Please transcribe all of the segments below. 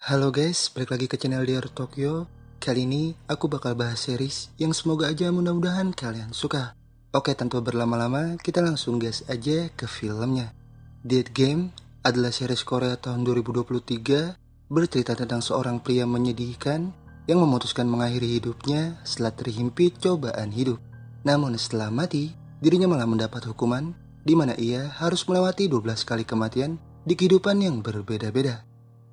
Halo guys, balik lagi ke channel Dear Tokyo. Kali ini aku bakal bahas series yang semoga aja mudah-mudahan kalian suka. Oke, tanpa berlama-lama, kita langsung gas aja ke filmnya. Dead Game adalah series Korea tahun 2023 bercerita tentang seorang pria menyedihkan yang memutuskan mengakhiri hidupnya setelah terhimpit cobaan hidup. Namun setelah mati, dirinya malah mendapat hukuman di mana ia harus melewati 12 kali kematian di kehidupan yang berbeda-beda.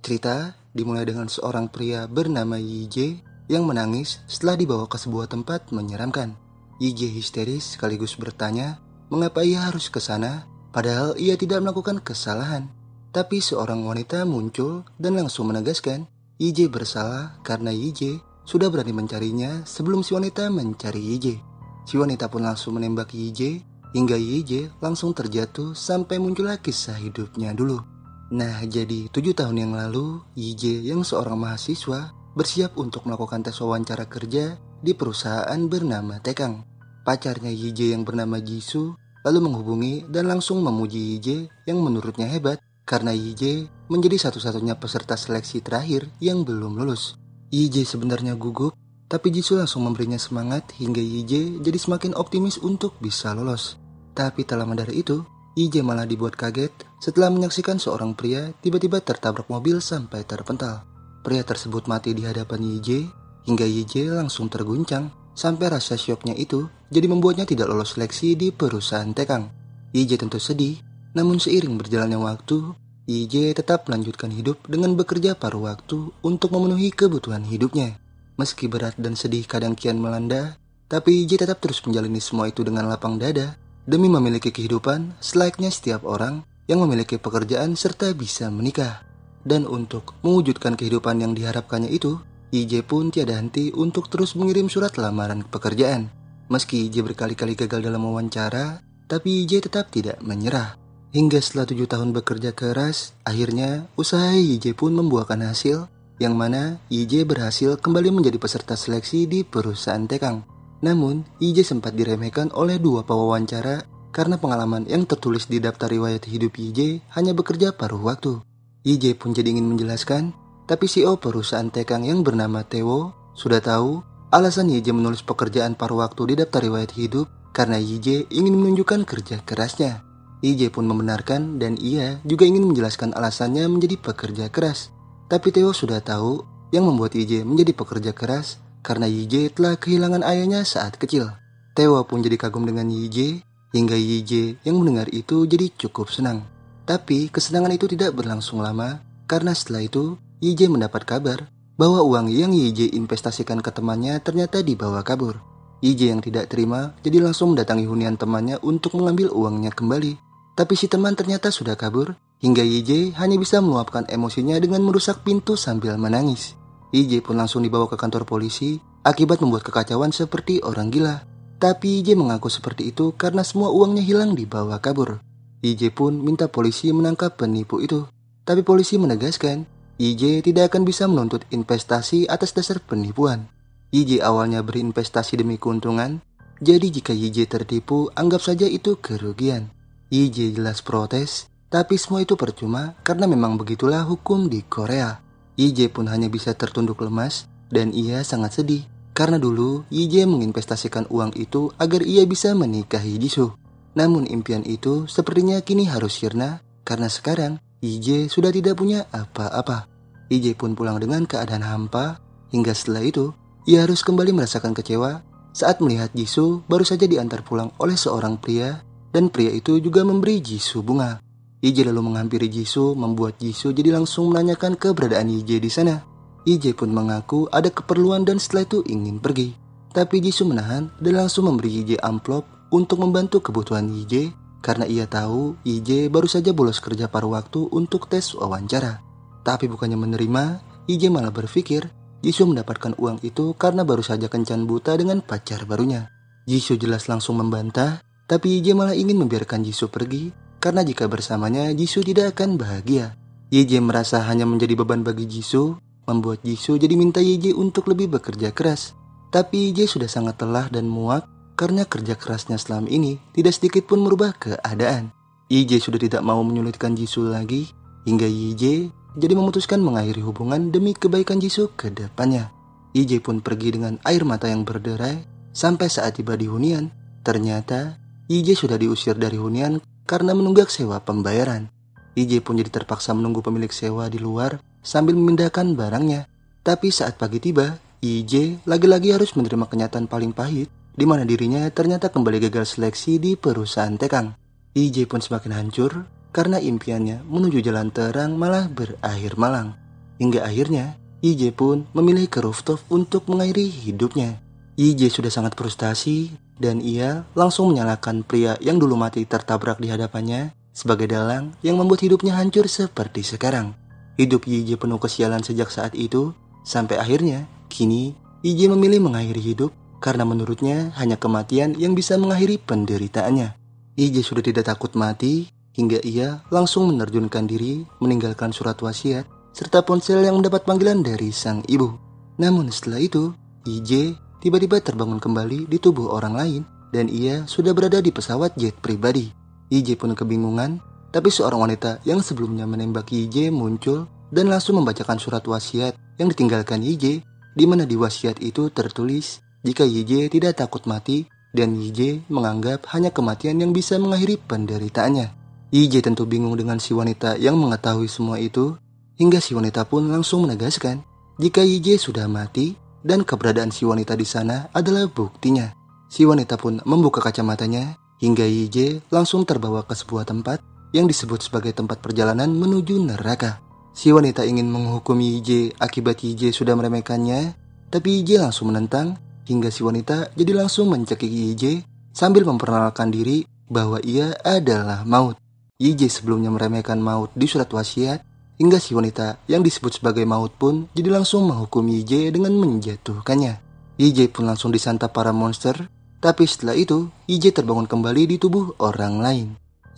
Cerita dimulai dengan seorang pria bernama Yije yang menangis setelah dibawa ke sebuah tempat menyeramkan. Yije histeris sekaligus bertanya mengapa ia harus ke sana padahal ia tidak melakukan kesalahan. Tapi seorang wanita muncul dan langsung menegaskan Yije bersalah karena Yije sudah berani mencarinya sebelum si wanita mencari Yije. Si wanita pun langsung menembak Yije hingga Yije langsung terjatuh sampai muncullah kisah hidupnya dulu. Nah, jadi 7 tahun yang lalu, Yije yang seorang mahasiswa bersiap untuk melakukan tes wawancara kerja di perusahaan bernama Tekang. Pacarnya Yije yang bernama Jisoo lalu menghubungi dan langsung memuji Yije yang menurutnya hebat karena Yije menjadi satu-satunya peserta seleksi terakhir yang belum lulus. Yije sebenarnya gugup, tapi Jisoo langsung memberinya semangat hingga Yije jadi semakin optimis untuk bisa lolos. Tapi tak lama dari itu, Yije malah dibuat kaget setelah menyaksikan seorang pria tiba-tiba tertabrak mobil sampai terpental. Pria tersebut mati di hadapan Yije hingga Yije langsung terguncang sampai rasa syoknya itu jadi membuatnya tidak lolos seleksi di perusahaan Tekang. Yije tentu sedih, namun seiring berjalannya waktu, Yije tetap melanjutkan hidup dengan bekerja paruh waktu untuk memenuhi kebutuhan hidupnya. Meski berat dan sedih kadang kian melanda, tapi Yije tetap terus menjalani semua itu dengan lapang dada demi memiliki kehidupan selayaknya setiap orang yang memiliki pekerjaan serta bisa menikah. Dan untuk mewujudkan kehidupan yang diharapkannya itu, Yije pun tiada henti untuk terus mengirim surat lamaran pekerjaan. Meski Yije berkali-kali gagal dalam wawancara, tapi Yije tetap tidak menyerah. Hingga setelah 7 tahun bekerja keras, akhirnya usaha Yije pun membuahkan hasil, yang mana Yije berhasil kembali menjadi peserta seleksi di perusahaan Tekang. Namun, Yije sempat diremehkan oleh 2 pewawancara karena pengalaman yang tertulis di daftar riwayat hidup Yije hanya bekerja paruh waktu. Yije pun jadi ingin menjelaskan, tapi CEO perusahaan Tekang yang bernama Tewo sudah tahu alasan Yije menulis pekerjaan paruh waktu di daftar riwayat hidup karena Yije ingin menunjukkan kerja kerasnya. Yije pun membenarkan dan ia juga ingin menjelaskan alasannya menjadi pekerja keras. Tapi Tewo sudah tahu yang membuat Yije menjadi pekerja keras karena Yije telah kehilangan ayahnya saat kecil. Tewo pun jadi kagum dengan Yije hingga Yije yang mendengar itu jadi cukup senang. Tapi kesenangan itu tidak berlangsung lama karena setelah itu Yije mendapat kabar bahwa uang yang Yije investasikan ke temannya ternyata dibawa kabur. Yije yang tidak terima jadi langsung mendatangi hunian temannya untuk mengambil uangnya kembali. Tapi si teman ternyata sudah kabur hingga Yije hanya bisa meluapkan emosinya dengan merusak pintu sambil menangis. Yije pun langsung dibawa ke kantor polisi akibat membuat kekacauan seperti orang gila. Tapi Yije mengaku seperti itu karena semua uangnya hilang dibawa kabur. Yije pun minta polisi menangkap penipu itu. Tapi polisi menegaskan, Yije tidak akan bisa menuntut investasi atas dasar penipuan. Yije awalnya berinvestasi demi keuntungan, jadi jika Yije tertipu, anggap saja itu kerugian. Yije jelas protes, tapi semua itu percuma karena memang begitulah hukum di Korea. Yije pun hanya bisa tertunduk lemas dan ia sangat sedih karena dulu Yije menginvestasikan uang itu agar ia bisa menikahi Jisoo. Namun impian itu sepertinya kini harus sirna karena sekarang Yije sudah tidak punya apa-apa. Yije pun pulang dengan keadaan hampa hingga setelah itu ia harus kembali merasakan kecewa saat melihat Jisoo baru saja diantar pulang oleh seorang pria dan pria itu juga memberi Jisoo bunga. Yije lalu menghampiri Jisoo membuat Jisoo jadi langsung menanyakan keberadaan Yije di sana. Yije pun mengaku ada keperluan dan setelah itu ingin pergi. Tapi Jisoo menahan dan langsung memberi Yije amplop untuk membantu kebutuhan Yije karena ia tahu Yije baru saja bolos kerja paruh waktu untuk tes wawancara. Tapi bukannya menerima, Yije malah berpikir Jisoo mendapatkan uang itu karena baru saja kencan buta dengan pacar barunya. Jisoo jelas langsung membantah, tapi Yije malah ingin membiarkan Jisoo pergi karena jika bersamanya Jisoo tidak akan bahagia. Yije merasa hanya menjadi beban bagi Jisoo, membuat Jisoo jadi minta Yije untuk lebih bekerja keras. Tapi Yije sudah sangat lelah dan muak karena kerja kerasnya selama ini tidak sedikit pun merubah keadaan. Yije sudah tidak mau menyulitkan Jisoo lagi hingga Yije jadi memutuskan mengakhiri hubungan demi kebaikan Jisoo ke depannya. Ije pun pergi dengan air mata yang berderai. Sampai saat tiba di hunian, ternyata Ije sudah diusir dari hunian karena menunggak sewa pembayaran. Ije pun jadi terpaksa menunggu pemilik sewa di luar sambil memindahkan barangnya. Tapi saat pagi tiba, Ije lagi-lagi harus menerima kenyataan paling pahit, di mana dirinya ternyata kembali gagal seleksi di perusahaan Tekang. Ije pun semakin hancur karena impiannya menuju jalan terang malah berakhir malang. Hingga akhirnya, Ije pun memilih ke rooftop untuk mengakhiri hidupnya. Ije sudah sangat frustasi dan ia langsung menyalahkan pria yang dulu mati tertabrak di hadapannya sebagai dalang yang membuat hidupnya hancur seperti sekarang. Hidup Ije penuh kesialan sejak saat itu, sampai akhirnya kini Ije memilih mengakhiri hidup karena menurutnya hanya kematian yang bisa mengakhiri penderitaannya. Ije sudah tidak takut mati hingga ia langsung menerjunkan diri meninggalkan surat wasiat serta ponsel yang mendapat panggilan dari sang ibu. Namun setelah itu, Ije tiba-tiba terbangun kembali di tubuh orang lain dan ia sudah berada di pesawat jet pribadi. Ije pun kebingungan, tapi seorang wanita yang sebelumnya menembak Ije muncul dan langsung membacakan surat wasiat yang ditinggalkan Ije, di mana di wasiat itu tertulis jika Ije tidak takut mati dan Ije menganggap hanya kematian yang bisa mengakhiri penderitaannya. Ije tentu bingung dengan si wanita yang mengetahui semua itu, hingga si wanita pun langsung menegaskan jika Ije sudah mati dan keberadaan si wanita di sana adalah buktinya. Si wanita pun membuka kacamatanya hingga Ije langsung terbawa ke sebuah tempat yang disebut sebagai tempat perjalanan menuju neraka. Si wanita ingin menghukum Ije akibat Ije sudah meremehkannya, tapi Ije langsung menentang hingga si wanita jadi langsung mencekik Ije sambil memperkenalkan diri bahwa ia adalah Maut. Ije sebelumnya meremehkan Maut di surat wasiat, hingga si wanita yang disebut sebagai Maut pun jadi langsung menghukum Ije dengan menjatuhkannya. Ije pun langsung disantap para monster, tapi setelah itu Ije terbangun kembali di tubuh orang lain.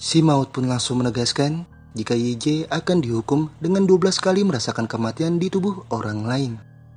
Si Maut pun langsung menegaskan jika Ije akan dihukum dengan 12 kali merasakan kematian di tubuh orang lain.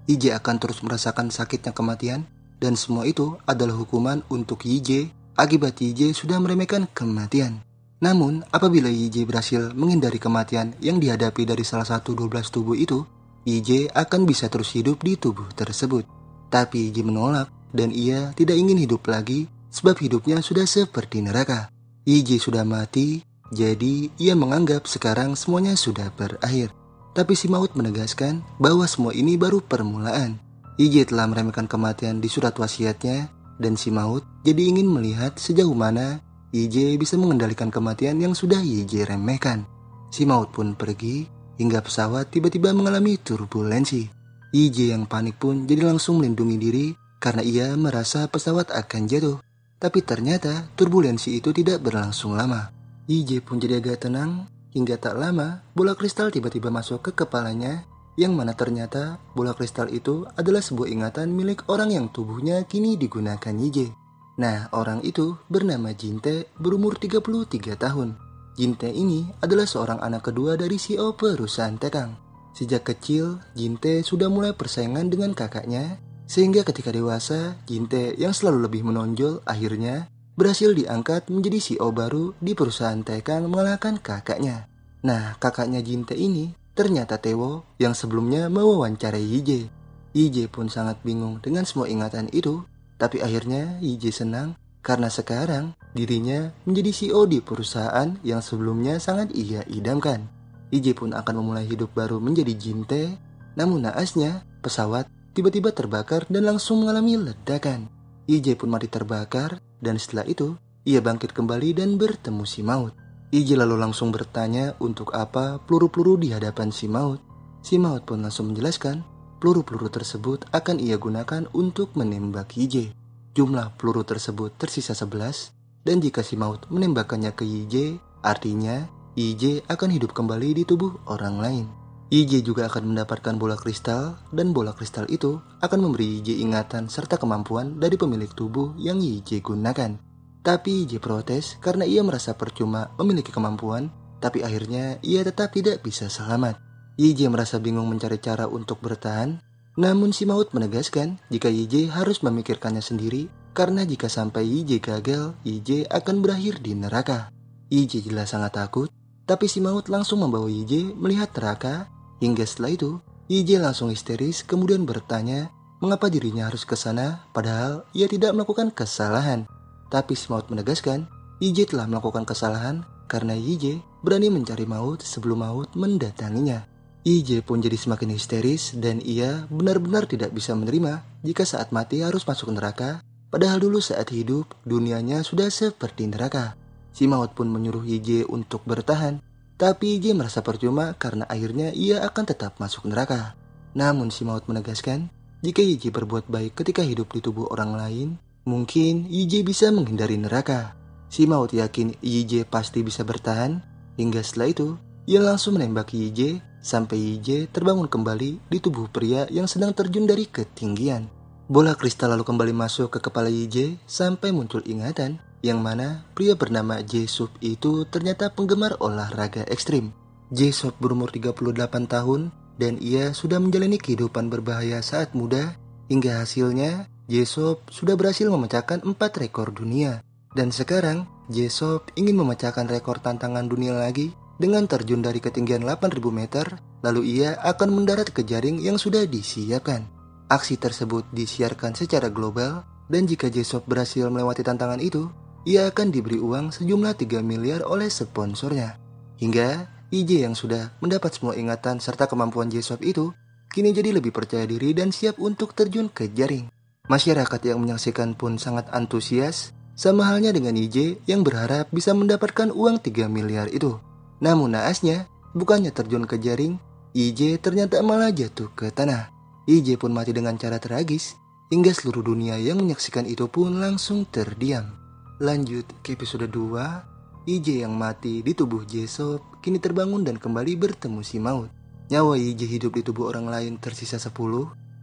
Ije akan terus merasakan sakitnya kematian dan semua itu adalah hukuman untuk Ije akibat Ije sudah meremehkan kematian. Namun, apabila Ije berhasil menghindari kematian yang dihadapi dari salah satu 12 tubuh itu, Ije akan bisa terus hidup di tubuh tersebut. Tapi Ije menolak dan ia tidak ingin hidup lagi sebab hidupnya sudah seperti neraka. Ije sudah mati, jadi ia menganggap sekarang semuanya sudah berakhir. Tapi si Maut menegaskan bahwa semua ini baru permulaan. Ije telah meremehkan kematian di surat wasiatnya dan si Maut jadi ingin melihat sejauh mana Ije bisa mengendalikan kematian yang sudah Ije remehkan. Si Maut pun pergi hingga pesawat tiba-tiba mengalami turbulensi. Ije yang panik pun jadi langsung melindungi diri karena ia merasa pesawat akan jatuh. Tapi ternyata turbulensi itu tidak berlangsung lama. Ije pun jadi agak tenang hingga tak lama bola kristal tiba-tiba masuk ke kepalanya, yang mana ternyata bola kristal itu adalah sebuah ingatan milik orang yang tubuhnya kini digunakan Ije. Nah, orang itu bernama Jinte, berumur 33 tahun. Jinte ini adalah seorang anak kedua dari CEO perusahaan Tekang. Sejak kecil, Jinte sudah mulai persaingan dengan kakaknya, sehingga ketika dewasa, Jinte yang selalu lebih menonjol akhirnya berhasil diangkat menjadi CEO baru di perusahaan Tekang mengalahkan kakaknya. Nah, kakaknya Jinte ini ternyata Tewo yang sebelumnya mewawancarai Ije. Ije pun sangat bingung dengan semua ingatan itu. Tapi akhirnya Ije senang karena sekarang dirinya menjadi CEO di perusahaan yang sebelumnya sangat ia idamkan. Ije pun akan memulai hidup baru menjadi Jinte. Namun naasnya pesawat tiba-tiba terbakar dan langsung mengalami ledakan. Ije pun mati terbakar dan setelah itu ia bangkit kembali dan bertemu si Maut. Ije lalu langsung bertanya untuk apa peluru-peluru di hadapan si Maut. Si Maut pun langsung menjelaskan peluru-peluru tersebut akan ia gunakan untuk menembak Ije. Jumlah peluru tersebut tersisa 11, dan jika si Maut menembakkannya ke Ije, artinya Ije akan hidup kembali di tubuh orang lain. Ije juga akan mendapatkan bola kristal, dan bola kristal itu akan memberi Ije ingatan serta kemampuan dari pemilik tubuh yang Ije gunakan. Tapi Ije protes karena ia merasa percuma memiliki kemampuan, tapi akhirnya ia tetap tidak bisa selamat. Ije merasa bingung mencari cara untuk bertahan, namun si Maut menegaskan jika Ije harus memikirkannya sendiri karena jika sampai Ije gagal, Ije akan berakhir di neraka. Ije jelas sangat takut, tapi si Maut langsung membawa Ije melihat neraka Hingga setelah itu, Yije langsung histeris kemudian bertanya mengapa dirinya harus ke sana padahal ia tidak melakukan kesalahan. Tapi si Maut menegaskan, Yije telah melakukan kesalahan karena Yije berani mencari Maut sebelum Maut mendatanginya. Yije pun jadi semakin histeris dan ia benar-benar tidak bisa menerima jika saat mati harus masuk neraka, padahal dulu saat hidup dunianya sudah seperti neraka. Si Maut pun menyuruh Yije untuk bertahan, tapi Yije merasa percuma karena akhirnya ia akan tetap masuk neraka. Namun si Maut menegaskan, jika Yije berbuat baik ketika hidup di tubuh orang lain, mungkin Yije bisa menghindari neraka. Si Maut yakin Yije pasti bisa bertahan, hingga setelah itu ia langsung menembak Yije sampai Yije terbangun kembali di tubuh pria yang sedang terjun dari ketinggian. Bola kristal lalu kembali masuk ke kepala Yije sampai muncul ingatan yang mana pria bernama Jesop itu ternyata penggemar olahraga ekstrim. Jesop berumur 38 tahun dan ia sudah menjalani kehidupan berbahaya saat muda, hingga hasilnya Jesop sudah berhasil memecahkan 4 rekor dunia. Dan sekarang Jesop ingin memecahkan rekor tantangan dunia lagi dengan terjun dari ketinggian 8.000 meter, lalu ia akan mendarat ke jaring yang sudah disiapkan. Aksi tersebut disiarkan secara global, dan jika Jesop berhasil melewati tantangan itu, ia akan diberi uang sejumlah 3 miliar oleh sponsornya. Hingga Yije yang sudah mendapat semua ingatan serta kemampuan Jesop itu, kini jadi lebih percaya diri dan siap untuk terjun ke jaring. Masyarakat yang menyaksikan pun sangat antusias, sama halnya dengan Yije yang berharap bisa mendapatkan uang 3 miliar itu. Namun naasnya, bukannya terjun ke jaring, Yije ternyata malah jatuh ke tanah. Yije pun mati dengan cara tragis, hingga seluruh dunia yang menyaksikan itu pun langsung terdiam. Lanjut ke episode 2, Yije yang mati di tubuh Jesop kini terbangun dan kembali bertemu si Maut. Nyawa Yije hidup di tubuh orang lain tersisa 10,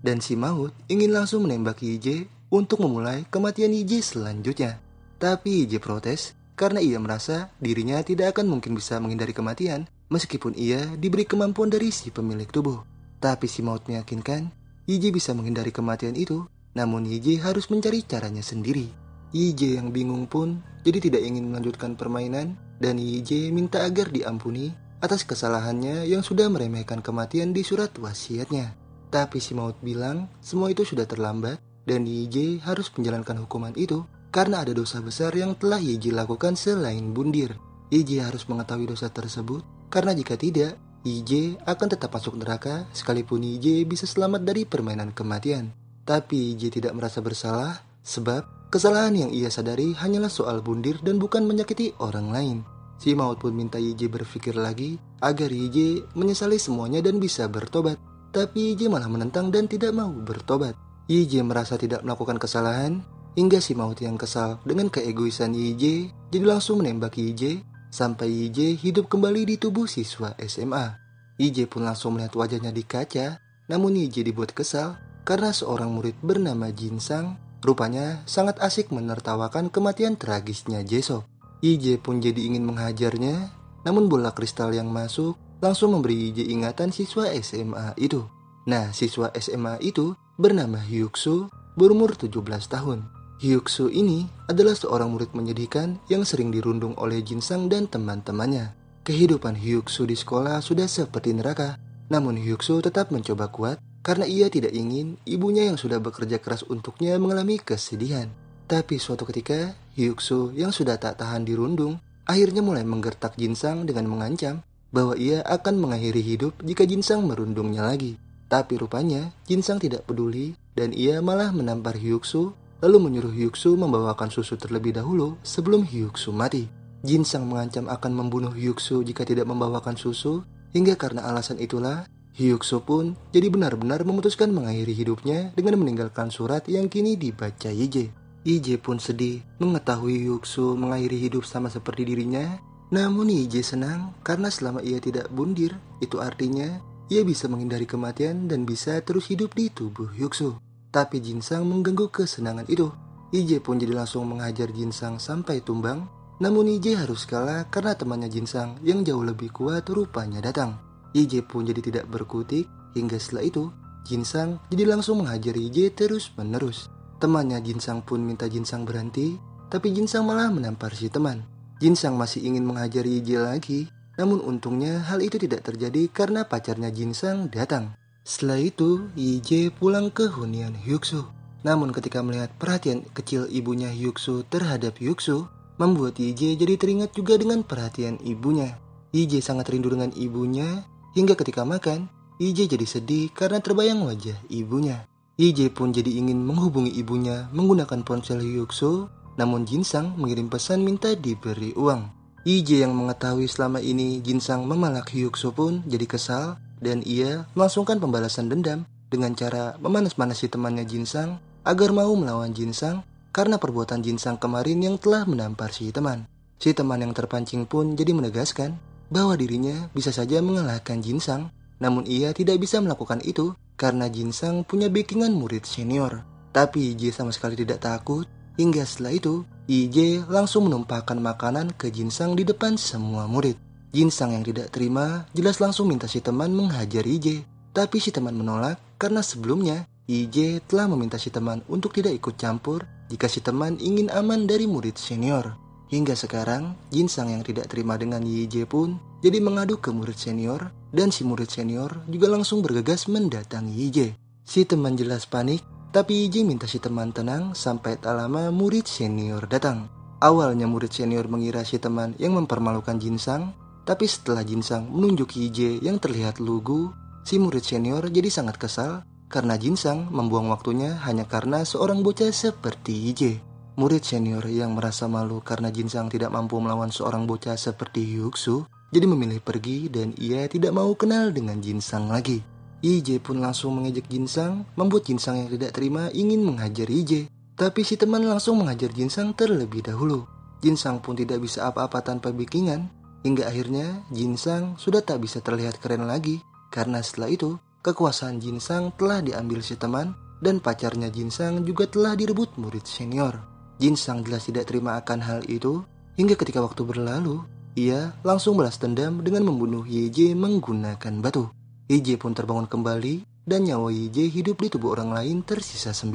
dan si Maut ingin langsung menembak Yije untuk memulai kematian Yije selanjutnya. Tapi Yije protes, karena ia merasa dirinya tidak akan mungkin bisa menghindari kematian meskipun ia diberi kemampuan dari si pemilik tubuh. Tapi si Maut meyakinkan Yije bisa menghindari kematian itu, namun Yije harus mencari caranya sendiri. Yije yang bingung pun jadi tidak ingin melanjutkan permainan, dan Yije minta agar diampuni atas kesalahannya yang sudah meremehkan kematian di surat wasiatnya. Tapi si Maut bilang semua itu sudah terlambat dan Yije harus menjalankan hukuman itu karena ada dosa besar yang telah Yije lakukan selain bundir. Yije harus mengetahui dosa tersebut, karena jika tidak, Yije akan tetap masuk neraka sekalipun Yije bisa selamat dari permainan kematian. Tapi Yije tidak merasa bersalah, sebab kesalahan yang ia sadari hanyalah soal bundir dan bukan menyakiti orang lain. Si Maut pun minta Yije berpikir lagi agar Yije menyesali semuanya dan bisa bertobat. Tapi Yije malah menentang dan tidak mau bertobat. Yije merasa tidak melakukan kesalahan, hingga si Maut yang kesal dengan keegoisan Yije jadi langsung menembak Yije sampai Yije hidup kembali di tubuh siswa SMA. Yije pun langsung melihat wajahnya di kaca, namun Yije dibuat kesal karena seorang murid bernama Jinsang rupanya sangat asik menertawakan kematian tragisnya Jesop. Yije pun jadi ingin menghajarnya, namun bola kristal yang masuk langsung memberi Yije ingatan siswa SMA itu. Nah, siswa SMA itu bernama Hyuksu, berumur 17 tahun. Hyuksu ini adalah seorang murid menyedihkan yang sering dirundung oleh Jinsang dan teman-temannya. Kehidupan Hyuksu di sekolah sudah seperti neraka, namun Hyuksu tetap mencoba kuat karena ia tidak ingin ibunya yang sudah bekerja keras untuknya mengalami kesedihan. Tapi suatu ketika, Hyuksu yang sudah tak tahan dirundung, akhirnya mulai menggertak Jinsang dengan mengancam bahwa ia akan mengakhiri hidup jika Jinsang merundungnya lagi. Tapi rupanya Jinsang tidak peduli dan ia malah menampar Hyuksu, lalu menyuruh Hyuksu membawakan susu terlebih dahulu sebelum Hyuksu mati. Jinsang mengancam akan membunuh Hyuksu jika tidak membawakan susu, hingga karena alasan itulah Hyuksu pun jadi benar-benar memutuskan mengakhiri hidupnya dengan meninggalkan surat yang kini dibaca Yije. Yije pun sedih mengetahui Hyuksu mengakhiri hidup sama seperti dirinya, namun Yije senang karena selama ia tidak bundir, itu artinya ia bisa menghindari kematian dan bisa terus hidup di tubuh Hyuksu. Tapi Jinsang mengganggu kesenangan itu. Yije pun jadi langsung menghajar Jinsang sampai tumbang. Namun Yije harus kalah karena temannya Jinsang yang jauh lebih kuat rupanya datang. Yije pun jadi tidak berkutik, hingga setelah itu Jinsang jadi langsung menghajar Yije terus menerus. Temannya Jinsang pun minta Jinsang berhenti, tapi Jinsang malah menampar si teman. Jinsang masih ingin menghajar Yije lagi, Namun untungnya hal itu tidak terjadi karena pacarnya Jinsang datang. Setelah itu, Yije pulang ke hunian Hyuksu. Namun ketika melihat perhatian kecil ibunya Hyuksu terhadap Hyuksu, membuat Yije jadi teringat juga dengan perhatian ibunya. Yije sangat rindu dengan ibunya, hingga ketika makan, Yije jadi sedih karena terbayang wajah ibunya. Yije pun jadi ingin menghubungi ibunya menggunakan ponsel Hyuksu, namun Jinsang mengirim pesan minta diberi uang. Yije yang mengetahui selama ini Jinsang memalak Hyuksu pun jadi kesal, dan ia melangsungkan pembalasan dendam dengan cara memanas-manasi temannya Jinsang agar mau melawan Jinsang karena perbuatan Jinsang kemarin yang telah menampar si teman. Si teman yang terpancing pun jadi menegaskan bahwa dirinya bisa saja mengalahkan Jinsang, namun ia tidak bisa melakukan itu karena Jinsang punya backingan murid senior. Tapi Yije sama sekali tidak takut, hingga setelah itu Yije langsung menumpahkan makanan ke Jinsang di depan semua murid. Jinsang yang tidak terima jelas langsung minta si teman menghajar Yije, tapi si teman menolak karena sebelumnya Yije telah meminta si teman untuk tidak ikut campur jika si teman ingin aman dari murid senior. Hingga sekarang, Jinsang yang tidak terima dengan Yije pun jadi mengadu ke murid senior, dan si murid senior juga langsung bergegas mendatangi Yije. Si teman jelas panik, tapi Yije minta si teman tenang sampai tak lama murid senior datang. Awalnya murid senior mengira si teman yang mempermalukan Jinsang, tapi setelah Jinsang menunjuk Yije yang terlihat lugu, si murid senior jadi sangat kesal karena Jinsang membuang waktunya hanya karena seorang bocah seperti Yije. Murid senior yang merasa malu karena Jinsang tidak mampu melawan seorang bocah seperti Hyuksu, jadi memilih pergi dan ia tidak mau kenal dengan Jinsang lagi. Yije pun langsung mengejek Jinsang, membuat Jinsang yang tidak terima ingin menghajar Yije. Tapi si teman langsung menghajar Jinsang terlebih dahulu. Jinsang pun tidak bisa apa-apa tanpa backingan, hingga akhirnya Jinsang sudah tak bisa terlihat keren lagi, karena setelah itu kekuasaan Jinsang telah diambil si teman, dan pacarnya Jinsang juga telah direbut murid senior. Jinsang jelas tidak terima akan hal itu, hingga ketika waktu berlalu, ia langsung balas dendam dengan membunuh Yije menggunakan batu. Yije pun terbangun kembali, dan nyawa Yije hidup di tubuh orang lain tersisa 9.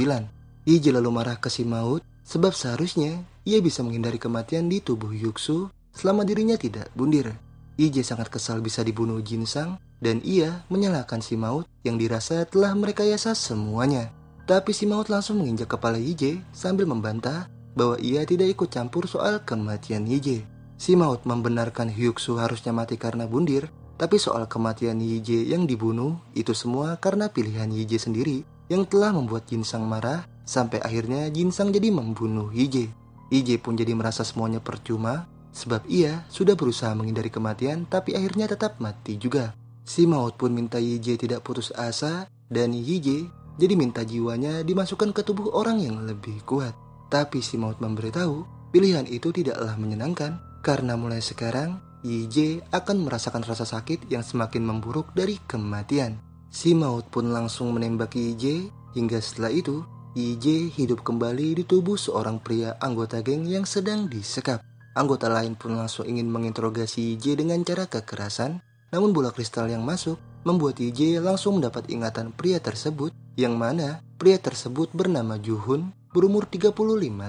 Yije lalu marah ke si maut, sebab seharusnya ia bisa menghindari kematian di tubuh Hyuksu selama dirinya tidak bundir. Yije sangat kesal bisa dibunuh Jinsang, dan ia menyalahkan si maut yang dirasa telah merekayasa semuanya. Tapi si maut langsung menginjak kepala Yije sambil membantah bahwa ia tidak ikut campur soal kematian Yije. Si maut membenarkan Hyuksu harusnya mati karena bundir, tapi soal kematian Yije yang dibunuh itu semua karena pilihan Yije sendiri yang telah membuat Jinsang marah sampai akhirnya Jinsang jadi membunuh Yije. Yije pun jadi merasa semuanya percuma sebab ia sudah berusaha menghindari kematian tapi akhirnya tetap mati juga. Si maut pun minta Yije tidak putus asa, dan Yije jadi minta jiwanya dimasukkan ke tubuh orang yang lebih kuat. Tapi si maut memberitahu pilihan itu tidaklah menyenangkan karena mulai sekarang Yije akan merasakan rasa sakit yang semakin memburuk dari kematian. Si maut pun langsung menembak Yije, hingga setelah itu Yije hidup kembali di tubuh seorang pria anggota geng yang sedang disekap. Anggota lain pun langsung ingin menginterogasi Yije dengan cara kekerasan, namun bola kristal yang masuk membuat Yije langsung mendapat ingatan pria tersebut, yang mana pria tersebut bernama Juhun, berumur 35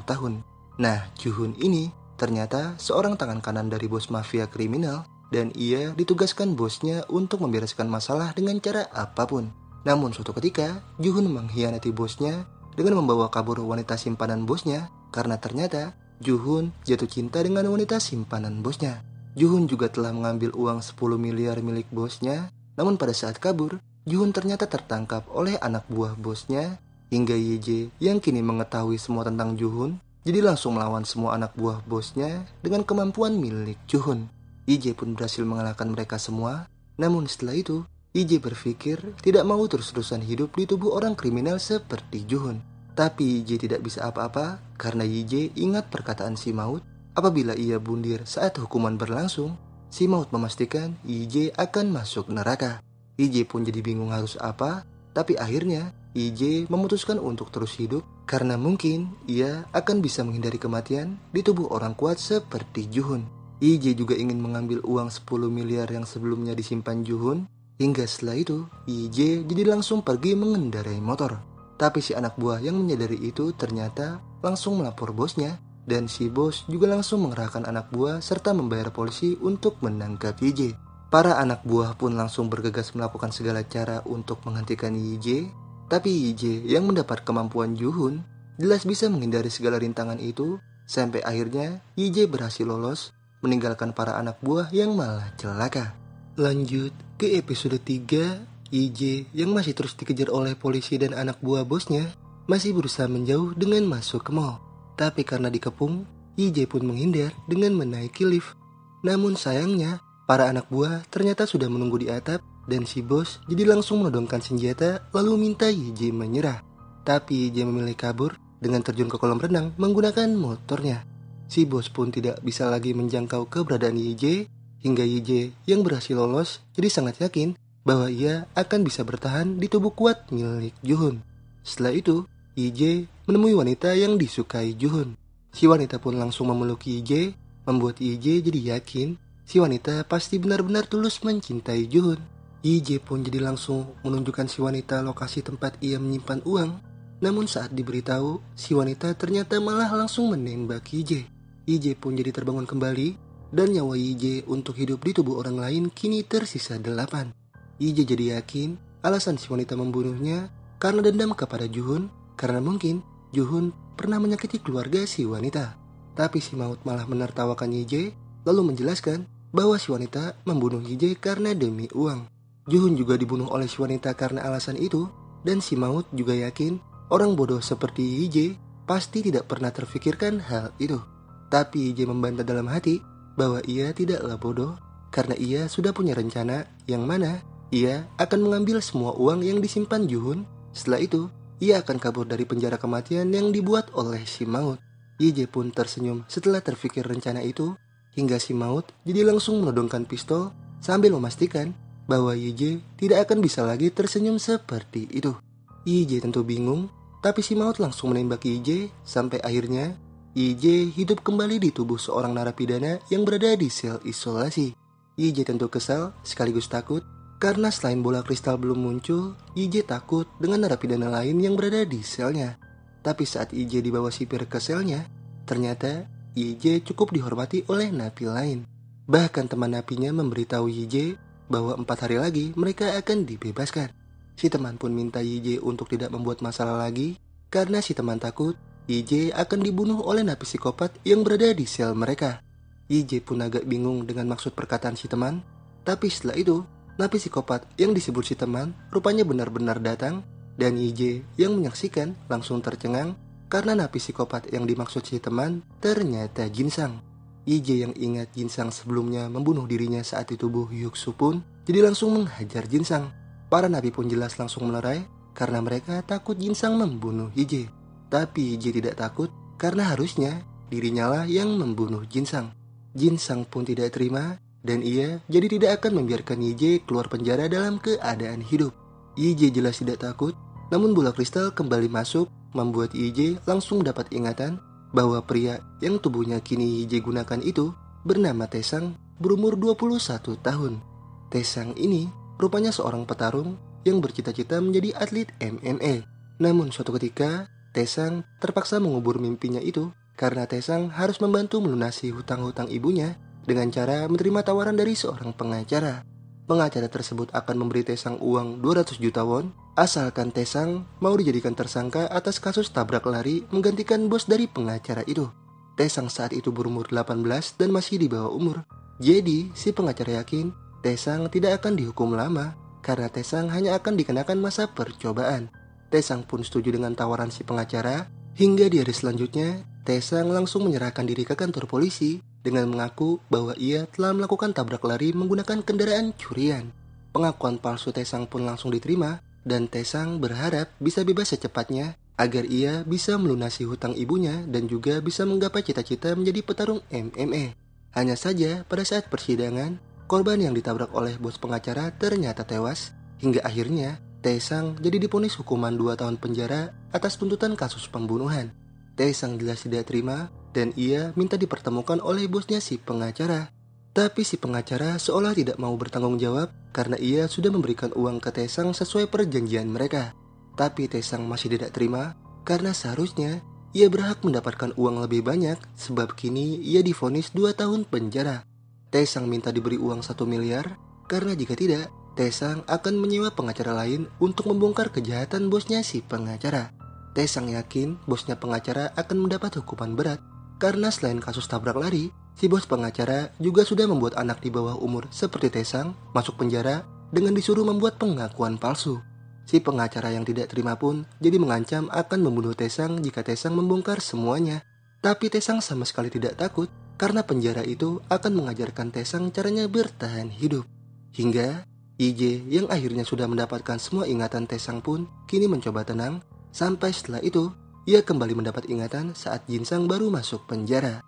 tahun. Nah, Juhun ini ternyata seorang tangan kanan dari bos mafia kriminal, dan ia ditugaskan bosnya untuk membereskan masalah dengan cara apapun. Namun suatu ketika, Juhun mengkhianati bosnya dengan membawa kabur wanita simpanan bosnya, karena ternyata Juhun jatuh cinta dengan wanita simpanan bosnya. Juhun juga telah mengambil uang 10 miliar milik bosnya, namun pada saat kabur, Juhun ternyata tertangkap oleh anak buah bosnya, hingga Yije yang kini mengetahui semua tentang Juhun, jadi langsung melawan semua anak buah bosnya dengan kemampuan milik Juhun. Yije pun berhasil mengalahkan mereka semua, namun setelah itu, Yije berpikir tidak mau terus-terusan hidup di tubuh orang kriminal seperti Juhun. Tapi Yije tidak bisa apa-apa karena Yije ingat perkataan si maut, apabila ia bundir saat hukuman berlangsung, si maut memastikan Yije akan masuk neraka. Yije pun jadi bingung harus apa, tapi akhirnya Yije memutuskan untuk terus hidup karena mungkin ia akan bisa menghindari kematian di tubuh orang kuat seperti Juhun. Yije juga ingin mengambil uang 10 miliar yang sebelumnya disimpan Juhun, hingga setelah itu Yije jadi langsung pergi mengendarai motor. Tapi si anak buah yang menyadari itu ternyata langsung melapor bosnya, dan si bos juga langsung mengerahkan anak buah serta membayar polisi untuk menangkap YJ. Para anak buah pun langsung bergegas melakukan segala cara untuk menghentikan YJ. Tapi YJ yang mendapat kemampuan Juhun jelas bisa menghindari segala rintangan itu. Sampai akhirnya YJ berhasil lolos, meninggalkan para anak buah yang malah celaka. Lanjut ke episode 3, YJ yang masih terus dikejar oleh polisi dan anak buah bosnya masih berusaha menjauh dengan masuk ke mall. Tapi karena dikepung, YJ pun menghindar dengan menaiki lift. Namun sayangnya, para anak buah ternyata sudah menunggu di atap dan si bos jadi langsung menodongkan senjata lalu minta YJ menyerah. Tapi YJ memilih kabur dengan terjun ke kolam renang menggunakan motornya. Si bos pun tidak bisa lagi menjangkau keberadaan YJ. Hingga YJ yang berhasil lolos jadi sangat yakin bahwa ia akan bisa bertahan di tubuh kuat milik Juhun. Setelah itu, YJ menemui wanita yang disukai Juhun. Si wanita pun langsung memeluk YJ, membuat YJ jadi yakin si wanita pasti benar-benar tulus mencintai Juhun. YJ pun jadi langsung menunjukkan si wanita lokasi tempat ia menyimpan uang. Namun saat diberitahu, si wanita ternyata malah langsung menembak YJ. YJ pun jadi terbangun kembali. Dan nyawa YJ untuk hidup di tubuh orang lain kini tersisa 8. YJ jadi yakin alasan si wanita membunuhnya karena dendam kepada Juhun, karena mungkin Juhun pernah menyakiti keluarga si wanita. Tapi si maut malah menertawakan YJ lalu menjelaskan bahwa si wanita membunuh YJ karena demi uang. Juhun juga dibunuh oleh si wanita karena alasan itu, dan si maut juga yakin orang bodoh seperti YJ pasti tidak pernah terfikirkan hal itu. Tapi YJ membantah dalam hati bahwa ia tidaklah bodoh karena ia sudah punya rencana yang mana ia akan mengambil semua uang yang disimpan Juhun. Setelah itu, ia akan kabur dari penjara kematian yang dibuat oleh si maut. YJ pun tersenyum setelah terfikir rencana itu, hingga si maut jadi langsung menodongkan pistol sambil memastikan bahwa YJ tidak akan bisa lagi tersenyum seperti itu. YJ tentu bingung, tapi si maut langsung menembak YJ sampai akhirnya YJ hidup kembali di tubuh seorang narapidana yang berada di sel isolasi. YJ tentu kesal sekaligus takut karena selain bola kristal belum muncul, YJ takut dengan narapidana lain yang berada di selnya. Tapi saat YJ dibawa sipir ke selnya, ternyata YJ cukup dihormati oleh napi lain. Bahkan teman napinya memberitahu YJ bahwa 4 hari lagi mereka akan dibebaskan. Si teman pun minta YJ untuk tidak membuat masalah lagi karena si teman takut YJ akan dibunuh oleh napi psikopat yang berada di sel mereka. YJ pun agak bingung dengan maksud perkataan si teman. Tapi setelah itu, napi psikopat yang disebut si teman rupanya benar-benar datang. Dan YJ yang menyaksikan langsung tercengang karena napi psikopat yang dimaksud si teman ternyata Jinsang. YJ yang ingat Jinsang sebelumnya membunuh dirinya saat di tubuh Hyuksu pun jadi langsung menghajar Jinsang. Para napi pun jelas langsung melerai karena mereka takut Jinsang membunuh YJ. Tapi YJ tidak takut karena harusnya dirinya lah yang membunuh Jinsang. Jinsang pun tidak terima dan ia jadi tidak akan membiarkan YJ keluar penjara dalam keadaan hidup. YJ jelas tidak takut, namun bola kristal kembali masuk membuat YJ langsung dapat ingatan bahwa pria yang tubuhnya kini YJ gunakan itu bernama Taesang, berumur 21 tahun. Taesang ini rupanya seorang petarung yang bercita-cita menjadi atlet MMA. Namun suatu ketika Taesang terpaksa mengubur mimpinya itu karena Taesang harus membantu melunasi hutang-hutang ibunya dengan cara menerima tawaran dari seorang pengacara. Pengacara tersebut akan memberi Taesang uang 200 juta won asalkan Taesang mau dijadikan tersangka atas kasus tabrak lari menggantikan bos dari pengacara itu. Taesang saat itu berumur 18 dan masih di bawah umur. Jadi si pengacara yakin Taesang tidak akan dihukum lama karena Taesang hanya akan dikenakan masa percobaan. Taesang pun setuju dengan tawaran si pengacara, hingga di hari selanjutnya, Taesang langsung menyerahkan diri ke kantor polisi dengan mengaku bahwa ia telah melakukan tabrak lari menggunakan kendaraan curian. Pengakuan palsu Taesang pun langsung diterima, dan Taesang berharap bisa bebas secepatnya agar ia bisa melunasi hutang ibunya dan juga bisa menggapai cita-cita menjadi petarung MMA. Hanya saja pada saat persidangan, korban yang ditabrak oleh bos pengacara ternyata tewas, hingga akhirnya Taesang jadi divonis hukuman 2 tahun penjara atas tuntutan kasus pembunuhan. Taesang jelas tidak terima dan ia minta dipertemukan oleh bosnya si pengacara. Tapi si pengacara seolah tidak mau bertanggung jawab karena ia sudah memberikan uang ke Taesang sesuai perjanjian mereka. Tapi Taesang masih tidak terima karena seharusnya ia berhak mendapatkan uang lebih banyak sebab kini ia divonis 2 tahun penjara. Taesang minta diberi uang 1 miliar karena jika tidak, Taesang akan menyewa pengacara lain untuk membongkar kejahatan bosnya si pengacara. Taesang yakin bosnya pengacara akan mendapat hukuman berat karena selain kasus tabrak lari, si bos pengacara juga sudah membuat anak di bawah umur seperti Taesang masuk penjara dengan disuruh membuat pengakuan palsu. Si pengacara yang tidak terima pun jadi mengancam akan membunuh Taesang jika Taesang membongkar semuanya. Tapi Taesang sama sekali tidak takut karena penjara itu akan mengajarkan Taesang caranya bertahan hidup. Hingga IJ yang akhirnya sudah mendapatkan semua ingatan Taesang pun kini mencoba tenang. Sampai setelah itu ia kembali mendapat ingatan saat Jinsang baru masuk penjara.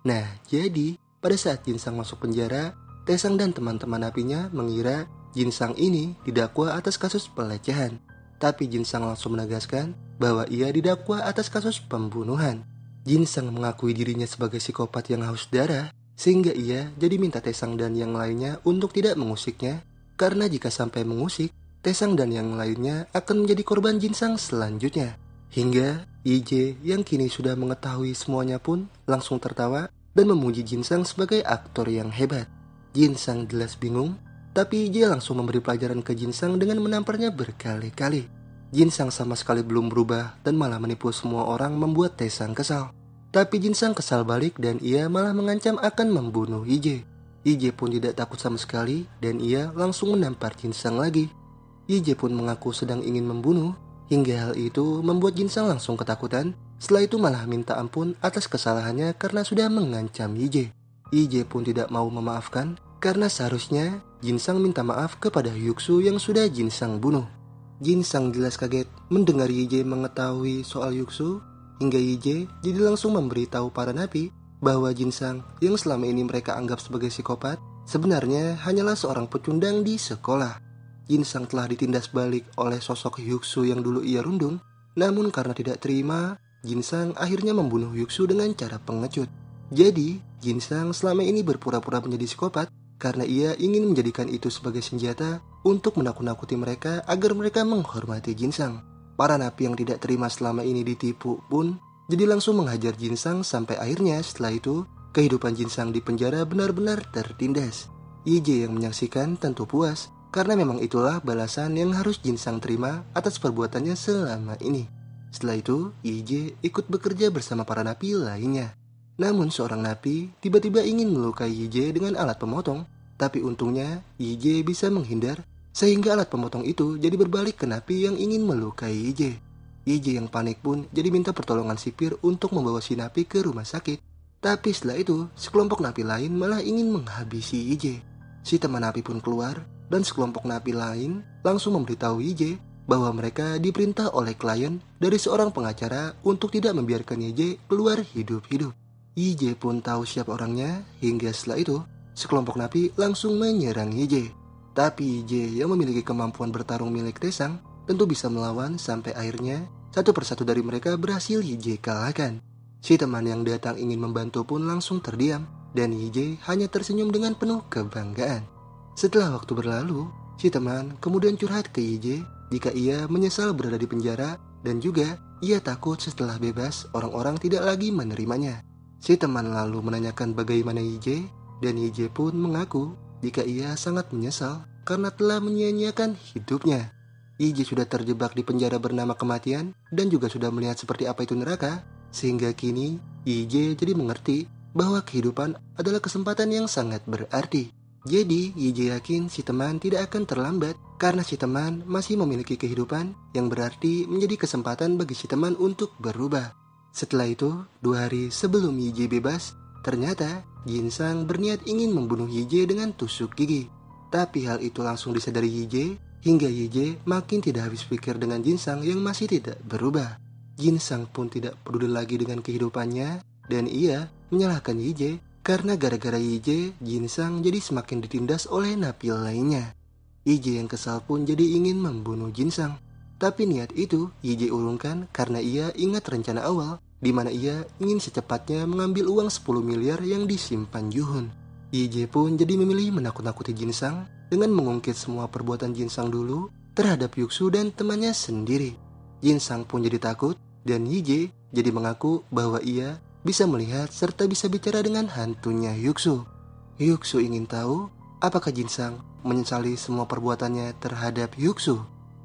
Nah, jadi pada saat Jinsang masuk penjara, Taesang dan teman-teman napinya mengira Jinsang ini didakwa atas kasus pelecehan. Tapi Jinsang langsung menegaskan bahwa ia didakwa atas kasus pembunuhan. Jinsang mengakui dirinya sebagai psikopat yang haus darah, sehingga ia jadi minta Taesang dan yang lainnya untuk tidak mengusiknya. Karena jika sampai mengusik, Taesang dan yang lainnya akan menjadi korban Jinsang selanjutnya. Hingga IJ yang kini sudah mengetahui semuanya pun langsung tertawa dan memuji Jinsang sebagai aktor yang hebat. Jinsang jelas bingung, tapi IJ langsung memberi pelajaran ke Jinsang dengan menamparnya berkali-kali. Jinsang sama sekali belum berubah dan malah menipu semua orang membuat Taesang kesal. Tapi Jinsang kesal balik dan ia malah mengancam akan membunuh IJ. IJ pun tidak takut sama sekali dan ia langsung menampar Jinsang lagi. IJ pun mengaku sedang ingin membunuh. Hingga hal itu membuat Jinsang langsung ketakutan. Setelah itu malah minta ampun atas kesalahannya karena sudah mengancam IJ. IJ pun tidak mau memaafkan karena seharusnya Jinsang minta maaf kepada Hyuksu yang sudah Jinsang bunuh. Jinsang jelas kaget mendengar IJ mengetahui soal Hyuksu. Hingga IJ jadi langsung memberitahu para napi bahwa Jinsang yang selama ini mereka anggap sebagai psikopat sebenarnya hanyalah seorang pecundang di sekolah. Jinsang telah ditindas balik oleh sosok Hyuksu yang dulu ia rundung. Namun karena tidak terima, Jinsang akhirnya membunuh Hyuksu dengan cara pengecut. Jadi, Jinsang selama ini berpura-pura menjadi psikopat karena ia ingin menjadikan itu sebagai senjata untuk menakut-nakuti mereka agar mereka menghormati Jinsang. Para napi yang tidak terima selama ini ditipu pun jadi langsung menghajar Jinsang sampai akhirnya setelah itu kehidupan Jinsang di penjara benar-benar tertindas. IJ yang menyaksikan tentu puas. Karena memang itulah balasan yang harus Jinsang terima atas perbuatannya selama ini. Setelah itu, IJ ikut bekerja bersama para napi lainnya. Namun seorang napi tiba-tiba ingin melukai IJ dengan alat pemotong. Tapi untungnya IJ bisa menghindar sehingga alat pemotong itu jadi berbalik ke napi yang ingin melukai IJ. IJ yang panik pun jadi minta pertolongan sipir untuk membawa si napi ke rumah sakit. Tapi setelah itu, sekelompok napi lain malah ingin menghabisi IJ. Si teman napi pun keluar. Dan sekelompok napi lain langsung memberitahu IJ bahwa mereka diperintah oleh klien dari seorang pengacara untuk tidak membiarkan IJ keluar hidup-hidup. IJ pun tahu siapa orangnya hingga setelah itu sekelompok napi langsung menyerang IJ. Tapi IJ yang memiliki kemampuan bertarung milik Taesang tentu bisa melawan sampai akhirnya satu persatu dari mereka berhasil IJ kalahkan. Si teman yang datang ingin membantu pun langsung terdiam dan IJ hanya tersenyum dengan penuh kebanggaan. Setelah waktu berlalu, si teman kemudian curhat ke IJ jika ia menyesal berada di penjara dan juga ia takut setelah bebas orang-orang tidak lagi menerimanya. Si teman lalu menanyakan bagaimana IJ dan IJ pun mengaku jika ia sangat menyesal karena telah menyia-nyiakan hidupnya. IJ sudah terjebak di penjara bernama kematian dan juga sudah melihat seperti apa itu neraka, sehingga kini IJ jadi mengerti bahwa kehidupan adalah kesempatan yang sangat berarti. Jadi, IJ yakin si teman tidak akan terlambat karena si teman masih memiliki kehidupan yang berarti menjadi kesempatan bagi si teman untuk berubah. Setelah itu, 2 hari sebelum IJ bebas, ternyata Jinsang berniat ingin membunuh IJ dengan tusuk gigi. Tapi hal itu langsung disadari IJ hingga IJ makin tidak habis pikir dengan Jinsang yang masih tidak berubah. Jinsang pun tidak peduli lagi dengan kehidupannya dan ia menyalahkan IJ. Karena gara-gara IJ, Jinsang jadi semakin ditindas oleh napi lainnya. IJ yang kesal pun jadi ingin membunuh Jinsang. Tapi niat itu IJ urungkan karena ia ingat rencana awal di mana ia ingin secepatnya mengambil uang 10 miliar yang disimpan Yuhun. IJ pun jadi memilih menakut-nakuti Jinsang dengan mengungkit semua perbuatan Jinsang dulu terhadap Hyuksu dan temannya sendiri. Jinsang pun jadi takut dan IJ jadi mengaku bahwa ia bisa melihat serta bisa bicara dengan hantunya Hyuksu. Hyuksu ingin tahu apakah Jinsang menyesali semua perbuatannya terhadap Hyuksu.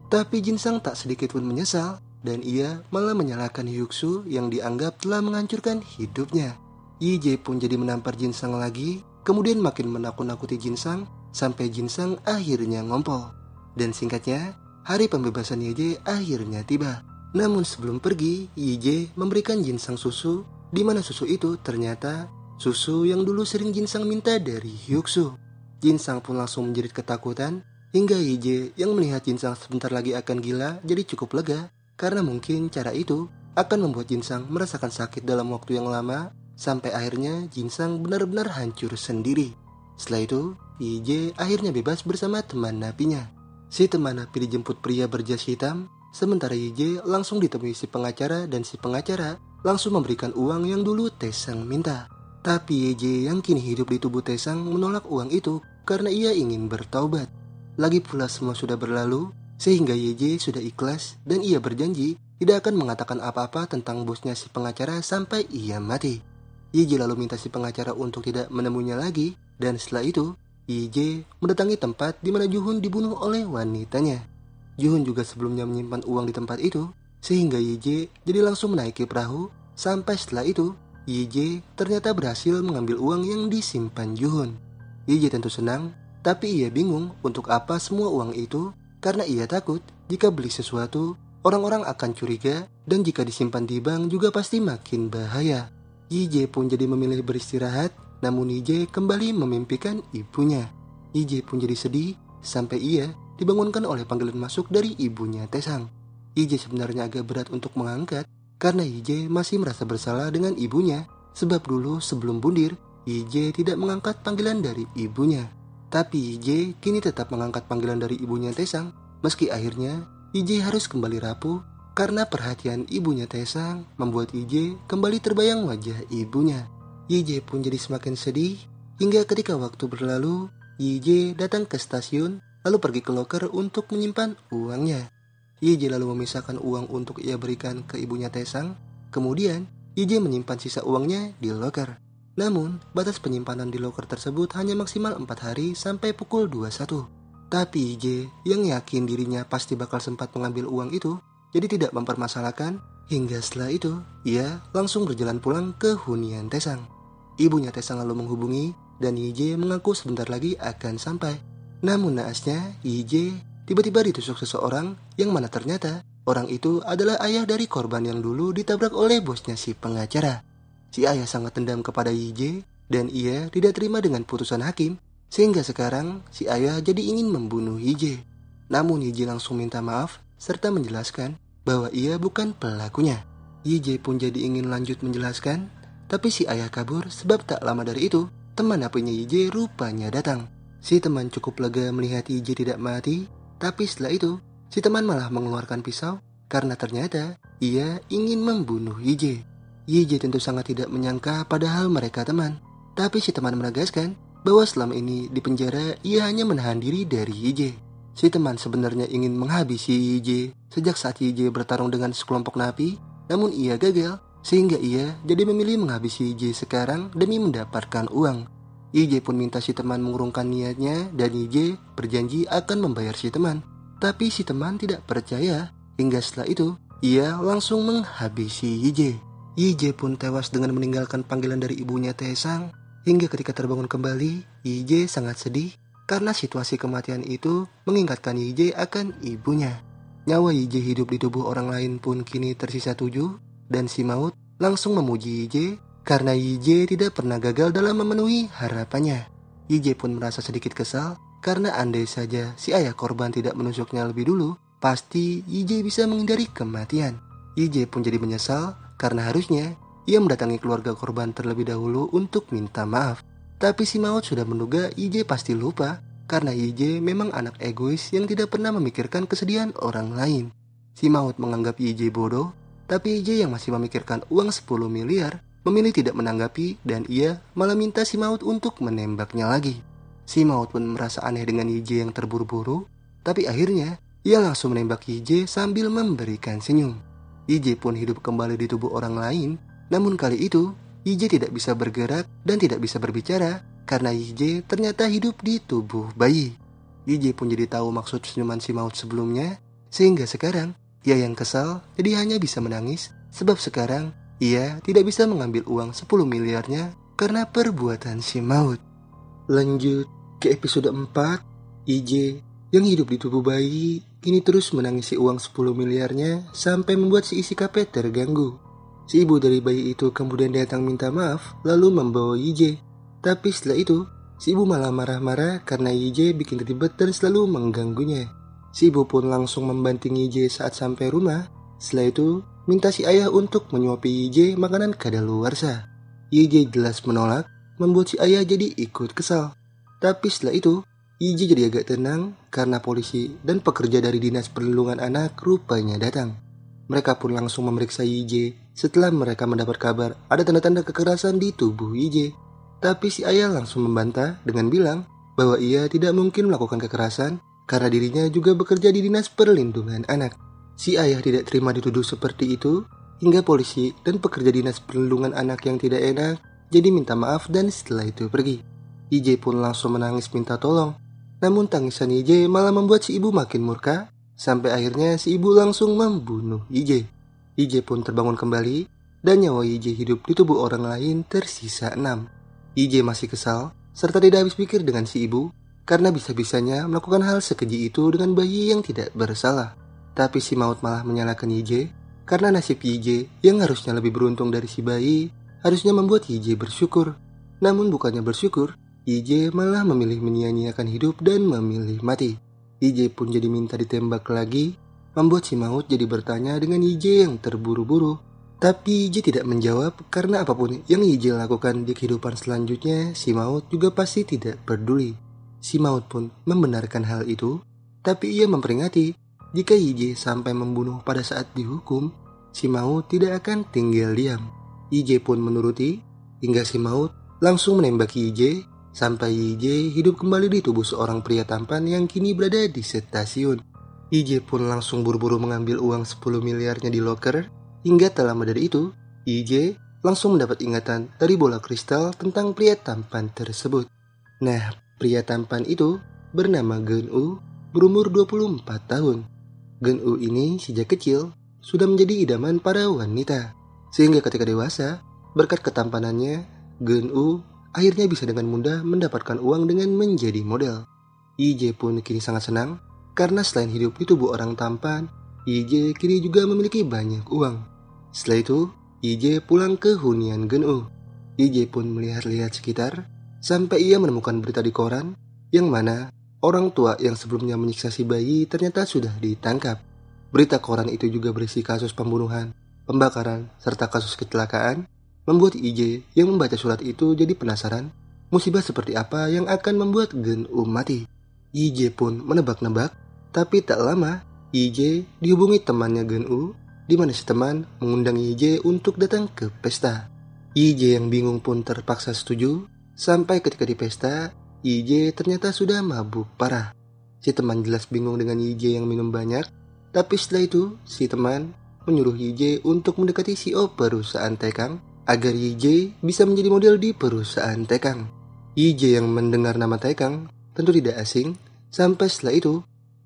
Tapi Jinsang tak sedikit pun menyesal dan ia malah menyalahkan Hyuksu yang dianggap telah menghancurkan hidupnya. Yije pun jadi menampar Jinsang lagi, kemudian makin menakut-nakuti Jinsang sampai Jinsang akhirnya ngompol. Dan singkatnya, hari pembebasan Yije akhirnya tiba. Namun sebelum pergi, Yije memberikan Jinsang susu, di mana susu itu ternyata susu yang dulu sering Jinsang minta dari Hyuksu. Jinsang pun langsung menjerit ketakutan, hingga Yije yang melihat Jinsang sebentar lagi akan gila jadi cukup lega, karena mungkin cara itu akan membuat Jinsang merasakan sakit dalam waktu yang lama, sampai akhirnya Jinsang benar-benar hancur sendiri. Setelah itu, Yije akhirnya bebas bersama teman napinya. Si teman napi dijemput pria berjas hitam, sementara Yije langsung ditemui si pengacara dan si pengacara langsung memberikan uang yang dulu Taesang minta. Tapi Yije yang kini hidup di tubuh Taesang menolak uang itu karena ia ingin bertaubat. Lagi pula semua sudah berlalu, sehingga Yije sudah ikhlas dan ia berjanji tidak akan mengatakan apa-apa tentang bosnya si pengacara sampai ia mati. Yije lalu minta si pengacara untuk tidak menemuinya lagi, dan setelah itu Yije mendatangi tempat di mana Juhun dibunuh oleh wanitanya. Juhun juga sebelumnya menyimpan uang di tempat itu, sehingga Yije jadi langsung menaiki perahu. Sampai setelah itu Yije ternyata berhasil mengambil uang yang disimpan Juhun. Yije tentu senang, tapi ia bingung untuk apa semua uang itu, karena ia takut jika beli sesuatu orang-orang akan curiga, dan jika disimpan di bank juga pasti makin bahaya. Yije pun jadi memilih beristirahat, namun Yije kembali memimpikan ibunya. Yije pun jadi sedih sampai ia dibangunkan oleh panggilan masuk dari ibunya Taesang. Yije sebenarnya agak berat untuk mengangkat karena Yije masih merasa bersalah dengan ibunya, sebab dulu sebelum bundir Yije tidak mengangkat panggilan dari ibunya. Tapi Yije kini tetap mengangkat panggilan dari ibunya Taesang, meski akhirnya Yije harus kembali rapuh karena perhatian ibunya Taesang membuat Yije kembali terbayang wajah ibunya. Yije pun jadi semakin sedih hingga ketika waktu berlalu, Yije datang ke stasiun lalu pergi ke loker untuk menyimpan uangnya. Yije lalu memisahkan uang untuk ia berikan ke ibunya Taesang. Kemudian Yije menyimpan sisa uangnya di loker. Namun batas penyimpanan di loker tersebut hanya maksimal 4 hari sampai pukul 21. Tapi Yije yang yakin dirinya pasti bakal sempat mengambil uang itu, jadi tidak mempermasalahkan. Hingga setelah itu, ia langsung berjalan pulang ke hunian Taesang. Ibunya Taesang lalu menghubungi dan Yije mengaku sebentar lagi akan sampai. Namun naasnya, Yije tiba-tiba ditusuk seseorang yang mana ternyata orang itu adalah ayah dari korban yang dulu ditabrak oleh bosnya si pengacara. Si ayah sangat dendam kepada Yije dan ia tidak terima dengan putusan hakim, sehingga sekarang si ayah jadi ingin membunuh Yije. Namun Yije langsung minta maaf serta menjelaskan bahwa ia bukan pelakunya. Yije pun jadi ingin lanjut menjelaskan, tapi si ayah kabur sebab tak lama dari itu, teman napinya Yije rupanya datang. Si teman cukup lega melihat Yije tidak mati, tapi setelah itu, si teman malah mengeluarkan pisau karena ternyata ia ingin membunuh Yije. Yije tentu sangat tidak menyangka padahal mereka teman, tapi si teman menegaskan bahwa selama ini di penjara ia hanya menahan diri dari Yije. Si teman sebenarnya ingin menghabisi Yije sejak saat Yije bertarung dengan sekelompok napi, namun ia gagal sehingga ia jadi memilih menghabisi Yije sekarang demi mendapatkan uang. Yije pun minta si teman mengurungkan niatnya dan Yije berjanji akan membayar si teman. Tapi si teman tidak percaya, hingga setelah itu ia langsung menghabisi Yije. Yije pun tewas dengan meninggalkan panggilan dari ibunya Taesang. Hingga ketika terbangun kembali, Yije sangat sedih karena situasi kematian itu mengingatkan Yije akan ibunya. Nyawa Yije hidup di tubuh orang lain pun kini tersisa 7, dan si maut langsung memuji Yije karena Yije tidak pernah gagal dalam memenuhi harapannya. Yije pun merasa sedikit kesal karena andai saja si ayah korban tidak menusuknya lebih dulu, pasti Yije bisa menghindari kematian. Yije pun jadi menyesal karena harusnya ia mendatangi keluarga korban terlebih dahulu untuk minta maaf. Tapi si maut sudah menduga Yije pasti lupa karena Yije memang anak egois yang tidak pernah memikirkan kesedihan orang lain. Si maut menganggap Yije bodoh, tapi Yije yang masih memikirkan uang 10 miliar memilih tidak menanggapi dan ia malah minta si maut untuk menembaknya lagi. Si maut pun merasa aneh dengan Yije yang terburu-buru, tapi akhirnya ia langsung menembak Yije sambil memberikan senyum. IJ pun hidup kembali di tubuh orang lain. Namun kali itu, IJ tidak bisa bergerak dan tidak bisa berbicara karena IJ ternyata hidup di tubuh bayi. IJ pun jadi tahu maksud senyuman si maut sebelumnya, sehingga sekarang ia yang kesal jadi hanya bisa menangis sebab sekarang ia tidak bisa mengambil uang 10 miliarnya karena perbuatan si maut. Lanjut ke episode 4, IJ yang hidup di tubuh bayi kini terus menangisi uang 10 miliarnya sampai membuat si isi KP terganggu. Si ibu dari bayi itu kemudian datang minta maaf lalu membawa IJ. Tapi setelah itu, si ibu malah marah-marah karena IJ bikin ribet dan selalu mengganggunya. Si ibu pun langsung membanting IJ saat sampai rumah. Setelah itu, minta si ayah untuk menyuapi IJ makanan kadaluarsa. IJ jelas menolak, membuat si ayah jadi ikut kesal. Tapi setelah itu, IJ jadi agak tenang karena polisi dan pekerja dari Dinas Perlindungan Anak rupanya datang. Mereka pun langsung memeriksa IJ setelah mereka mendapat kabar ada tanda-tanda kekerasan di tubuh IJ. Tapi si ayah langsung membantah dengan bilang bahwa ia tidak mungkin melakukan kekerasan karena dirinya juga bekerja di Dinas Perlindungan Anak. Si ayah tidak terima dituduh seperti itu hingga polisi dan pekerja Dinas Perlindungan Anak yang tidak enak jadi minta maaf dan setelah itu pergi. IJ pun langsung menangis minta tolong. Namun tangisan IJ malah membuat si ibu makin murka sampai akhirnya si ibu langsung membunuh IJ. IJ pun terbangun kembali dan nyawa IJ hidup di tubuh orang lain tersisa 6. IJ masih kesal serta tidak habis pikir dengan si ibu karena bisa-bisanya melakukan hal sekeji itu dengan bayi yang tidak bersalah. Tapi si maut malah menyalahkan IJ karena nasib IJ yang harusnya lebih beruntung dari si bayi harusnya membuat IJ bersyukur. Namun bukannya bersyukur, IJ malah memilih menyia-nyiakan hidup dan memilih mati. IJ pun jadi minta ditembak lagi, membuat si maut jadi bertanya dengan IJ yang terburu-buru. Tapi IJ tidak menjawab karena apapun yang IJ lakukan di kehidupan selanjutnya, si maut juga pasti tidak peduli. Si maut pun membenarkan hal itu, tapi ia memperingati jika IJ sampai membunuh pada saat dihukum, si maut tidak akan tinggal diam. IJ pun menuruti hingga si maut langsung menembaki IJ sampai IJ hidup kembali di tubuh seorang pria tampan yang kini berada di stasiun. IJ pun langsung buru-buru mengambil uang 10 miliarnya di loker. Hingga tak lama dari itu, IJ langsung mendapat ingatan dari bola kristal tentang pria tampan tersebut. Nah, pria tampan itu bernama Geun-woo, berumur 24 tahun. Geun-woo ini sejak kecil sudah menjadi idaman para wanita. Sehingga ketika dewasa, berkat ketampanannya, Geun-woo akhirnya bisa dengan mudah mendapatkan uang dengan menjadi model. IJ pun kini sangat senang karena selain hidup di tubuh orang tampan, IJ kini juga memiliki banyak uang. Setelah itu, IJ pulang ke hunian Geun-woo. IJ pun melihat-lihat sekitar sampai ia menemukan berita di koran yang mana orang tua yang sebelumnya menyiksa si bayi ternyata sudah ditangkap. Berita koran itu juga berisi kasus pembunuhan, pembakaran, serta kasus kecelakaan, membuat IJ yang membaca surat itu jadi penasaran musibah seperti apa yang akan membuat Geun-woo mati. IJ pun menebak-nebak, tapi tak lama IJ dihubungi temannya Geun-woo, di mana si teman mengundang IJ untuk datang ke pesta. IJ yang bingung pun terpaksa setuju, sampai ketika di pesta, IJ ternyata sudah mabuk parah. Si teman jelas bingung dengan IJ yang minum banyak, tapi setelah itu si teman menyuruh IJ untuk mendekati CEO perusahaan Taekang agar IJ bisa menjadi model di perusahaan Taekang. IJ yang mendengar nama Taekang tentu tidak asing, sampai setelah itu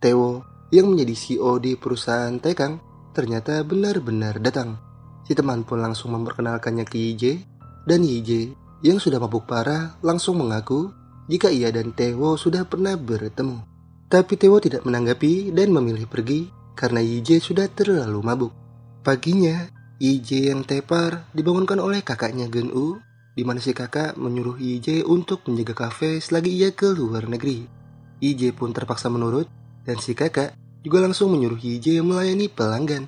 Tae-woo yang menjadi CEO di perusahaan Taekang ternyata benar-benar datang. Si teman pun langsung memperkenalkannya ke IJ, dan IJ yang sudah mabuk parah langsung mengaku jika ia dan Tae-woo sudah pernah bertemu. Tapi Tae-woo tidak menanggapi dan memilih pergi karena IJ sudah terlalu mabuk. Paginya, IJ yang tepar dibangunkan oleh kakaknya Geun-woo, di mana si kakak menyuruh IJ untuk menjaga kafe selagi ia ke luar negeri. IJ pun terpaksa menurut, dan si kakak juga langsung menyuruh IJ melayani pelanggan.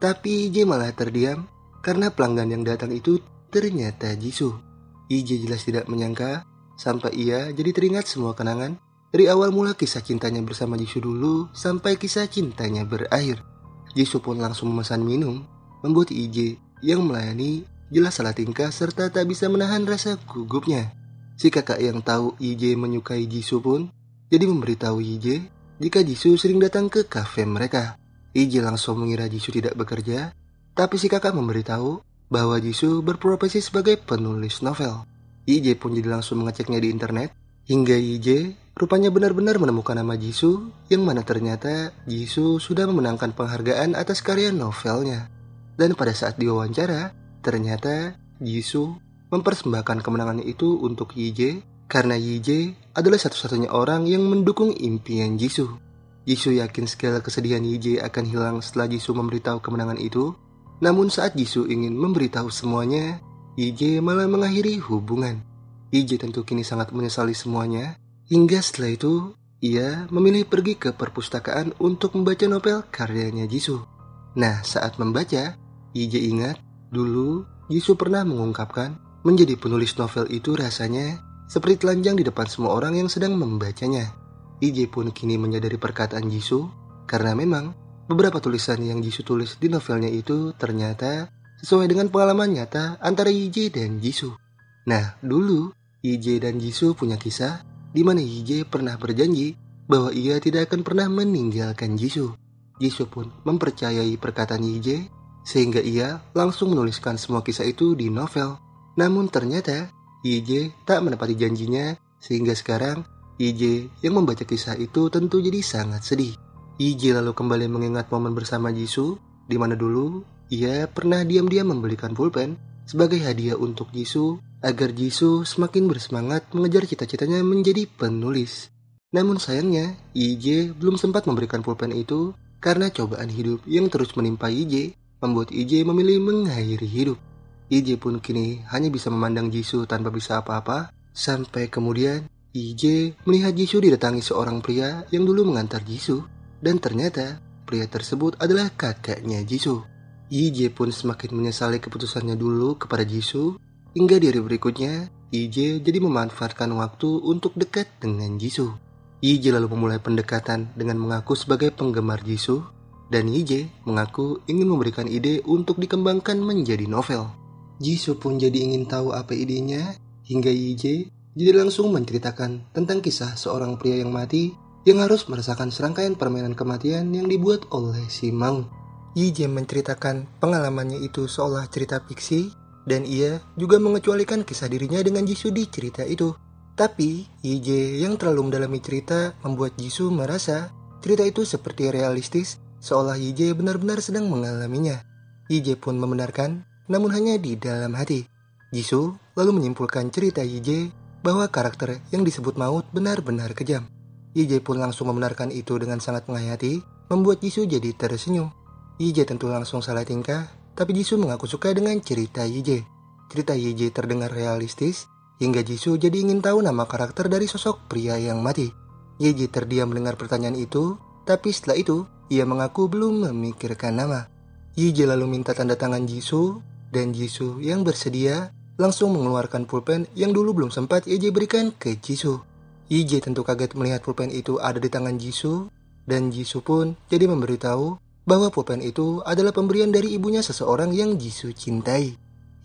Tapi IJ malah terdiam karena pelanggan yang datang itu ternyata Jisoo. IJ jelas tidak menyangka sampai ia jadi teringat semua kenangan dari awal mula kisah cintanya bersama Jisoo dulu sampai kisah cintanya berakhir. Jisoo pun langsung memesan minum, membuat IJ yang melayani jelas salah tingkah serta tak bisa menahan rasa gugupnya. Si kakak yang tahu IJ menyukai Jisoo pun jadi memberitahu IJ jika Jisoo sering datang ke kafe mereka. IJ langsung mengira Jisoo tidak bekerja Tapi si kakak memberitahu bahwa Jisoo berprofesi sebagai penulis novel. Yije pun jadi langsung mengeceknya di internet, hingga Yije rupanya benar-benar menemukan nama Jisoo, yang mana ternyata Jisoo sudah memenangkan penghargaan atas karya novelnya. Dan pada saat diwawancara, ternyata Jisoo mempersembahkan kemenangannya itu untuk Yije, karena Yije adalah satu-satunya orang yang mendukung impian Jisoo. Jisoo yakin segala kesedihan Yije akan hilang setelah Jisoo memberitahu kemenangan itu. Namun saat Jisoo ingin memberitahu semuanya, Yije malah mengakhiri hubungan. Yije tentu kini sangat menyesali semuanya, hingga setelah itu ia memilih pergi ke perpustakaan untuk membaca novel karyanya Jisoo. Nah, saat membaca, Yije ingat dulu Jisoo pernah mengungkapkan menjadi penulis novel itu rasanya seperti telanjang di depan semua orang yang sedang membacanya. Yije pun kini menyadari perkataan Jisoo, karena memang beberapa tulisan yang Jisoo tulis di novelnya itu ternyata sesuai dengan pengalaman nyata antara Yije dan Jisoo. Nah, dulu Yije dan Jisoo punya kisah di mana Yije pernah berjanji bahwa ia tidak akan pernah meninggalkan Jisoo. Jisoo pun mempercayai perkataan Yije, sehingga ia langsung menuliskan semua kisah itu di novel. Namun ternyata Yije tak menepati janjinya, sehingga sekarang Yije yang membaca kisah itu tentu jadi sangat sedih. Yije lalu kembali mengingat momen bersama Jisoo, di mana dulu ia pernah diam-diam membelikan pulpen sebagai hadiah untuk Jisoo agar Jisoo semakin bersemangat mengejar cita-citanya menjadi penulis. Namun sayangnya, Yije belum sempat memberikan pulpen itu karena cobaan hidup yang terus menimpa Yije membuat Yije memilih mengakhiri hidup. Yije pun kini hanya bisa memandang Jisoo tanpa bisa apa-apa, sampai kemudian Yije melihat Jisoo didatangi seorang pria yang dulu mengantar Jisoo. Dan ternyata pria tersebut adalah kakaknya Jisoo. Yije pun semakin menyesali keputusannya dulu kepada Jisoo, hingga di hari berikutnya Yije jadi memanfaatkan waktu untuk dekat dengan Jisoo. Yije lalu memulai pendekatan dengan mengaku sebagai penggemar Jisoo, dan Yije mengaku ingin memberikan ide untuk dikembangkan menjadi novel. Jisoo pun jadi ingin tahu apa idenya, hingga Yije jadi langsung menceritakan tentang kisah seorang pria yang mati yang harus merasakan serangkaian permainan kematian yang dibuat oleh si maut. Yije menceritakan pengalamannya itu seolah cerita fiksi, dan ia juga mengecualikan kisah dirinya dengan Jisoo di cerita itu. Tapi Yije yang terlalu mendalami cerita membuat Jisoo merasa cerita itu seperti realistis, seolah Yije benar-benar sedang mengalaminya. Yije pun membenarkan, namun hanya di dalam hati. Jisoo lalu menyimpulkan cerita Yije bahwa karakter yang disebut maut benar-benar kejam. Yije pun langsung membenarkan itu dengan sangat menghayati, membuat Jisoo jadi tersenyum. Yije tentu langsung salah tingkah, tapi Jisoo mengaku suka dengan cerita Yije. Cerita Yije terdengar realistis, hingga Jisoo jadi ingin tahu nama karakter dari sosok pria yang mati. Yije terdiam mendengar pertanyaan itu, tapi setelah itu, ia mengaku belum memikirkan nama. Yije lalu minta tanda tangan Jisoo, dan Jisoo yang bersedia langsung mengeluarkan pulpen yang dulu belum sempat Yije berikan ke Jisoo. Yije tentu kaget melihat pulpen itu ada di tangan Jisoo, dan Jisoo pun jadi memberitahu bahwa pulpen itu adalah pemberian dari ibunya seseorang yang Jisoo cintai.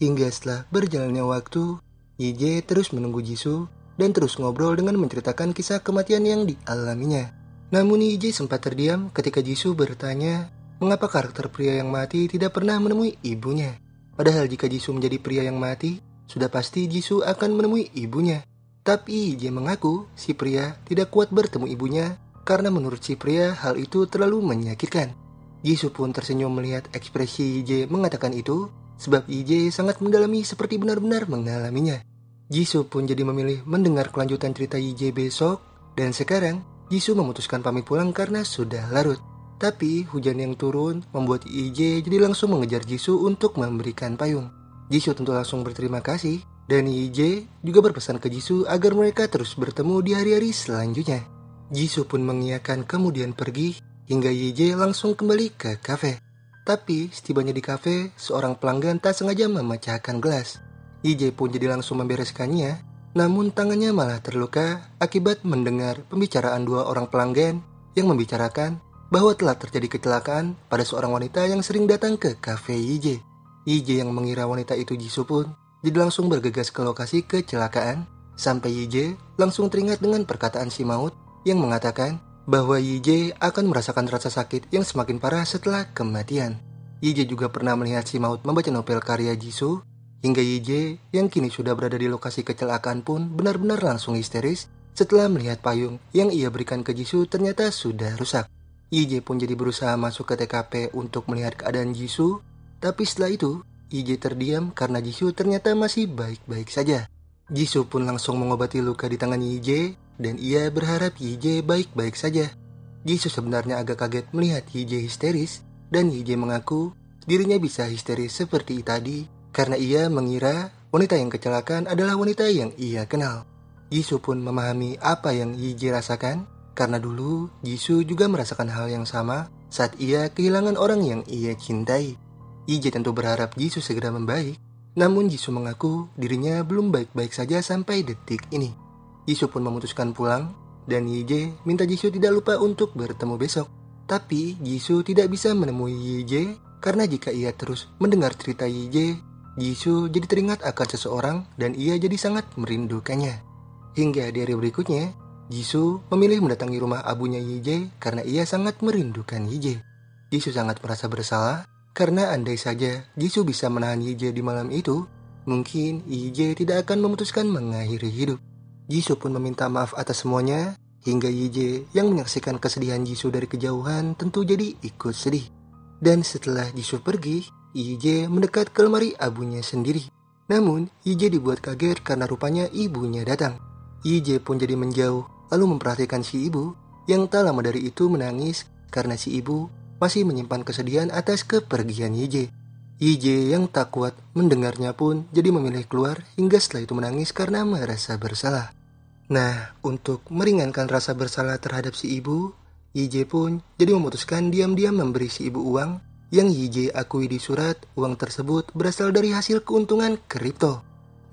Hingga setelah berjalannya waktu, Yije terus menunggu Jisoo dan terus ngobrol dengan menceritakan kisah kematian yang dialaminya. Namun Yije sempat terdiam ketika Jisoo bertanya mengapa karakter pria yang mati tidak pernah menemui ibunya. Padahal jika Jisoo menjadi pria yang mati, sudah pasti Jisoo akan menemui ibunya. Tapi Yije mengaku si pria tidak kuat bertemu ibunya karena menurut si pria hal itu terlalu menyakitkan. Jisoo pun tersenyum melihat ekspresi Yije mengatakan itu, sebab Yije sangat mendalami seperti benar-benar mengalaminya. Jisoo pun jadi memilih mendengar kelanjutan cerita Yije besok, dan sekarang Jisoo memutuskan pamit pulang karena sudah larut. Tapi hujan yang turun membuat Yije jadi langsung mengejar Jisoo untuk memberikan payung. Jisoo tentu langsung berterima kasih, dan Yije juga berpesan ke Jisoo agar mereka terus bertemu di hari-hari selanjutnya. Jisoo pun mengiyakan kemudian pergi, hingga Yije langsung kembali ke kafe. Tapi setibanya di kafe, seorang pelanggan tak sengaja memecahkan gelas. Yije pun jadi langsung membereskannya, namun tangannya malah terluka akibat mendengar pembicaraan dua orang pelanggan yang membicarakan bahwa telah terjadi kecelakaan pada seorang wanita yang sering datang ke kafe Yije. Yije yang mengira wanita itu Jisoo pun jadi langsung bergegas ke lokasi kecelakaan, sampai Yije langsung teringat dengan perkataan si maut yang mengatakan bahwa Yije akan merasakan rasa sakit yang semakin parah setelah kematian. Yije juga pernah melihat si Maut membaca novel karya Jisoo, hingga Yije yang kini sudah berada di lokasi kecelakaan pun benar-benar langsung histeris setelah melihat payung yang ia berikan ke Jisoo ternyata sudah rusak. Yije pun jadi berusaha masuk ke TKP untuk melihat keadaan Jisoo, tapi setelah itu Yije terdiam karena Jisoo ternyata masih baik-baik saja. Jisoo pun langsung mengobati luka di tangan Yije dan ia berharap Yije baik-baik saja. Jisoo sebenarnya agak kaget melihat Yije histeris dan Yije mengaku dirinya bisa histeris seperti tadi karena ia mengira wanita yang kecelakaan adalah wanita yang ia kenal. Jisoo pun memahami apa yang Yije rasakan karena dulu Jisoo juga merasakan hal yang sama saat ia kehilangan orang yang ia cintai. Yije tentu berharap Jisoo segera membaik, namun Jisoo mengaku dirinya belum baik-baik saja sampai detik ini. Jisoo pun memutuskan pulang dan Yije minta Jisoo tidak lupa untuk bertemu besok. Tapi Jisoo tidak bisa menemui Yije karena jika ia terus mendengar cerita Yije, Jisoo jadi teringat akan seseorang dan ia jadi sangat merindukannya. Hingga di hari berikutnya, Jisoo memilih mendatangi rumah abunya Yije karena ia sangat merindukan Yije. Jisoo sangat merasa bersalah karena andai saja Jisoo bisa menahan Yije di malam itu, mungkin Yije tidak akan memutuskan mengakhiri hidup. Jisoo pun meminta maaf atas semuanya, hingga Yije yang menyaksikan kesedihan Jisoo dari kejauhan tentu jadi ikut sedih. Dan setelah Jisoo pergi, Yije mendekat ke lemari abunya sendiri. Namun, Yije dibuat kaget karena rupanya ibunya datang. Yije pun jadi menjauh, lalu memperhatikan si ibu, yang tak lama dari itu menangis karena si ibu masih menyimpan kesedihan atas kepergian Yije. Yije yang tak kuat mendengarnya pun jadi memilih keluar hingga setelah itu menangis karena merasa bersalah. Nah, untuk meringankan rasa bersalah terhadap si ibu, Yije pun jadi memutuskan diam-diam memberi si ibu uang yang Yije akui di surat uang tersebut berasal dari hasil keuntungan kripto.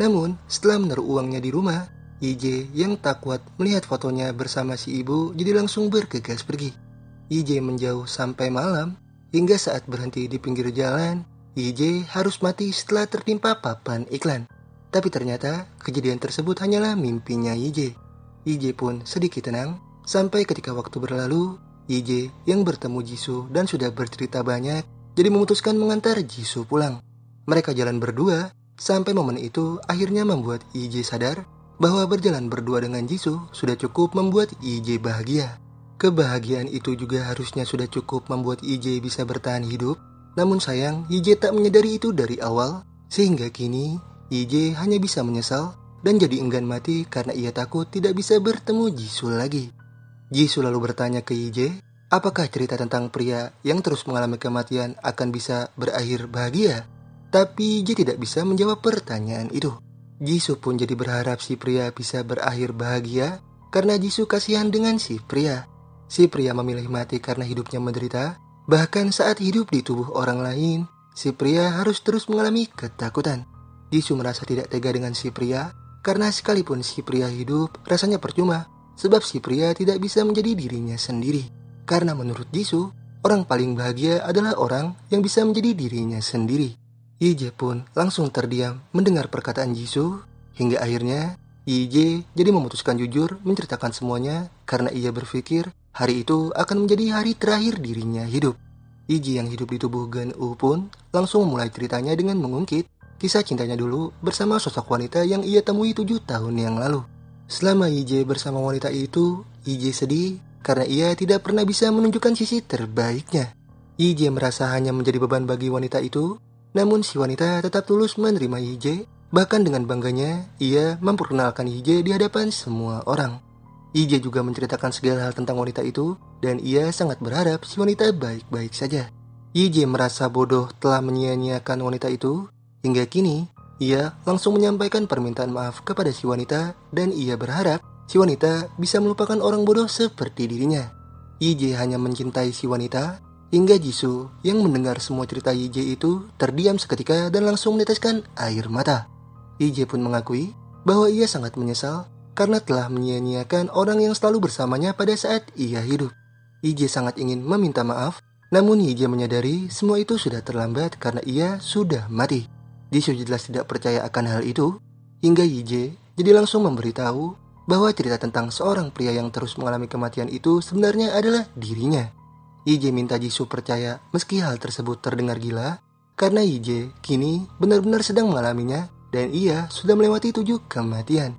Namun, setelah menaruh uangnya di rumah, Yije yang tak kuat melihat fotonya bersama si ibu jadi langsung bergegas pergi. Yije menjauh sampai malam, hingga saat berhenti di pinggir jalan, Yije harus mati setelah tertimpa papan iklan. Tapi ternyata kejadian tersebut hanyalah mimpinya Yije. Yije pun sedikit tenang, sampai ketika waktu berlalu, Yije yang bertemu Jisoo dan sudah bercerita banyak, jadi memutuskan mengantar Jisoo pulang. Mereka jalan berdua, sampai momen itu akhirnya membuat Yije sadar bahwa berjalan berdua dengan Jisoo sudah cukup membuat Yije bahagia. Kebahagiaan itu juga harusnya sudah cukup membuat Yije bisa bertahan hidup. Namun sayang, Yije tak menyadari itu dari awal, sehingga kini Yije hanya bisa menyesal dan jadi enggan mati karena ia takut tidak bisa bertemu Jisoo lagi. Jisoo lalu bertanya ke Yije, apakah cerita tentang pria yang terus mengalami kematian akan bisa berakhir bahagia? Tapi Yije tidak bisa menjawab pertanyaan itu. Jisoo pun jadi berharap si pria bisa berakhir bahagia karena Jisoo kasihan dengan si pria. Si pria memilih mati karena hidupnya menderita. Bahkan saat hidup di tubuh orang lain, si pria harus terus mengalami ketakutan. Jisoo merasa tidak tega dengan si pria karena sekalipun si pria hidup, rasanya percuma. Sebab si pria tidak bisa menjadi dirinya sendiri. Karena menurut Jisoo, orang paling bahagia adalah orang yang bisa menjadi dirinya sendiri. Yije pun langsung terdiam mendengar perkataan Jisoo, hingga akhirnya Yije jadi memutuskan jujur menceritakan semuanya karena ia berpikir hari itu akan menjadi hari terakhir dirinya hidup. Yije yang hidup di tubuh Gen-u pun langsung memulai ceritanya dengan mengungkit kisah cintanya dulu bersama sosok wanita yang ia temui 7 tahun yang lalu. Selama Yije bersama wanita itu, Yije sedih karena ia tidak pernah bisa menunjukkan sisi terbaiknya. Yije merasa hanya menjadi beban bagi wanita itu, namun si wanita tetap tulus menerima Yije. Bahkan dengan bangganya, ia memperkenalkan Yije di hadapan semua orang. Yije juga menceritakan segala hal tentang wanita itu, dan ia sangat berharap si wanita baik-baik saja. Yije merasa bodoh telah menyia-nyiakan wanita itu, hingga kini ia langsung menyampaikan permintaan maaf kepada si wanita, dan ia berharap si wanita bisa melupakan orang bodoh seperti dirinya. Yije hanya mencintai si wanita, hingga Jisoo yang mendengar semua cerita Yije itu terdiam seketika dan langsung meneteskan air mata. Yije pun mengakui bahwa ia sangat menyesal karena telah menyia-nyiakan orang yang selalu bersamanya pada saat ia hidup. Yije sangat ingin meminta maaf, namun Yije menyadari semua itu sudah terlambat karena ia sudah mati. Jisoo jelas tidak percaya akan hal itu, hingga Yije jadi langsung memberitahu bahwa cerita tentang seorang pria yang terus mengalami kematian itu sebenarnya adalah dirinya. Yije minta Jisoo percaya meski hal tersebut terdengar gila, karena Yije kini benar-benar sedang mengalaminya dan ia sudah melewati 7 kematian.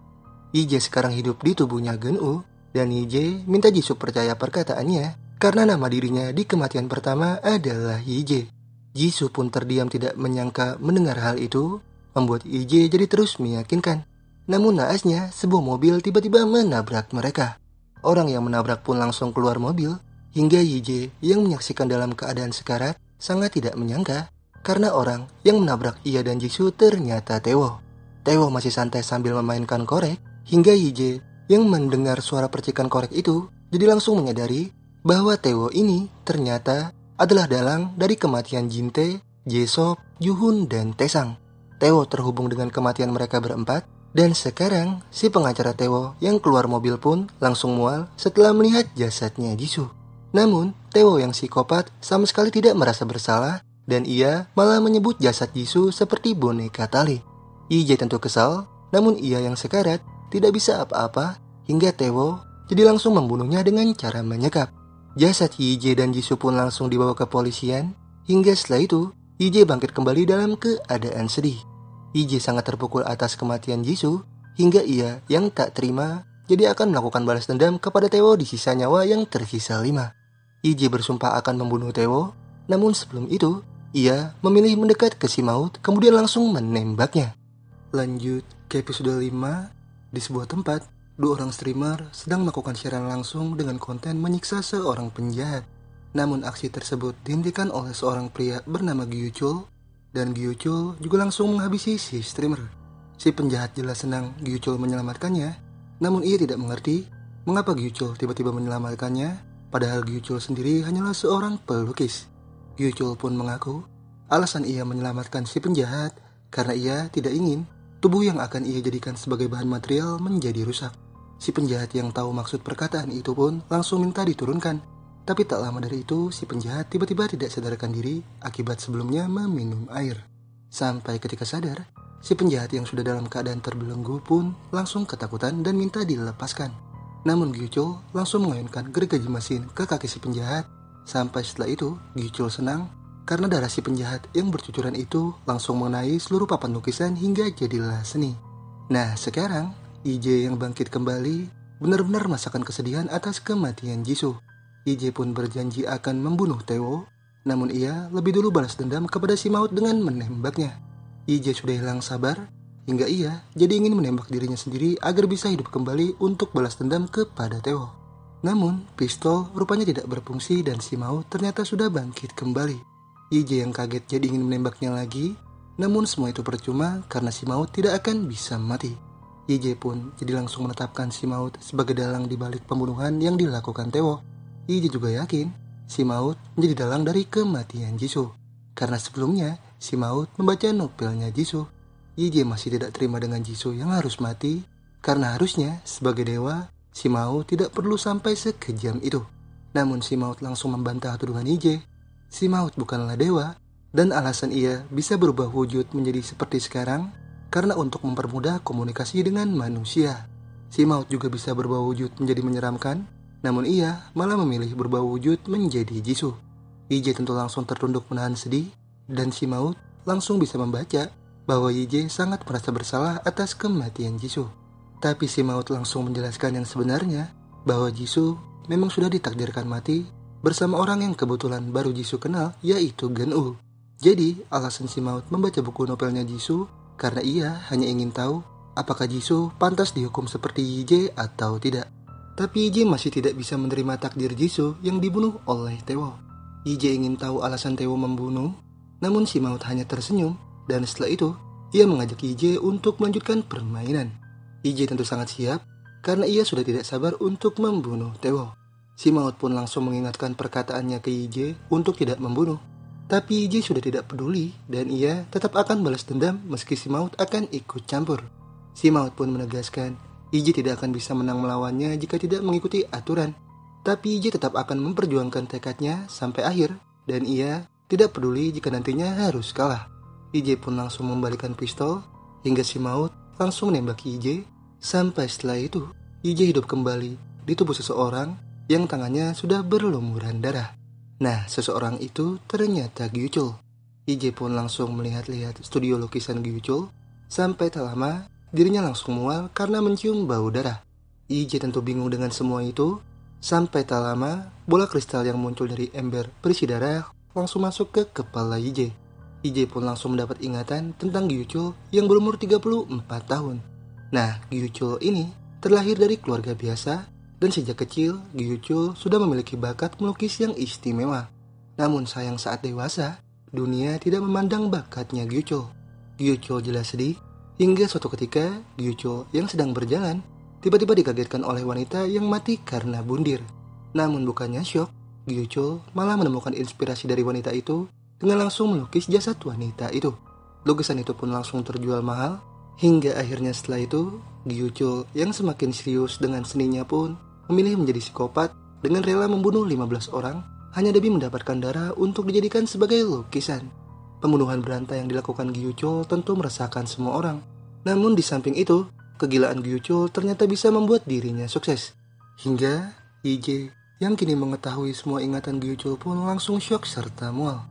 Yije sekarang hidup di tubuhnya Geun-woo dan Yije minta Jisoo percaya perkataannya karena nama dirinya di kematian pertama adalah Yije. Jisoo pun terdiam tidak menyangka mendengar hal itu, membuat Yije jadi terus meyakinkan. Namun naasnya sebuah mobil tiba-tiba menabrak mereka. Orang yang menabrak pun langsung keluar mobil, hingga Yije yang menyaksikan dalam keadaan sekarat sangat tidak menyangka karena orang yang menabrak ia dan Jisoo ternyata Taewoo. Taewoo masih santai sambil memainkan korek, hingga Yije yang mendengar suara percikan korek itu jadi langsung menyadari bahwa Taewoo ini ternyata adalah dalang dari kematian Jin-tae, Jae-sop, Yoo-hun, dan Taesang. Taewoo terhubung dengan kematian mereka berempat, dan sekarang si pengacara Taewoo yang keluar mobil pun langsung mual setelah melihat jasadnya Jisoo. Namun, Taewoo yang psikopat sama sekali tidak merasa bersalah, dan ia malah menyebut jasad Jisoo seperti boneka tali. Yije tentu kesal, namun ia yang sekarat tidak bisa apa-apa, hingga Taewoo jadi langsung membunuhnya dengan cara menyekap. Jasad Yije dan Jisoo pun langsung dibawa ke polisian, hingga setelah itu Yije bangkit kembali dalam keadaan sedih. Yije sangat terpukul atas kematian Jisoo, hingga ia yang tak terima jadi akan melakukan balas dendam kepada Taewoo di sisa nyawa yang tersisa 5. Yije bersumpah akan membunuh Taewoo, namun sebelum itu ia memilih mendekat ke si maut kemudian langsung menembaknya. Lanjut ke episode 5. Di sebuah tempat, 2 orang streamer sedang melakukan siaran langsung dengan konten menyiksa seorang penjahat. Namun aksi tersebut dihentikan oleh seorang pria bernama Gyuchul, dan Gyuchul juga langsung menghabisi si streamer. Si penjahat jelas senang Gyuchul menyelamatkannya, namun ia tidak mengerti mengapa Gyuchul tiba-tiba menyelamatkannya, padahal Gyuchul sendiri hanyalah seorang pelukis. Gyuchul pun mengaku alasan ia menyelamatkan si penjahat karena ia tidak ingin tubuh yang akan ia jadikan sebagai bahan material menjadi rusak. Si penjahat yang tahu maksud perkataan itu pun langsung minta diturunkan. Tapi tak lama dari itu, si penjahat tiba-tiba tidak sadarkan diri akibat sebelumnya meminum air. Sampai ketika sadar, si penjahat yang sudah dalam keadaan terbelenggu pun langsung ketakutan dan minta dilepaskan. Namun Gyuchul langsung mengayunkan gergaji mesin ke kaki si penjahat. Sampai setelah itu, Gyuchul senang karena darah si penjahat yang bercucuran itu langsung mengenai seluruh papan lukisan hingga jadilah seni. Nah sekarang, Yije yang bangkit kembali benar-benar merasakan kesedihan atas kematian Jisoo. Yije pun berjanji akan membunuh Taewoo, namun ia lebih dulu balas dendam kepada si maut dengan menembaknya. Yije sudah hilang sabar, hingga ia jadi ingin menembak dirinya sendiri agar bisa hidup kembali untuk balas dendam kepada Taewoo. Namun, pistol rupanya tidak berfungsi dan si maut ternyata sudah bangkit kembali. Yije yang kaget jadi ingin menembaknya lagi, namun semua itu percuma karena si maut tidak akan bisa mati. Yije pun jadi langsung menetapkan si maut sebagai dalang di balik pembunuhan yang dilakukan Taewoo. Yije juga yakin si maut menjadi dalang dari kematian Jisoo, karena sebelumnya si maut membaca novelnya Jisoo. Yije masih tidak terima dengan Jisoo yang harus mati, karena harusnya sebagai dewa si maut tidak perlu sampai sekejam itu. Namun si maut langsung membantah tuduhan Yije. Si maut bukanlah dewa, dan alasan ia bisa berubah wujud menjadi seperti sekarang karena untuk mempermudah komunikasi dengan manusia. Si maut juga bisa berubah wujud menjadi menyeramkan, namun ia malah memilih berubah wujud menjadi Jisoo. Yije tentu langsung tertunduk menahan sedih, dan si maut langsung bisa membaca bahwa Yije sangat merasa bersalah atas kematian Jisoo. Tapi si maut langsung menjelaskan yang sebenarnya, bahwa Jisoo memang sudah ditakdirkan mati bersama orang yang kebetulan baru Jisoo kenal, yaitu Geun-woo. Jadi alasan si maut membaca buku novelnya Jisoo karena ia hanya ingin tahu apakah Jisoo pantas dihukum seperti Yije atau tidak. Tapi Yije masih tidak bisa menerima takdir Jisoo yang dibunuh oleh Taewoo. Yije ingin tahu alasan Taewoo membunuh, namun si maut hanya tersenyum, dan setelah itu ia mengajak Yije untuk melanjutkan permainan. Yije tentu sangat siap karena ia sudah tidak sabar untuk membunuh Taewoo. Si maut pun langsung mengingatkan perkataannya ke Yije untuk tidak membunuh. Tapi Yije sudah tidak peduli dan ia tetap akan balas dendam meski si maut akan ikut campur. Si maut pun menegaskan Yije tidak akan bisa menang melawannya jika tidak mengikuti aturan. Tapi Yije tetap akan memperjuangkan tekadnya sampai akhir dan ia tidak peduli jika nantinya harus kalah. Yije pun langsung membalikan pistol hingga si maut langsung menembak Yije. Sampai setelah itu Yije hidup kembali di tubuh seseorang yang tangannya sudah berlumuran darah. Nah, seseorang itu ternyata Gyuchul. Ije pun langsung melihat-lihat studio lukisan Gyuchul. Sampai tak lama, dirinya langsung mual karena mencium bau darah. Ije tentu bingung dengan semua itu. Sampai tak lama, bola kristal yang muncul dari ember berisi darah langsung masuk ke kepala Ije. Ije pun langsung mendapat ingatan tentang Gyuchul yang berumur 34 tahun. Nah, Gyuchul ini terlahir dari keluarga biasa dan sejak kecil Gyuchul sudah memiliki bakat melukis yang istimewa. Namun sayang saat dewasa, dunia tidak memandang bakatnya Gyuchul. Gyuchul jelas sedih hingga suatu ketika Gyuchul yang sedang berjalan tiba-tiba dikagetkan oleh wanita yang mati karena bundir. Namun bukannya syok, Gyuchul malah menemukan inspirasi dari wanita itu dengan langsung melukis jasad wanita itu. Lukisan itu pun langsung terjual mahal, hingga akhirnya setelah itu, Gyuchul yang semakin serius dengan seninya pun memilih menjadi psikopat dengan rela membunuh 15 orang hanya demi mendapatkan darah untuk dijadikan sebagai lukisan. Pembunuhan berantai yang dilakukan Gyuchul tentu meresahkan semua orang. Namun di samping itu, kegilaan Gyuchul ternyata bisa membuat dirinya sukses. Hingga Ije yang kini mengetahui semua ingatan Gyuchul pun langsung syok serta mual.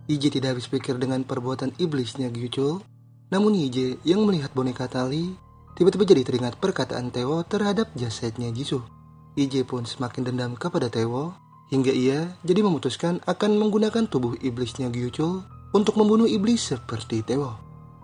Ije tidak habis pikir dengan perbuatan iblisnya Gyuchul. Namun Ije yang melihat boneka tali, tiba-tiba jadi teringat perkataan Taewo terhadap jasadnya Jisoo. Ije pun semakin dendam kepada Taewo, hingga ia jadi memutuskan akan menggunakan tubuh iblisnya Gyuchul untuk membunuh iblis seperti Taewo.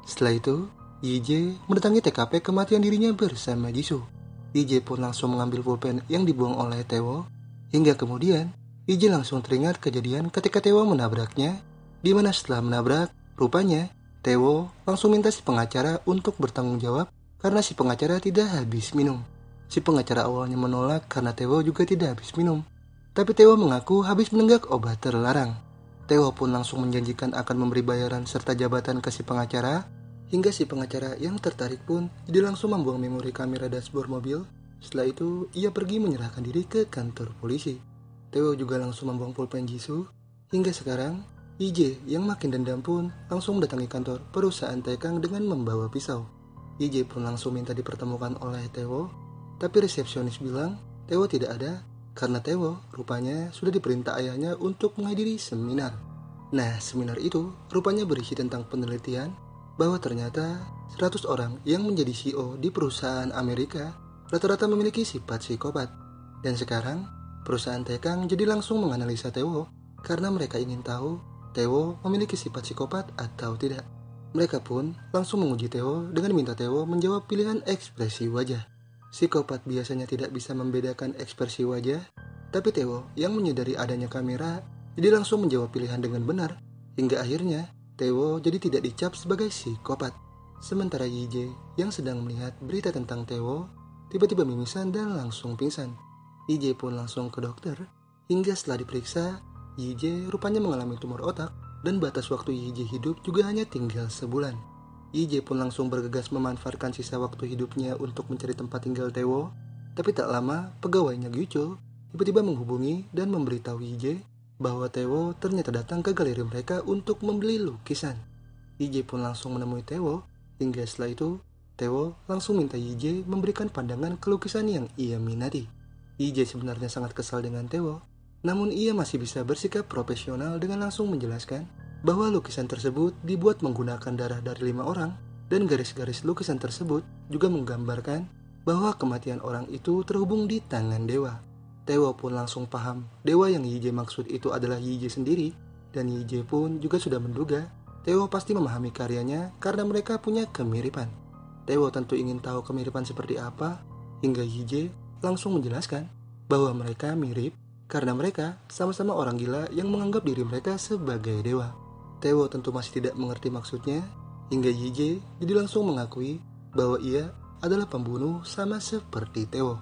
Setelah itu, Ije mendatangi TKP kematian dirinya bersama Jisoo. Ije pun langsung mengambil pulpen yang dibuang oleh Taewo, hingga kemudian Ije langsung teringat kejadian ketika Taewo menabraknya, di mana setelah menabrak, rupanya Taewo langsung minta si pengacara untuk bertanggung jawab karena si pengacara tidak habis minum. Si pengacara awalnya menolak karena Taewo juga tidak habis minum. Tapi Taewo mengaku habis menenggak obat terlarang. Taewo pun langsung menjanjikan akan memberi bayaran serta jabatan ke si pengacara, hingga si pengacara yang tertarik pun jadi langsung membuang memori kamera dashboard mobil. Setelah itu, ia pergi menyerahkan diri ke kantor polisi. Taewo juga langsung membuang pulpen Jisoo, hingga sekarang Ije yang makin dendam pun langsung mendatangi kantor perusahaan Taekang dengan membawa pisau. Ije pun langsung minta dipertemukan oleh Taewo, tapi resepsionis bilang Taewo tidak ada karena Taewo rupanya sudah diperintah ayahnya untuk menghadiri seminar. Nah, seminar itu rupanya berisi tentang penelitian bahwa ternyata 100 orang yang menjadi CEO di perusahaan Amerika rata-rata memiliki sifat psikopat. Dan sekarang perusahaan Taekang jadi langsung menganalisa Taewo karena mereka ingin tahu Taewo memiliki sifat psikopat atau tidak. Mereka pun langsung menguji Taewo dengan minta Taewo menjawab pilihan ekspresi wajah. Psikopat biasanya tidak bisa membedakan ekspresi wajah, tapi Taewo yang menyadari adanya kamera jadi langsung menjawab pilihan dengan benar, hingga akhirnya Taewo jadi tidak dicap sebagai psikopat. Sementara Yije yang sedang melihat berita tentang Taewo tiba-tiba mimisan dan langsung pingsan. Yije pun langsung ke dokter, hingga setelah diperiksa, Yije rupanya mengalami tumor otak dan batas waktu Yije hidup juga hanya tinggal sebulan. Yije pun langsung bergegas memanfaatkan sisa waktu hidupnya untuk mencari tempat tinggal Taewo. Tapi tak lama, pegawainya Gyuchul tiba-tiba menghubungi dan memberitahu Yije bahwa Taewo ternyata datang ke galeri mereka untuk membeli lukisan. Yije pun langsung menemui Taewo, hingga setelah itu, Taewo langsung minta Yije memberikan pandangan ke lukisan yang ia minati. Yije sebenarnya sangat kesal dengan Taewo, namun ia masih bisa bersikap profesional dengan langsung menjelaskan bahwa lukisan tersebut dibuat menggunakan darah dari 5 orang dan garis-garis lukisan tersebut juga menggambarkan bahwa kematian orang itu terhubung di tangan dewa. Taewo pun langsung paham dewa yang Yije maksud itu adalah Yije sendiri, dan Yije pun juga sudah menduga Taewo pasti memahami karyanya karena mereka punya kemiripan. Taewo tentu ingin tahu kemiripan seperti apa, hingga Yije langsung menjelaskan bahwa mereka mirip karena mereka sama-sama orang gila yang menganggap diri mereka sebagai dewa. Taewo tentu masih tidak mengerti maksudnya, hingga Yije jadi langsung mengakui bahwa ia adalah pembunuh sama seperti Taewo.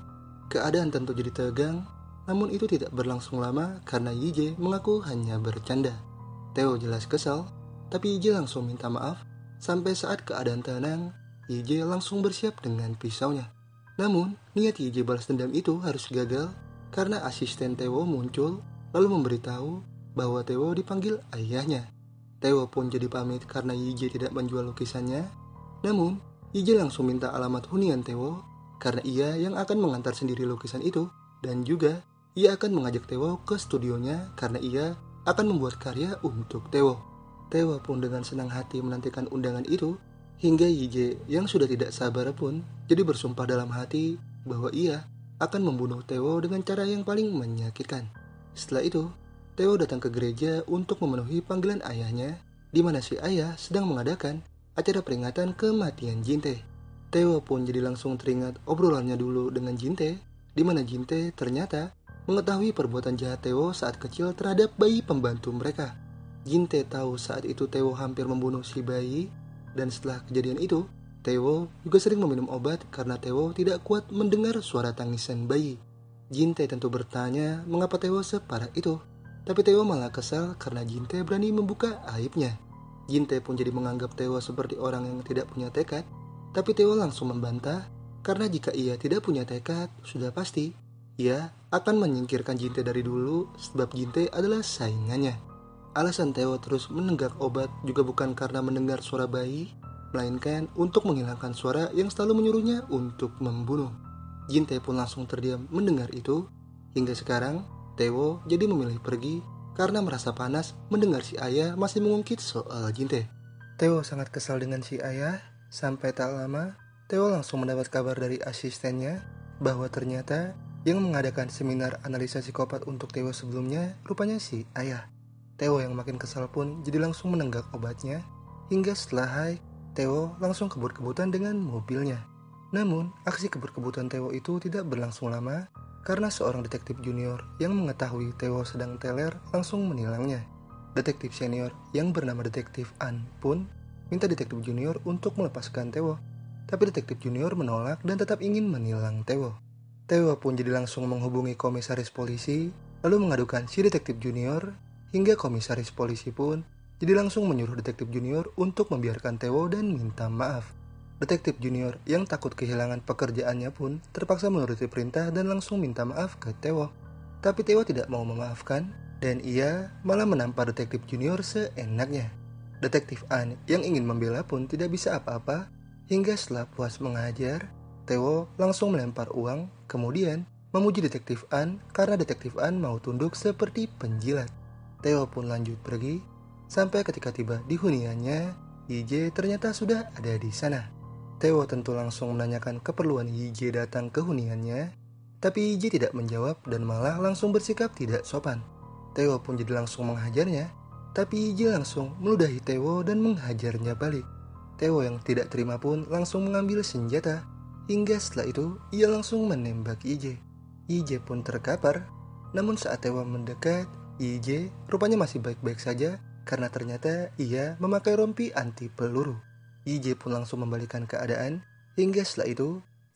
Keadaan tentu jadi tegang, namun itu tidak berlangsung lama karena Yije mengaku hanya bercanda. Taewo jelas kesal, tapi Yije langsung minta maaf. Sampai saat keadaan tenang, Yije langsung bersiap dengan pisaunya. Namun, niat Yije balas dendam itu harus gagal karena asisten Taewo muncul lalu memberitahu bahwa Taewo dipanggil ayahnya. Taewo pun jadi pamit karena Yije tidak menjual lukisannya. Namun, Yije langsung minta alamat hunian Taewo karena ia yang akan mengantar sendiri lukisan itu, dan juga ia akan mengajak Taewo ke studionya karena ia akan membuat karya untuk Taewoo. Taewoo pun dengan senang hati menantikan undangan itu, hingga Yije yang sudah tidak sabar pun jadi bersumpah dalam hati bahwa ia akan membunuh Taewoo dengan cara yang paling menyakitkan. Setelah itu, Taewoo datang ke gereja untuk memenuhi panggilan ayahnya, di mana si ayah sedang mengadakan acara peringatan kematian Jin-tae. Taewoo pun jadi langsung teringat obrolannya dulu dengan Jin-tae, di mana Jin-tae ternyata mengetahui perbuatan jahat Taewoo saat kecil terhadap bayi pembantu mereka. Jin-tae tahu saat itu Taewoo hampir membunuh si bayi, dan setelah kejadian itu, Taewoo juga sering meminum obat karena Taewoo tidak kuat mendengar suara tangisan bayi. Jin-tae tentu bertanya mengapa Taewoo separah itu, tapi Taewoo malah kesal karena Jin-tae berani membuka aibnya. Jin-tae pun jadi menganggap Taewoo seperti orang yang tidak punya tekad, tapi Taewoo langsung membantah karena jika ia tidak punya tekad, sudah pasti ia akan menyingkirkan Jin-tae dari dulu sebab Jin-tae adalah saingannya. Alasan Taewoo terus menenggak obat juga bukan karena mendengar suara bayi, melainkan untuk menghilangkan suara yang selalu menyuruhnya untuk membunuh. Jin-tae pun langsung terdiam mendengar itu, hingga sekarang Taewoo jadi memilih pergi karena merasa panas mendengar si ayah masih mengungkit soal Jin-tae. Taewoo sangat kesal dengan si ayah. Sampai tak lama, Taewoo langsung mendapat kabar dari asistennya bahwa ternyata yang mengadakan seminar analisa psikopat untuk Taewoo sebelumnya rupanya si ayah. Taewoo yang makin kesal pun jadi langsung menenggak obatnya, hingga setelah haid, Taewoo langsung kebut-kebutan dengan mobilnya. Namun, aksi kebut-kebutan Taewoo itu tidak berlangsung lama karena seorang detektif junior yang mengetahui Taewoo sedang teler langsung menilangnya. Detektif senior yang bernama Detektif An pun minta detektif junior untuk melepaskan Taewoo, tapi detektif junior menolak dan tetap ingin menilang Taewoo. Taewoo pun jadi langsung menghubungi komisaris polisi, lalu mengadukan si detektif junior, hingga komisaris polisi pun jadi langsung menyuruh detektif junior untuk membiarkan Taewoo dan minta maaf. Detektif junior yang takut kehilangan pekerjaannya pun terpaksa menuruti perintah dan langsung minta maaf ke Taewoo. Tapi Taewoo tidak mau memaafkan, dan ia malah menampar detektif junior seenaknya. Detektif An yang ingin membela pun tidak bisa apa-apa, hingga setelah puas mengajar, Taewoo langsung melempar uang, kemudian memuji detektif An karena detektif An mau tunduk seperti penjilat. Taewoo pun lanjut pergi, sampai ketika tiba di huniannya, Yije ternyata sudah ada di sana. Taewoo tentu langsung menanyakan keperluan Yije datang ke huniannya, tapi Yije tidak menjawab dan malah langsung bersikap tidak sopan. Taewoo pun jadi langsung menghajarnya, tapi Yije langsung meludahi Taewoo dan menghajarnya balik. Taewoo yang tidak terima pun langsung mengambil senjata, hingga setelah itu ia langsung menembak Yije. Yije pun terkapar, namun saat Taewoo mendekat, Yije rupanya masih baik-baik saja karena ternyata ia memakai rompi anti peluru. Yije pun langsung membalikan keadaan, hingga setelah itu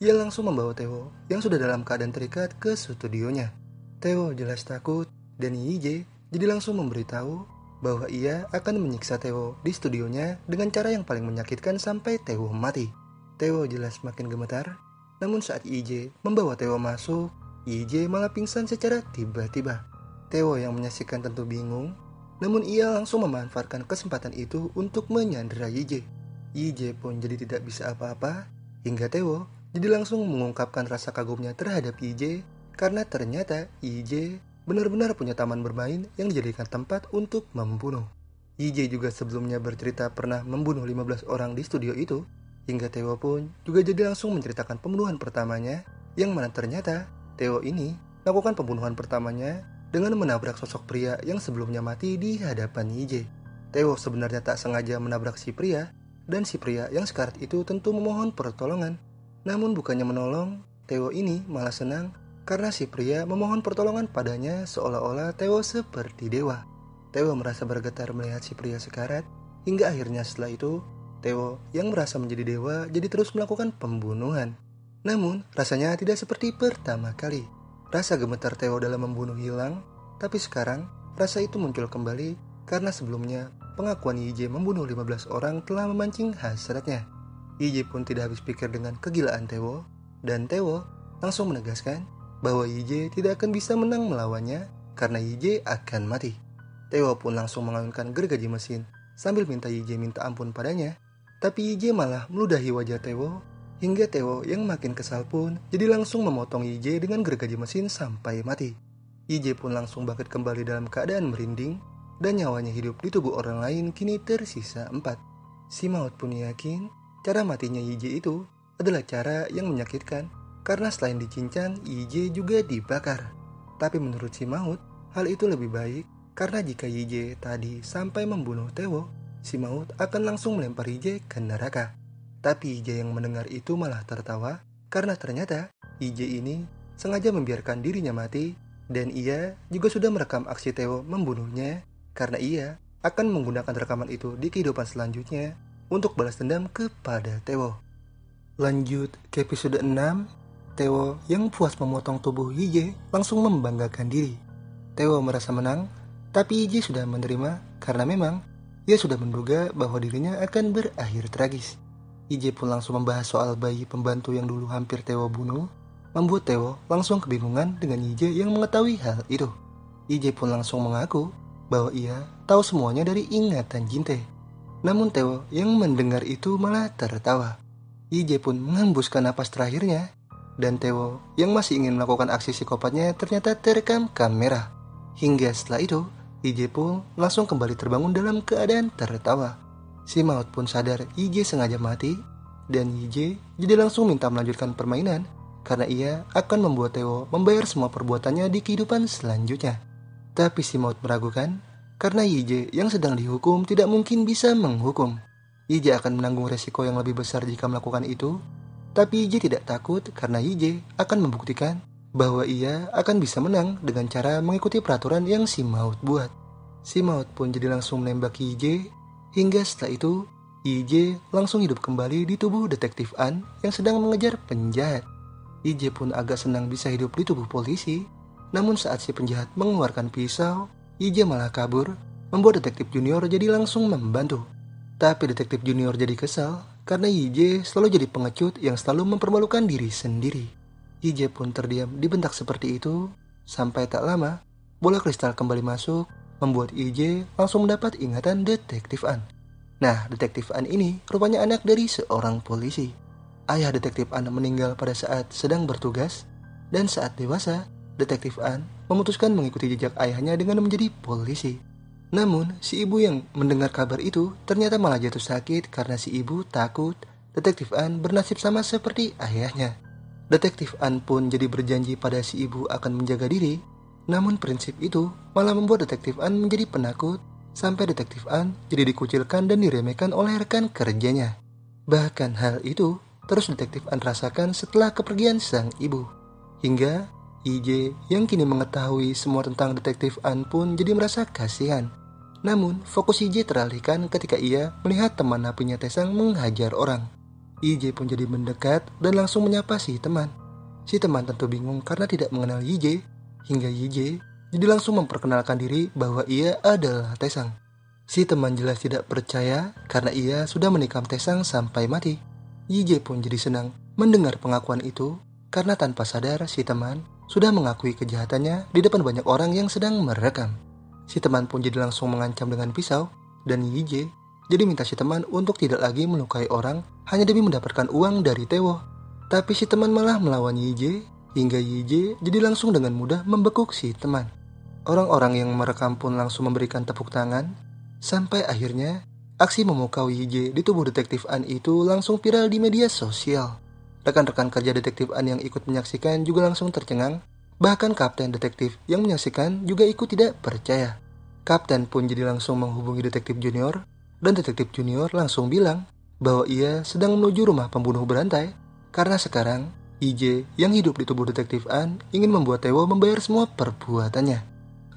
ia langsung membawa Taewoo yang sudah dalam keadaan terikat ke studionya. Taewoo jelas takut dan Yije jadi langsung memberitahu bahwa ia akan menyiksa Taewoo di studionya dengan cara yang paling menyakitkan sampai Taewoo mati. Taewoo jelas makin gemetar, namun saat Yije membawa Taewoo masuk, Yije malah pingsan secara tiba-tiba. Taewoo yang menyaksikan tentu bingung, namun ia langsung memanfaatkan kesempatan itu untuk menyandera Yije. Yije pun jadi tidak bisa apa-apa, hingga Taewoo jadi langsung mengungkapkan rasa kagumnya terhadap Yije karena ternyata Yije benar-benar punya taman bermain yang dijadikan tempat untuk membunuh. Yije juga sebelumnya bercerita pernah membunuh 15 orang di studio itu, hingga Taewoo pun juga jadi langsung menceritakan pembunuhan pertamanya, yang mana ternyata Taewoo ini melakukan pembunuhan pertamanya dengan menabrak sosok pria yang sebelumnya mati di hadapan Yije. Taewoo sebenarnya tak sengaja menabrak si pria, dan si pria yang sekarat itu tentu memohon pertolongan. Namun bukannya menolong, Taewoo ini malah senang karena si pria memohon pertolongan padanya seolah-olah Taewoo seperti dewa. Taewoo merasa bergetar melihat si pria sekarat, hingga akhirnya setelah itu, Taewoo yang merasa menjadi dewa jadi terus melakukan pembunuhan. Namun, rasanya tidak seperti pertama kali. Rasa gemetar Taewoo dalam membunuh hilang, tapi sekarang rasa itu muncul kembali karena sebelumnya pengakuan Yije membunuh 15 orang telah memancing hasratnya. Yije pun tidak habis pikir dengan kegilaan Taewoo, dan Taewoo langsung menegaskan bahwa Yije tidak akan bisa menang melawannya karena Yije akan mati. Taewoo pun langsung mengayunkan gergaji mesin sambil minta Yije minta ampun padanya, tapi Yije malah meludahi wajah Taewoo, hingga Taewoo yang makin kesal pun jadi langsung memotong Yije dengan gergaji mesin sampai mati. Yije pun langsung bangkit kembali dalam keadaan merinding, dan nyawanya hidup di tubuh orang lain kini tersisa 4. Si Maut pun yakin cara matinya YJ itu adalah cara yang menyakitkan karena selain dicincang, YJ juga dibakar. Tapi menurut si Maut, hal itu lebih baik karena jika YJ tadi sampai membunuh Tewo, si Maut akan langsung melempar YJ ke neraka. Tapi YJ yang mendengar itu malah tertawa karena ternyata YJ ini sengaja membiarkan dirinya mati dan ia juga sudah merekam aksi Tewo membunuhnya karena ia akan menggunakan rekaman itu di kehidupan selanjutnya untuk balas dendam kepada Tewo. Lanjut ke episode 6, Tewo yang puas memotong tubuh YJ langsung membanggakan diri. Tewo merasa menang, tapi YJ sudah menerima karena memang ia sudah menduga bahwa dirinya akan berakhir tragis. YJ pun langsung membahas soal bayi pembantu yang dulu hampir Tewo bunuh, membuat Tewo langsung kebingungan dengan YJ yang mengetahui hal itu. YJ pun langsung mengaku bahwa ia tahu semuanya dari ingatan Jinte. Namun Tewo yang mendengar itu malah tertawa. YJ pun menghembuskan napas terakhirnya, dan Tewo yang masih ingin melakukan aksi psikopatnya ternyata terekam kamera. Hingga setelah itu, YJ pun langsung kembali terbangun dalam keadaan tertawa. Si Maut pun sadar YJ sengaja mati, dan YJ jadi langsung minta melanjutkan permainan karena ia akan membuat Tewo membayar semua perbuatannya di kehidupan selanjutnya. Tapi si Maut meragukan karena YJ yang sedang dihukum tidak mungkin bisa menghukum. YJ akan menanggung resiko yang lebih besar jika melakukan itu. Tapi YJ tidak takut karena YJ akan membuktikan bahwa ia akan bisa menang dengan cara mengikuti peraturan yang si Maut buat. Si Maut pun jadi langsung menembak YJ. Hingga setelah itu, YJ langsung hidup kembali di tubuh detektif An yang sedang mengejar penjahat. YJ pun agak senang bisa hidup di tubuh polisi. Namun saat si penjahat mengeluarkan pisau, YJ malah kabur, membuat detektif junior jadi langsung membantu. Tapi detektif junior jadi kesal karena YJ selalu jadi pengecut yang selalu mempermalukan diri sendiri. YJ pun terdiam dibentak seperti itu, sampai tak lama, bola kristal kembali masuk, membuat YJ langsung mendapat ingatan detektif An. Nah, detektif An ini rupanya anak dari seorang polisi. Ayah detektif An meninggal pada saat sedang bertugas, dan saat dewasa, detektif An memutuskan mengikuti jejak ayahnya dengan menjadi polisi. Namun, si ibu yang mendengar kabar itu ternyata malah jatuh sakit karena si ibu takut detektif An bernasib sama seperti ayahnya. Detektif An pun jadi berjanji pada si ibu akan menjaga diri. Namun prinsip itu malah membuat detektif An menjadi penakut, sampai detektif An jadi dikucilkan dan diremehkan oleh rekan kerjanya. Bahkan hal itu terus detektif An rasakan setelah kepergian sang ibu. Hingga YJ yang kini mengetahui semua tentang detektif An pun jadi merasa kasihan. Namun fokus YJ teralihkan ketika ia melihat teman napinya Taesang menghajar orang. YJ pun jadi mendekat dan langsung menyapa si teman. Si teman tentu bingung karena tidak mengenal YJ. Hingga YJ jadi langsung memperkenalkan diri bahwa ia adalah Taesang. Si teman jelas tidak percaya karena ia sudah menikam Taesang sampai mati. YJ pun jadi senang mendengar pengakuan itu karena tanpa sadar si teman sudah mengakui kejahatannya di depan banyak orang yang sedang merekam. Si teman pun jadi langsung mengancam dengan pisau, dan YJ jadi minta si teman untuk tidak lagi melukai orang hanya demi mendapatkan uang dari Tewo. Tapi si teman malah melawan YJ, hingga YJ jadi langsung dengan mudah membekuk si teman. Orang-orang yang merekam pun langsung memberikan tepuk tangan, sampai akhirnya aksi memukau YJ di tubuh detektif An itu langsung viral di media sosial. Rekan-rekan kerja detektif An yang ikut menyaksikan juga langsung tercengang. Bahkan kapten detektif yang menyaksikan juga ikut tidak percaya. Kapten pun jadi langsung menghubungi detektif junior, dan detektif junior langsung bilang bahwa ia sedang menuju rumah pembunuh berantai karena sekarang YJ yang hidup di tubuh detektif An ingin membuat Tewo membayar semua perbuatannya.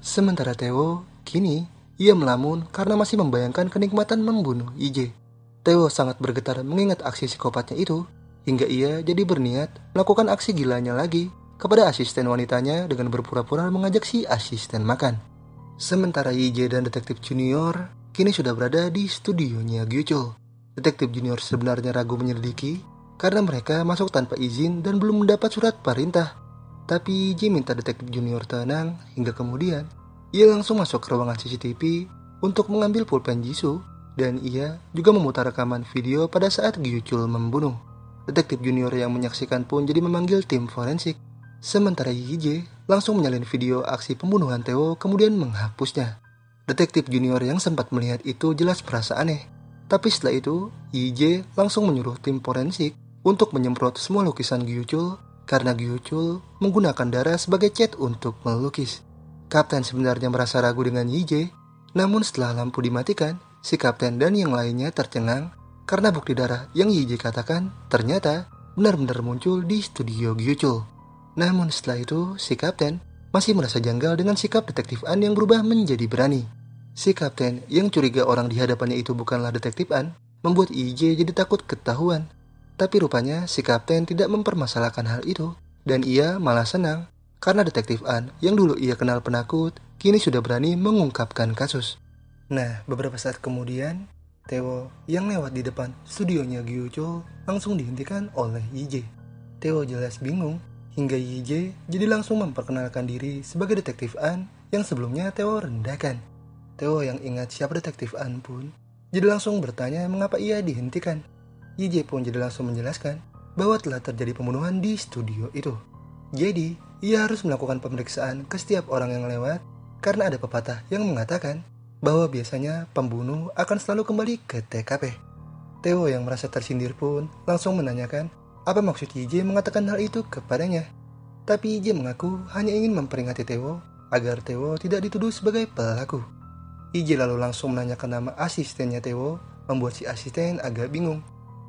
Sementara Tewo kini ia melamun karena masih membayangkan kenikmatan membunuh YJ. Tewo sangat bergetar mengingat aksi psikopatnya itu, hingga ia jadi berniat melakukan aksi gilanya lagi kepada asisten wanitanya dengan berpura-pura mengajak si asisten makan. Sementara YJ dan detektif junior kini sudah berada di studionya Gyuchul. Detektif junior sebenarnya ragu menyelidiki karena mereka masuk tanpa izin dan belum mendapat surat perintah. Tapi YJ minta detektif junior tenang hingga kemudian ia langsung masuk ke ruangan CCTV untuk mengambil pulpen Jisoo, dan ia juga memutar rekaman video pada saat Gyuchul membunuh. Detektif junior yang menyaksikan pun jadi memanggil tim forensik. Sementara YJ langsung menyalin video aksi pembunuhan Tewo kemudian menghapusnya. Detektif junior yang sempat melihat itu jelas merasa aneh. Tapi setelah itu, YJ langsung menyuruh tim forensik untuk menyemprot semua lukisan Gyuchul karena Gyuchul menggunakan darah sebagai cat untuk melukis. Kapten sebenarnya merasa ragu dengan YJ, namun setelah lampu dimatikan, si kapten dan yang lainnya tercengang karena bukti darah yang YJ katakan ternyata benar-benar muncul di studio Gyuchul. Namun setelah itu, si kapten masih merasa janggal dengan sikap detektif An yang berubah menjadi berani. Si kapten yang curiga orang di hadapannya itu bukanlah detektif An, membuat YJ jadi takut ketahuan. Tapi rupanya si kapten tidak mempermasalahkan hal itu, dan ia malah senang karena detektif An yang dulu ia kenal penakut, kini sudah berani mengungkapkan kasus. Nah, beberapa saat kemudian, Taewoo yang lewat di depan studionya Gyuchul langsung dihentikan oleh YJ. Taewoo jelas bingung, hingga YJ jadi langsung memperkenalkan diri sebagai detektif An yang sebelumnya Taewoo rendahkan. Taewoo yang ingat siapa detektif An pun jadi langsung bertanya mengapa ia dihentikan. YJ pun jadi langsung menjelaskan bahwa telah terjadi pembunuhan di studio itu. Jadi, ia harus melakukan pemeriksaan ke setiap orang yang lewat karena ada pepatah yang mengatakan bahwa biasanya pembunuh akan selalu kembali ke TKP. Taewoo yang merasa tersindir pun langsung menanyakan apa maksud YJ mengatakan hal itu kepadanya. Tapi YJ mengaku hanya ingin memperingati Taewoo agar Taewoo tidak dituduh sebagai pelaku. YJ lalu langsung menanyakan nama asistennya Taewoo, membuat si asisten agak bingung.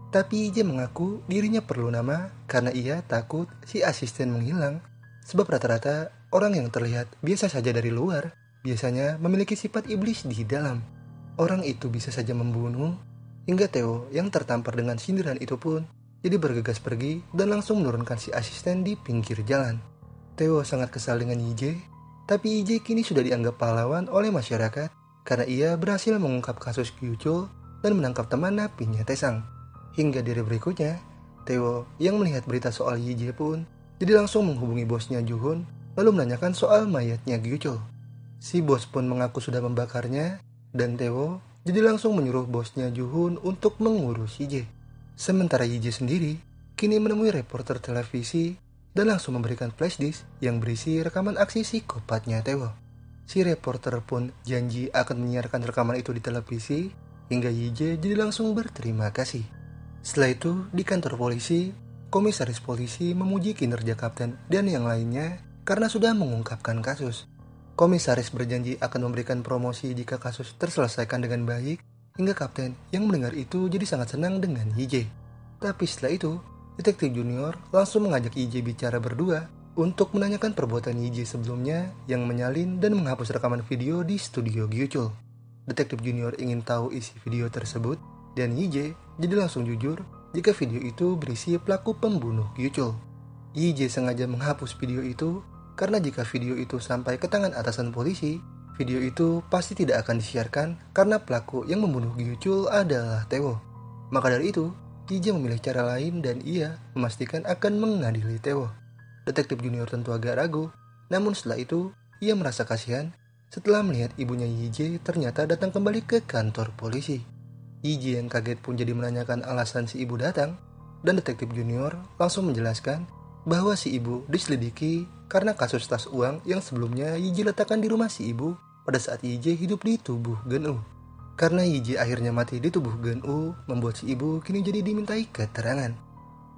Tapi YJ mengaku dirinya perlu nama karena ia takut si asisten menghilang. Sebab rata-rata orang yang terlihat biasa saja dari luar biasanya memiliki sifat iblis di dalam. Orang itu bisa saja membunuh, hingga Taewoo yang tertampar dengan sindiran itu pun jadi bergegas pergi dan langsung menurunkan si asisten di pinggir jalan. Taewoo sangat kesal dengan YJ, tapi YJ kini sudah dianggap pahlawan oleh masyarakat karena ia berhasil mengungkap kasus Gyuchul dan menangkap teman napinya Taesang. Hingga di hari berikutnya, Taewoo yang melihat berita soal YJ pun jadi langsung menghubungi bosnya Juhun lalu menanyakan soal mayatnya Gyuchul. Si bos pun mengaku sudah membakarnya dan Taewoo jadi langsung menyuruh bosnya Juhun untuk mengurus YJ. Sementara YJ sendiri kini menemui reporter televisi dan langsung memberikan flashdisk yang berisi rekaman aksi psikopatnya Taewoo. Si reporter pun janji akan menyiarkan rekaman itu di televisi hingga YJ jadi langsung berterima kasih. Setelah itu, di kantor polisi, komisaris polisi memuji kinerja kapten dan yang lainnya karena sudah mengungkapkan kasus. Komisaris berjanji akan memberikan promosi jika kasus terselesaikan dengan baik, hingga kapten yang mendengar itu jadi sangat senang dengan YJ. Tapi setelah itu, detektif junior langsung mengajak YJ bicara berdua untuk menanyakan perbuatan YJ sebelumnya yang menyalin dan menghapus rekaman video di studio Gyuchul. Detektif junior ingin tahu isi video tersebut, dan YJ jadi langsung jujur jika video itu berisi pelaku pembunuh Gyuchul. YJ sengaja menghapus video itu karena jika video itu sampai ke tangan atasan polisi, video itu pasti tidak akan disiarkan karena pelaku yang membunuh Gyuchul adalah Taewoo. Maka dari itu, YJ memilih cara lain dan ia memastikan akan mengadili Taewoo. Detektif junior tentu agak ragu, namun setelah itu ia merasa kasihan setelah melihat ibunya YJ ternyata datang kembali ke kantor polisi. YJ yang kaget pun jadi menanyakan alasan si ibu datang, dan detektif junior langsung menjelaskan bahwa si ibu diselidiki karena kasus tas uang yang sebelumnya YJ letakkan di rumah si ibu pada saat YJ hidup di tubuh Geun-woo. Karena YJ akhirnya mati di tubuh Geun-woo, membuat si ibu kini jadi dimintai keterangan.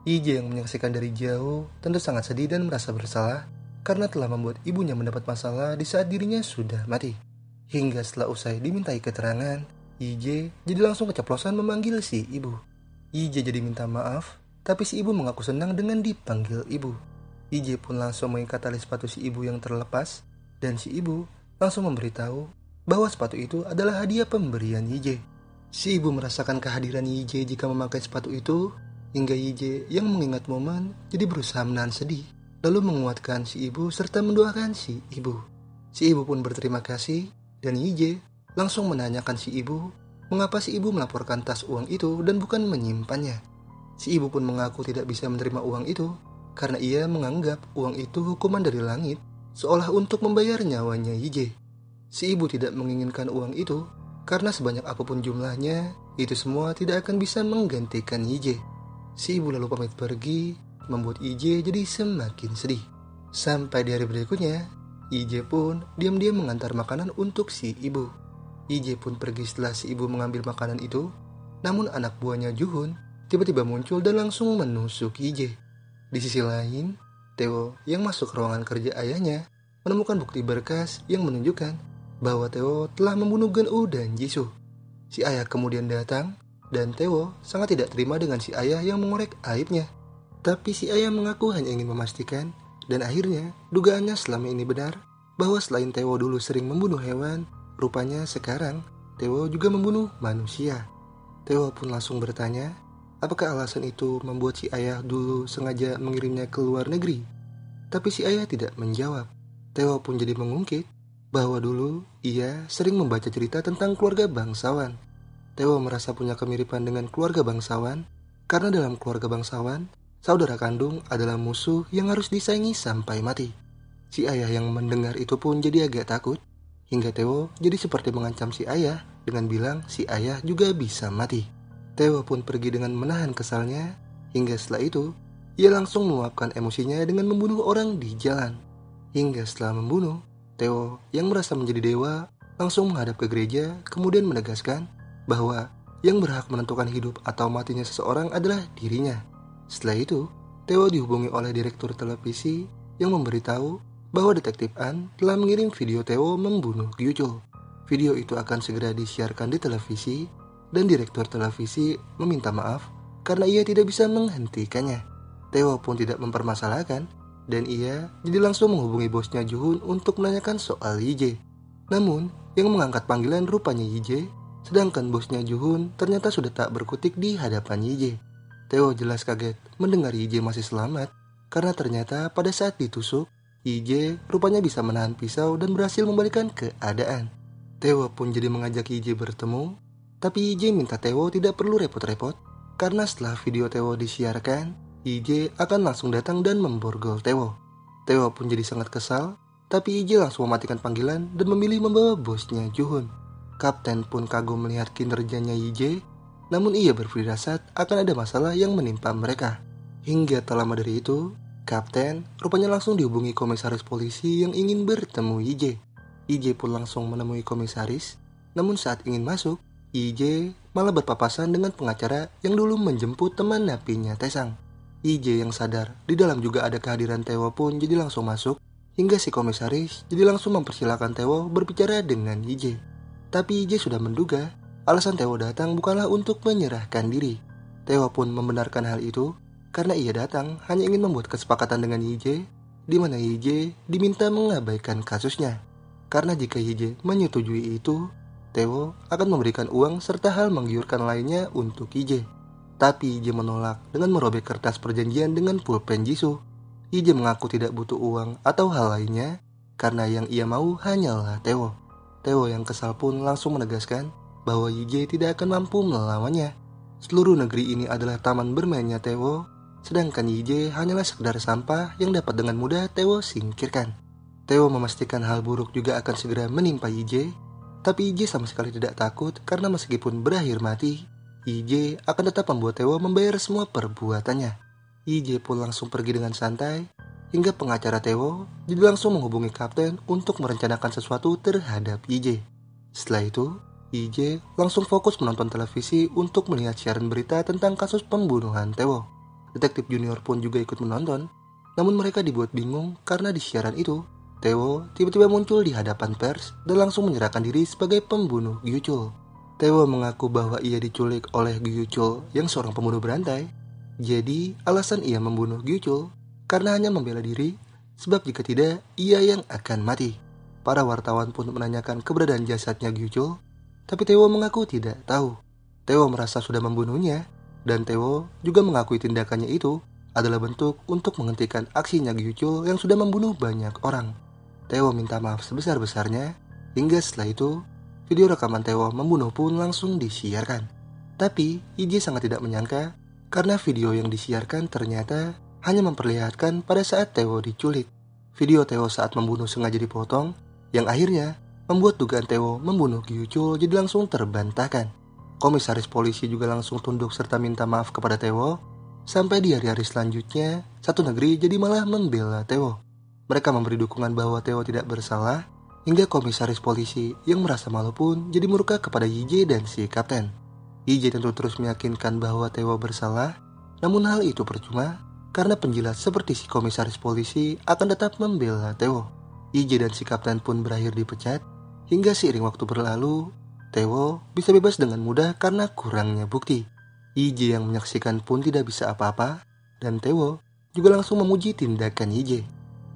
YJ yang menyaksikan dari jauh tentu sangat sedih dan merasa bersalah karena telah membuat ibunya mendapat masalah di saat dirinya sudah mati. Hingga setelah usai dimintai keterangan, YJ jadi langsung keceplosan memanggil si ibu. YJ jadi minta maaf, tapi si ibu mengaku senang dengan dipanggil ibu. YJ pun langsung mengikat tali sepatu si ibu yang terlepas, dan si ibu langsung memberitahu bahwa sepatu itu adalah hadiah pemberian YJ. Si ibu merasakan kehadiran YJ jika memakai sepatu itu, hingga YJ yang mengingat momen jadi berusaha menahan sedih, lalu menguatkan si ibu serta mendoakan si ibu. Si ibu pun berterima kasih, dan YJ langsung menanyakan si ibu mengapa si ibu melaporkan tas uang itu dan bukan menyimpannya. Si ibu pun mengaku tidak bisa menerima uang itu karena ia menganggap uang itu hukuman dari langit seolah untuk membayar nyawanya YJ. Si ibu tidak menginginkan uang itu karena sebanyak apapun jumlahnya, itu semua tidak akan bisa menggantikan YJ. Si ibu lalu pamit pergi, membuat YJ jadi semakin sedih. Sampai di hari berikutnya, YJ pun diam-diam mengantar makanan untuk si ibu. IJ pun pergi setelah si ibu mengambil makanan itu. Namun anak buahnya Juhun tiba-tiba muncul dan langsung menusuk IJ. Di sisi lain, Theo yang masuk ke ruangan kerja ayahnya menemukan bukti berkas yang menunjukkan bahwa Theo telah membunuh Gun-woo dan Jisoo. Si ayah kemudian datang dan Theo sangat tidak terima dengan si ayah yang mengorek aibnya. Tapi si ayah mengaku hanya ingin memastikan dan akhirnya dugaannya selama ini benar bahwa selain Theo dulu sering membunuh hewan, rupanya sekarang Theo juga membunuh manusia. Theo pun langsung bertanya, apakah alasan itu membuat si ayah dulu sengaja mengirimnya ke luar negeri? Tapi si ayah tidak menjawab. Theo pun jadi mengungkit bahwa dulu ia sering membaca cerita tentang keluarga bangsawan. Theo merasa punya kemiripan dengan keluarga bangsawan karena dalam keluarga bangsawan, saudara kandung adalah musuh yang harus disaingi sampai mati. Si ayah yang mendengar itu pun jadi agak takut, hingga Theo jadi seperti mengancam si ayah dengan bilang si ayah juga bisa mati. Theo pun pergi dengan menahan kesalnya, hingga setelah itu, ia langsung meluapkan emosinya dengan membunuh orang di jalan. Hingga setelah membunuh, Theo yang merasa menjadi dewa langsung menghadap ke gereja kemudian menegaskan bahwa yang berhak menentukan hidup atau matinya seseorang adalah dirinya. Setelah itu, Theo dihubungi oleh direktur televisi yang memberitahu bahwa detektif An telah mengirim video Theo membunuh Gyuchul. Video itu akan segera disiarkan di televisi dan direktur televisi meminta maaf karena ia tidak bisa menghentikannya. Theo pun tidak mempermasalahkan dan ia jadi langsung menghubungi bosnya Juhun untuk menanyakan soal YJ. Namun, yang mengangkat panggilan rupanya YJ, sedangkan bosnya Juhun ternyata sudah tak berkutik di hadapan YJ. Theo jelas kaget mendengar YJ masih selamat karena ternyata pada saat ditusuk, YJ rupanya bisa menahan pisau dan berhasil membalikan keadaan. Theo pun jadi mengajak YJ bertemu, tapi YJ minta Theo tidak perlu repot-repot karena setelah video Theo disiarkan, YJ akan langsung datang dan memborgol Theo. Theo pun jadi sangat kesal, tapi YJ langsung mematikan panggilan dan memilih membawa bosnya Juhun. Kapten pun kagum melihat kinerjanya YJ, namun ia berfirasat akan ada masalah yang menimpa mereka. Hingga tak lama dari itu, Kapten rupanya langsung dihubungi komisaris polisi yang ingin bertemu YJ. YJ pun langsung menemui komisaris, namun saat ingin masuk, YJ malah berpapasan dengan pengacara yang dulu menjemput teman napinya Taesang. YJ yang sadar di dalam juga ada kehadiran Theo pun jadi langsung masuk, hingga si komisaris jadi langsung mempersilahkan Theo berbicara dengan YJ. Tapi YJ sudah menduga alasan Theo datang bukanlah untuk menyerahkan diri. Theo pun membenarkan hal itu karena ia datang hanya ingin membuat kesepakatan dengan YJ, di mana YJ diminta mengabaikan kasusnya. Karena jika YJ menyetujui itu, Theo akan memberikan uang serta hal menggiurkan lainnya untuk YJ. Tapi YJ menolak dengan merobek kertas perjanjian dengan pulpen Jisoo. YJ mengaku tidak butuh uang atau hal lainnya karena yang ia mau hanyalah Theo. Theo yang kesal pun langsung menegaskan bahwa YJ tidak akan mampu melawannya. Seluruh negeri ini adalah taman bermainnya Theo, sedangkan YJ hanyalah sekedar sampah yang dapat dengan mudah Theo singkirkan. Theo memastikan hal buruk juga akan segera menimpa YJ, tapi YJ sama sekali tidak takut karena meskipun berakhir mati, YJ akan tetap membuat Theo membayar semua perbuatannya. YJ pun langsung pergi dengan santai, hingga pengacara Theo jadi langsung menghubungi kapten untuk merencanakan sesuatu terhadap YJ. Setelah itu, YJ langsung fokus menonton televisi untuk melihat siaran berita tentang kasus pembunuhan Theo. Detektif junior pun juga ikut menonton, namun mereka dibuat bingung karena di siaran itu, Theo tiba-tiba muncul di hadapan pers dan langsung menyerahkan diri sebagai pembunuh Gyuchul. Theo mengaku bahwa ia diculik oleh Gyuchul yang seorang pembunuh berantai. Jadi alasan ia membunuh Gyuchul karena hanya membela diri, sebab jika tidak ia yang akan mati. Para wartawan pun menanyakan keberadaan jasadnya Gyuchul, tapi Theo mengaku tidak tahu. Theo merasa sudah membunuhnya, dan Theo juga mengakui tindakannya itu adalah bentuk untuk menghentikan aksinya Gyuchul yang sudah membunuh banyak orang. Theo minta maaf sebesar-besarnya, hingga setelah itu video rekaman Theo membunuh pun langsung disiarkan. Tapi YJ sangat tidak menyangka karena video yang disiarkan ternyata hanya memperlihatkan pada saat Theo diculik. Video Theo saat membunuh sengaja dipotong, yang akhirnya membuat dugaan Theo membunuh Gyuchul jadi langsung terbantahkan. Komisaris polisi juga langsung tunduk serta minta maaf kepada Theo. Sampai di hari-hari selanjutnya, satu negeri jadi malah membela Theo. Mereka memberi dukungan bahwa Theo tidak bersalah, Hingga komisaris polisi yang merasa malu pun jadi murka kepada YJ dan si kapten. YJ tentu terus meyakinkan bahwa Taewoo bersalah, namun hal itu percuma karena penjilat seperti si komisaris polisi akan tetap membela Taewoo. YJ dan si kapten pun berakhir dipecat, hingga seiring waktu berlalu, Taewoo bisa bebas dengan mudah karena kurangnya bukti. YJ yang menyaksikan pun tidak bisa apa-apa, dan Taewoo juga langsung memuji tindakan YJ.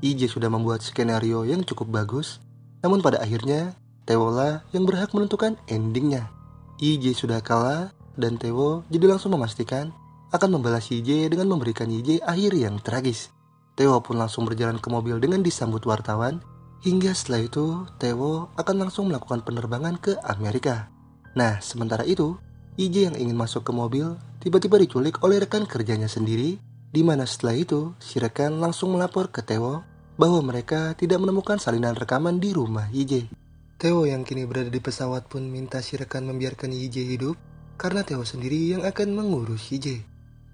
YJ sudah membuat skenario yang cukup bagus, namun pada akhirnya Taewoo lah yang berhak menentukan endingnya. YJ sudah kalah, dan Taewoo jadi langsung memastikan akan membalas YJ dengan memberikan YJ akhir yang tragis. Taewoo pun langsung berjalan ke mobil dengan disambut wartawan, hingga setelah itu Taewoo akan langsung melakukan penerbangan ke Amerika. Nah, sementara itu, YJ yang ingin masuk ke mobil tiba-tiba diculik oleh rekan kerjanya sendiri, di mana setelah itu si rekan langsung melapor ke Taewoo bahwa mereka tidak menemukan salinan rekaman di rumah YJ. Taewoo yang kini berada di pesawat pun minta si rekan membiarkan YJ hidup karena Taewoo sendiri yang akan mengurus YJ.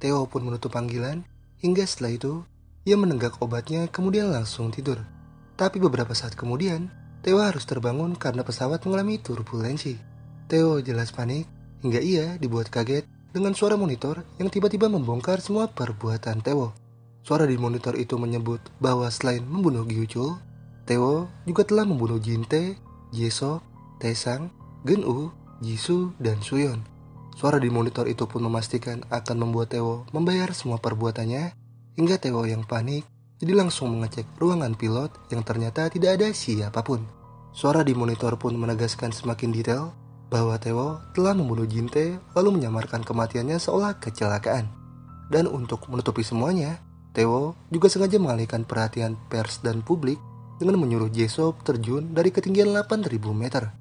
Taewoo pun menutup panggilan, hingga setelah itu ia menenggak obatnya kemudian langsung tidur. Tapi beberapa saat kemudian, Taewoo harus terbangun karena pesawat mengalami turbulensi. Taewoo jelas panik, hingga ia dibuat kaget dengan suara monitor yang tiba-tiba membongkar semua perbuatan Taewoo. Suara di monitor itu menyebut bahwa selain membunuh Gyuchul, Taewoo juga telah membunuh Jin-tae, Jae-suk, Tae-sang, Geun-woo, Jisoo, dan Suyeon. Suara di monitor itu pun memastikan akan membuat Taewoo membayar semua perbuatannya, hingga Taewoo yang panik jadi langsung mengecek ruangan pilot yang ternyata tidak ada siapapun. Suara di monitor pun menegaskan semakin detail bahwa Taewoo telah membunuh Jin-tae lalu menyamarkan kematiannya seolah kecelakaan. Dan untuk menutupi semuanya, Taewoo juga sengaja mengalihkan perhatian pers dan publik dengan menyuruh Jae-suk terjun dari ketinggian 8.000 meter.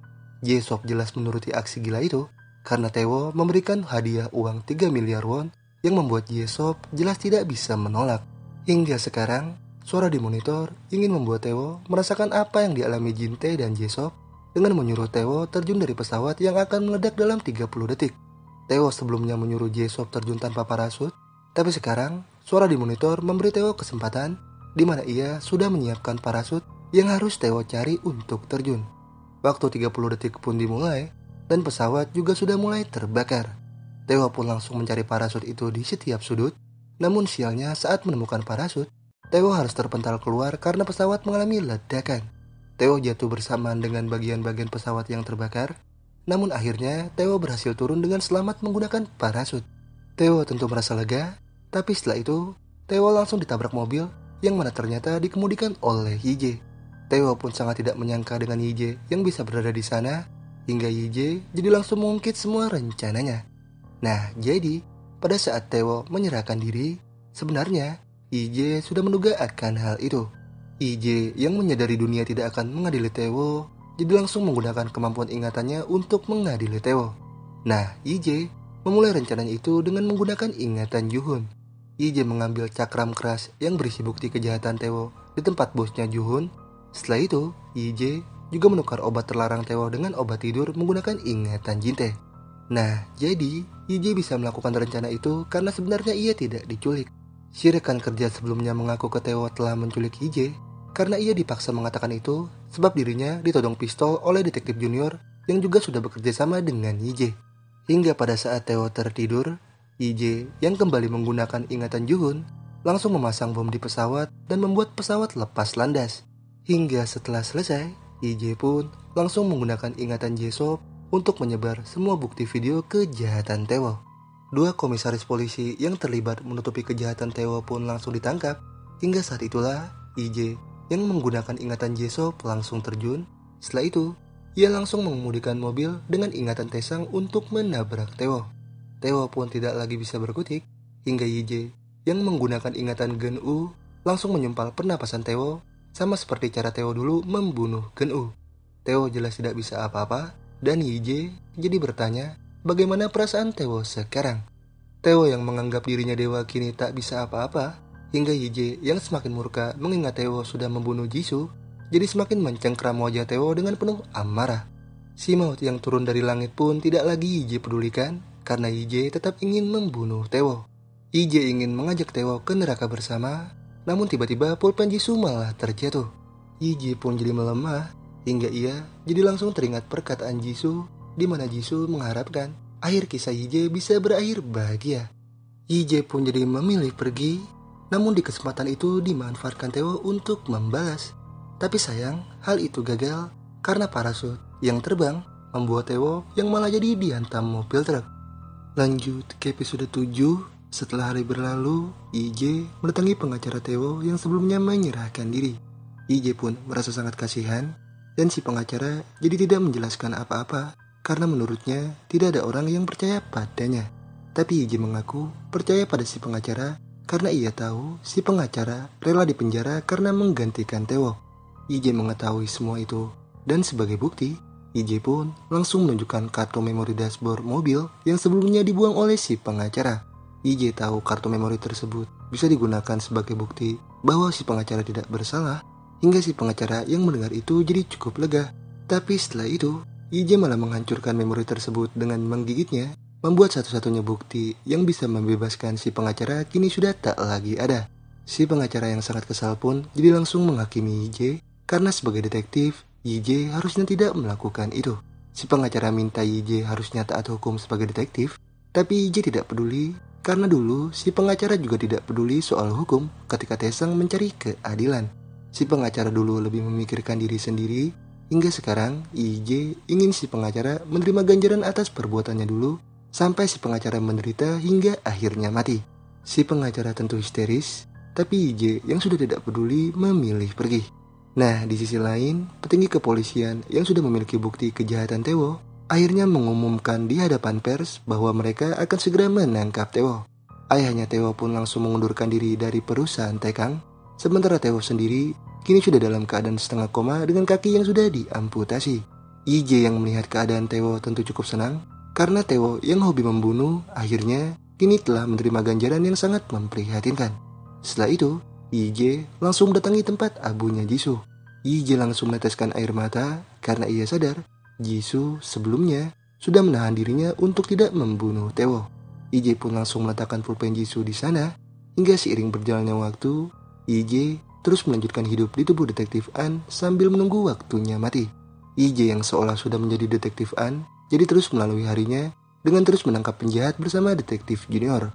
Jae-suk jelas menuruti aksi gila itu karena Taewoo memberikan hadiah uang 3 miliar won yang membuat Jae-suk jelas tidak bisa menolak. Hingga sekarang, suara di monitor ingin membuat Taewoo merasakan apa yang dialami Jin-tae dan Jae-suk dengan menyuruh Taewoo terjun dari pesawat yang akan meledak dalam 30 detik. Taewoo sebelumnya menyuruh Jae-suk terjun tanpa parasut, tapi sekarang suara di monitor memberi Taewoo kesempatan di mana ia sudah menyiapkan parasut yang harus Taewoo cari untuk terjun. Waktu 30 detik pun dimulai dan pesawat juga sudah mulai terbakar. Taewoo pun langsung mencari parasut itu di setiap sudut. Namun sialnya saat menemukan parasut, Taewoo harus terpental keluar karena pesawat mengalami ledakan. Taewoo jatuh bersamaan dengan bagian-bagian pesawat yang terbakar. Namun akhirnya Taewoo berhasil turun dengan selamat menggunakan parasut. Taewoo tentu merasa lega, tapi setelah itu Taewoo langsung ditabrak mobil yang mana ternyata dikemudikan oleh YJ. Taewoo pun sangat tidak menyangka dengan YJ yang bisa berada di sana, hingga YJ jadi langsung mengungkit semua rencananya. Nah, jadi pada saat Taewoo menyerahkan diri, sebenarnya YJ sudah menduga akan hal itu. YJ yang menyadari dunia tidak akan mengadili Taewoo, jadi langsung menggunakan kemampuan ingatannya untuk mengadili Taewoo. Nah, YJ memulai rencananya itu dengan menggunakan ingatan Ju-hoon. YJ mengambil cakram keras yang berisi bukti kejahatan Taewoo di tempat bosnya Ju-hoon. Setelah itu, YJ juga menukar obat terlarang Taewoo dengan obat tidur menggunakan ingatan Jin-tae. Nah, jadi YJ bisa melakukan rencana itu karena sebenarnya ia tidak diculik. Si rekan kerja sebelumnya mengaku ke Taewoo telah menculik YJ karena ia dipaksa mengatakan itu sebab dirinya ditodong pistol oleh detektif junior yang juga sudah bekerja sama dengan YJ. Hingga pada saat Taewoo tertidur, YJ yang kembali menggunakan ingatan Ju-hoon langsung memasang bom di pesawat dan membuat pesawat lepas landas. Hingga setelah selesai, YJ pun langsung menggunakan ingatan Jae-suk untuk menyebar semua bukti video kejahatan Taewoo. Dua komisaris polisi yang terlibat menutupi kejahatan Taewoo pun langsung ditangkap. Hingga saat itulah YJ yang menggunakan ingatan Jae-suk langsung terjun. Setelah itu, ia langsung mengemudikan mobil dengan ingatan Tae-sang untuk menabrak Taewoo. Taewoo pun tidak lagi bisa berkutik, hingga YJ yang menggunakan ingatan Geun-woo langsung menyumpal pernapasan Taewoo, sama seperti cara Taewoo dulu membunuh Geun-woo. Taewoo jelas tidak bisa apa-apa, dan YJ jadi bertanya bagaimana perasaan Taewoo sekarang. Taewoo yang menganggap dirinya dewa kini tak bisa apa-apa, hingga YJ yang semakin murka mengingat Taewoo sudah membunuh Jisoo, jadi semakin mencengkram wajah Taewoo dengan penuh amarah. Si maut yang turun dari langit pun tidak lagi YJ pedulikan, karena YJ tetap ingin membunuh Taewoo. YJ ingin mengajak Taewoo ke neraka bersama, namun tiba-tiba pulpen Jisoo malah terjatuh. YJ pun jadi melemah, Hingga ia jadi langsung teringat perkataan Jisoo di mana Jisoo mengharapkan akhir kisah Hije bisa berakhir bahagia. Hije pun jadi memilih pergi, namun di kesempatan itu dimanfaatkan Taewoo untuk membalas. Tapi sayang, hal itu gagal karena parasut yang terbang membuat Taewoo yang malah jadi dihantam mobil truk. Lanjut ke episode 7. Setelah hari berlalu, IJ mendatangi pengacara Taewoo yang sebelumnya menyerahkan diri. IJ pun merasa sangat kasihan dan si pengacara jadi tidak menjelaskan apa-apa karena menurutnya tidak ada orang yang percaya padanya. Tapi IJ mengaku percaya pada si pengacara karena ia tahu si pengacara rela dipenjara karena menggantikan Taewoo. IJ mengetahui semua itu dan sebagai bukti, IJ pun langsung menunjukkan kartu memori dashboard mobil yang sebelumnya dibuang oleh si pengacara. IJ tahu kartu memori tersebut bisa digunakan sebagai bukti bahwa si pengacara tidak bersalah, hingga si pengacara yang mendengar itu jadi cukup lega. Tapi setelah itu, IJ malah menghancurkan memori tersebut dengan menggigitnya, membuat satu-satunya bukti yang bisa membebaskan si pengacara kini sudah tak lagi ada. Si pengacara yang sangat kesal pun jadi langsung menghakimi IJ karena sebagai detektif, IJ harusnya tidak melakukan itu. Si pengacara minta IJ harusnya taat hukum sebagai detektif, tapi IJ tidak peduli. Karena dulu si pengacara juga tidak peduli soal hukum ketika Taesang mencari keadilan. Si pengacara dulu lebih memikirkan diri sendiri, hingga sekarang IJ ingin si pengacara menerima ganjaran atas perbuatannya dulu, sampai si pengacara menderita hingga akhirnya mati. Si pengacara tentu histeris, tapi IJ yang sudah tidak peduli memilih pergi. Nah, di sisi lain, petinggi kepolisian yang sudah memiliki bukti kejahatan Taewoo akhirnya mengumumkan di hadapan pers bahwa mereka akan segera menangkap Taewoo. Ayahnya Taewoo pun langsung mengundurkan diri dari perusahaan Taekang, sementara Taewoo sendiri kini sudah dalam keadaan setengah koma dengan kaki yang sudah diamputasi. IJ yang melihat keadaan Taewoo tentu cukup senang, karena Taewoo yang hobi membunuh akhirnya kini telah menerima ganjaran yang sangat memprihatinkan. Setelah itu, IJ langsung mendatangi tempat abunya Jisoo. IJ langsung meneteskan air mata karena ia sadar Jisoo sebelumnya sudah menahan dirinya untuk tidak membunuh Taewoo. IJ pun langsung meletakkan pulpen Jisoo di sana, hingga seiring berjalannya waktu, IJ terus melanjutkan hidup di tubuh detektif An sambil menunggu waktunya mati. IJ yang seolah sudah menjadi detektif An, jadi terus melalui harinya dengan terus menangkap penjahat bersama detektif junior.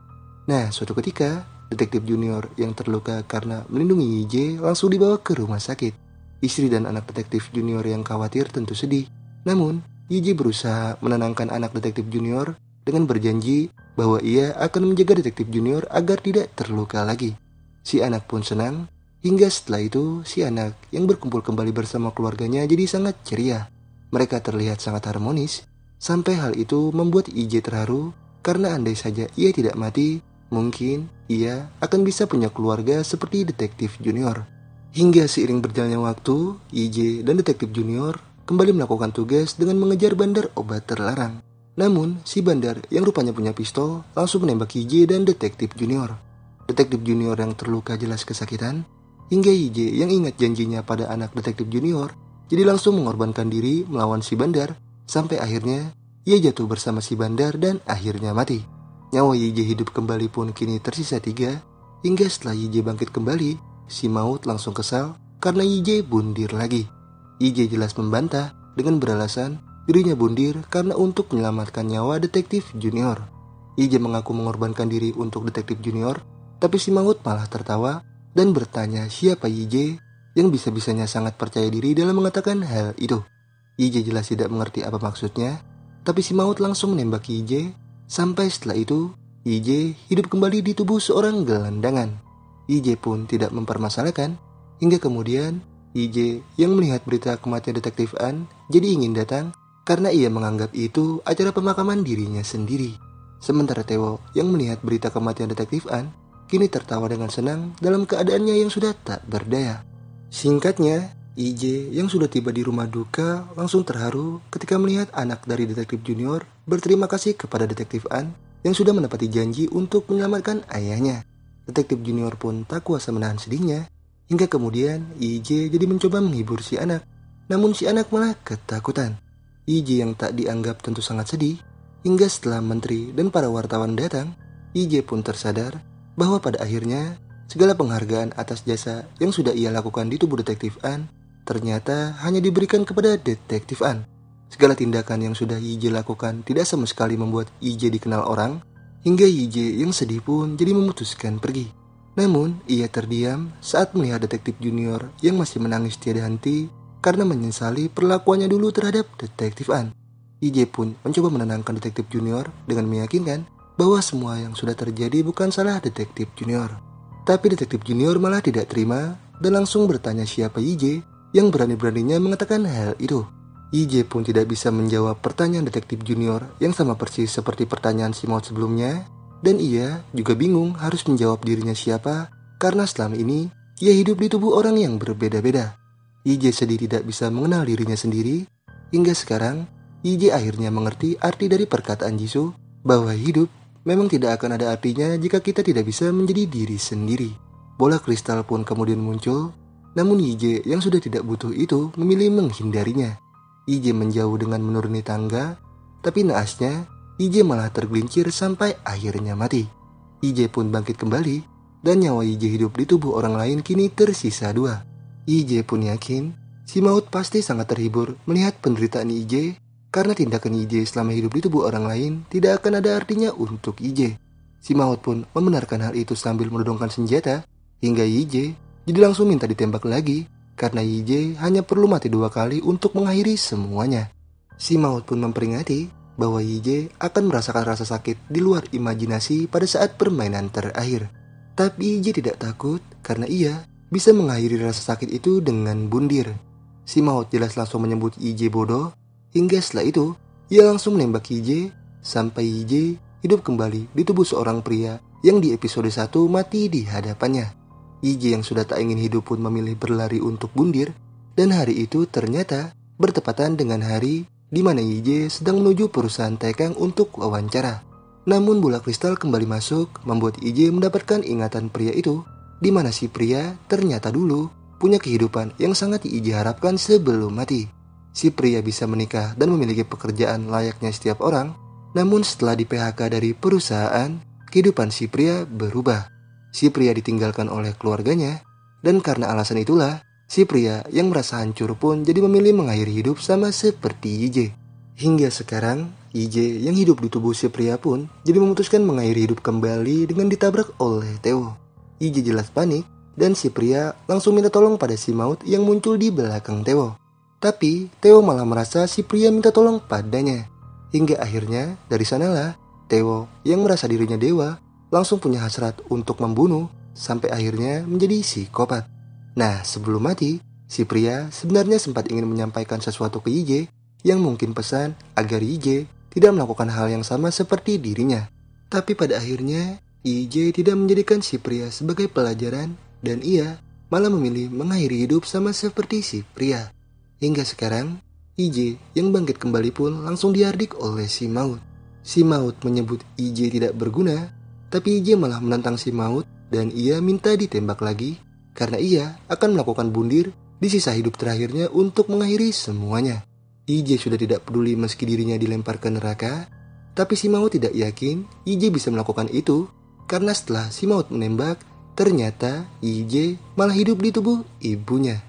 Nah, suatu ketika, detektif junior yang terluka karena melindungi IJ langsung dibawa ke rumah sakit. Istri dan anak detektif junior yang khawatir tentu sedih. Namun, IJ berusaha menenangkan anak detektif junior dengan berjanji bahwa ia akan menjaga detektif junior agar tidak terluka lagi. Si anak pun senang, hingga setelah itu si anak yang berkumpul kembali bersama keluarganya jadi sangat ceria. Mereka terlihat sangat harmonis, sampai hal itu membuat IJ terharu karena andai saja ia tidak mati, mungkin ia akan bisa punya keluarga seperti detektif junior. Hingga seiring berjalannya waktu, IJ dan detektif junior kembali melakukan tugas dengan mengejar bandar obat terlarang. Namun, si bandar yang rupanya punya pistol langsung menembak IJ dan detektif junior. Detektif junior yang terluka jelas kesakitan, hingga IJ yang ingat janjinya pada anak detektif junior, jadi langsung mengorbankan diri melawan si bandar, sampai akhirnya ia jatuh bersama si bandar dan akhirnya mati. Nyawa IJ hidup kembali pun kini tersisa 3, hingga setelah IJ bangkit kembali, si maut langsung kesal karena IJ bundir lagi. IJ jelas membantah dengan beralasan dirinya bundir karena untuk menyelamatkan nyawa detektif junior. IJ mengaku mengorbankan diri untuk detektif junior, tapi si maut malah tertawa dan bertanya siapa IJ yang bisa-bisanya sangat percaya diri dalam mengatakan hal itu. IJ jelas tidak mengerti apa maksudnya, tapi si maut langsung menembak IJ, sampai setelah itu IJ hidup kembali di tubuh seorang gelandangan. IJ pun tidak mempermasalahkan, hingga kemudian IJ yang melihat berita kematian detektif An jadi ingin datang karena ia menganggap itu acara pemakaman dirinya sendiri. Sementara Taewoo yang melihat berita kematian detektif An kini tertawa dengan senang dalam keadaannya yang sudah tak berdaya. Singkatnya, IJ yang sudah tiba di rumah duka langsung terharu ketika melihat anak dari detektif junior berterima kasih kepada detektif An yang sudah menepati janji untuk menyelamatkan ayahnya. Detektif junior pun tak kuasa menahan sedihnya. Hingga kemudian IJ jadi mencoba menghibur si anak. Namun si anak malah ketakutan. IJ yang tak dianggap tentu sangat sedih. Hingga setelah menteri dan para wartawan datang, IJ pun tersadar bahwa pada akhirnya segala penghargaan atas jasa yang sudah ia lakukan di tubuh detektif An ternyata hanya diberikan kepada Detektif An. Segala tindakan yang sudah YJ lakukan tidak sama sekali membuat YJ dikenal orang, hingga YJ yang sedih pun jadi memutuskan pergi. Namun, ia terdiam saat melihat Detektif Junior yang masih menangis tiada henti karena menyesali perlakuannya dulu terhadap Detektif An. YJ pun mencoba menenangkan Detektif Junior dengan meyakinkan bahwa semua yang sudah terjadi bukan salah Detektif Junior. Tapi Detektif Junior malah tidak terima dan langsung bertanya siapa YJ yang berani-beraninya mengatakan hal itu. YJ pun tidak bisa menjawab pertanyaan Detektif Junior yang sama persis seperti pertanyaan si Maut sebelumnya, dan ia juga bingung harus menjawab dirinya siapa karena selama ini ia hidup di tubuh orang yang berbeda-beda. YJ sedih tidak bisa mengenal dirinya sendiri, hingga sekarang YJ akhirnya mengerti arti dari perkataan Jisoo bahwa hidup memang tidak akan ada artinya jika kita tidak bisa menjadi diri sendiri. Bola kristal pun kemudian muncul, namun YJ yang sudah tidak butuh itu memilih menghindarinya. YJ menjauh dengan menuruni tangga, tapi naasnya YJ malah tergelincir sampai akhirnya mati. YJ pun bangkit kembali, dan nyawa YJ hidup di tubuh orang lain kini tersisa 2. YJ pun yakin si Maut pasti sangat terhibur melihat penderitaan YJ, karena tindakan YJ selama hidup di tubuh orang lain tidak akan ada artinya untuk YJ. Si Maut pun membenarkan hal itu sambil menodongkan senjata, hingga YJ jadi langsung minta ditembak lagi, karena YJ hanya perlu mati 2 kali untuk mengakhiri semuanya. Si Maut pun memperingati bahwa YJ akan merasakan rasa sakit di luar imajinasi pada saat permainan terakhir. Tapi YJ tidak takut karena ia bisa mengakhiri rasa sakit itu dengan bundir. Si Maut jelas langsung menyebut YJ bodoh, hingga setelah itu ia langsung menembak YJ sampai YJ hidup kembali di tubuh seorang pria yang di episode 1 mati di hadapannya. YJ yang sudah tak ingin hidup pun memilih berlari untuk bundir, dan hari itu ternyata bertepatan dengan hari di mana YJ sedang menuju perusahaan Taekang untuk wawancara. Namun bola kristal kembali masuk membuat YJ mendapatkan ingatan pria itu, di mana si pria ternyata dulu punya kehidupan yang sangat YJ harapkan sebelum mati. Si pria bisa menikah dan memiliki pekerjaan layaknya setiap orang, namun setelah di PHK dari perusahaan, kehidupan si pria berubah. Si pria ditinggalkan oleh keluarganya, dan karena alasan itulah, si pria yang merasa hancur pun jadi memilih mengakhiri hidup sama seperti YJ. Hingga sekarang, YJ yang hidup di tubuh si pria pun jadi memutuskan mengakhiri hidup kembali dengan ditabrak oleh Theo. YJ jelas panik, dan si pria langsung minta tolong pada si Maut yang muncul di belakang Theo. Tapi Theo malah merasa si pria minta tolong padanya. Hingga akhirnya dari sanalah Theo yang merasa dirinya dewa langsung punya hasrat untuk membunuh sampai akhirnya menjadi psikopat. Nah, sebelum mati, si pria sebenarnya sempat ingin menyampaikan sesuatu ke YJ yang mungkin pesan agar YJ tidak melakukan hal yang sama seperti dirinya. Tapi pada akhirnya YJ tidak menjadikan si pria sebagai pelajaran dan ia malah memilih mengakhiri hidup sama seperti si pria. Hingga sekarang, YJ yang bangkit kembali pun langsung dihardik oleh si Maut. Si Maut menyebut YJ tidak berguna, tapi YJ malah menantang si Maut dan ia minta ditembak lagi karena ia akan melakukan bundir di sisa hidup terakhirnya untuk mengakhiri semuanya. YJ sudah tidak peduli meski dirinya dilempar ke neraka, tapi si Maut tidak yakin YJ bisa melakukan itu karena setelah si Maut menembak, ternyata YJ malah hidup di tubuh ibunya.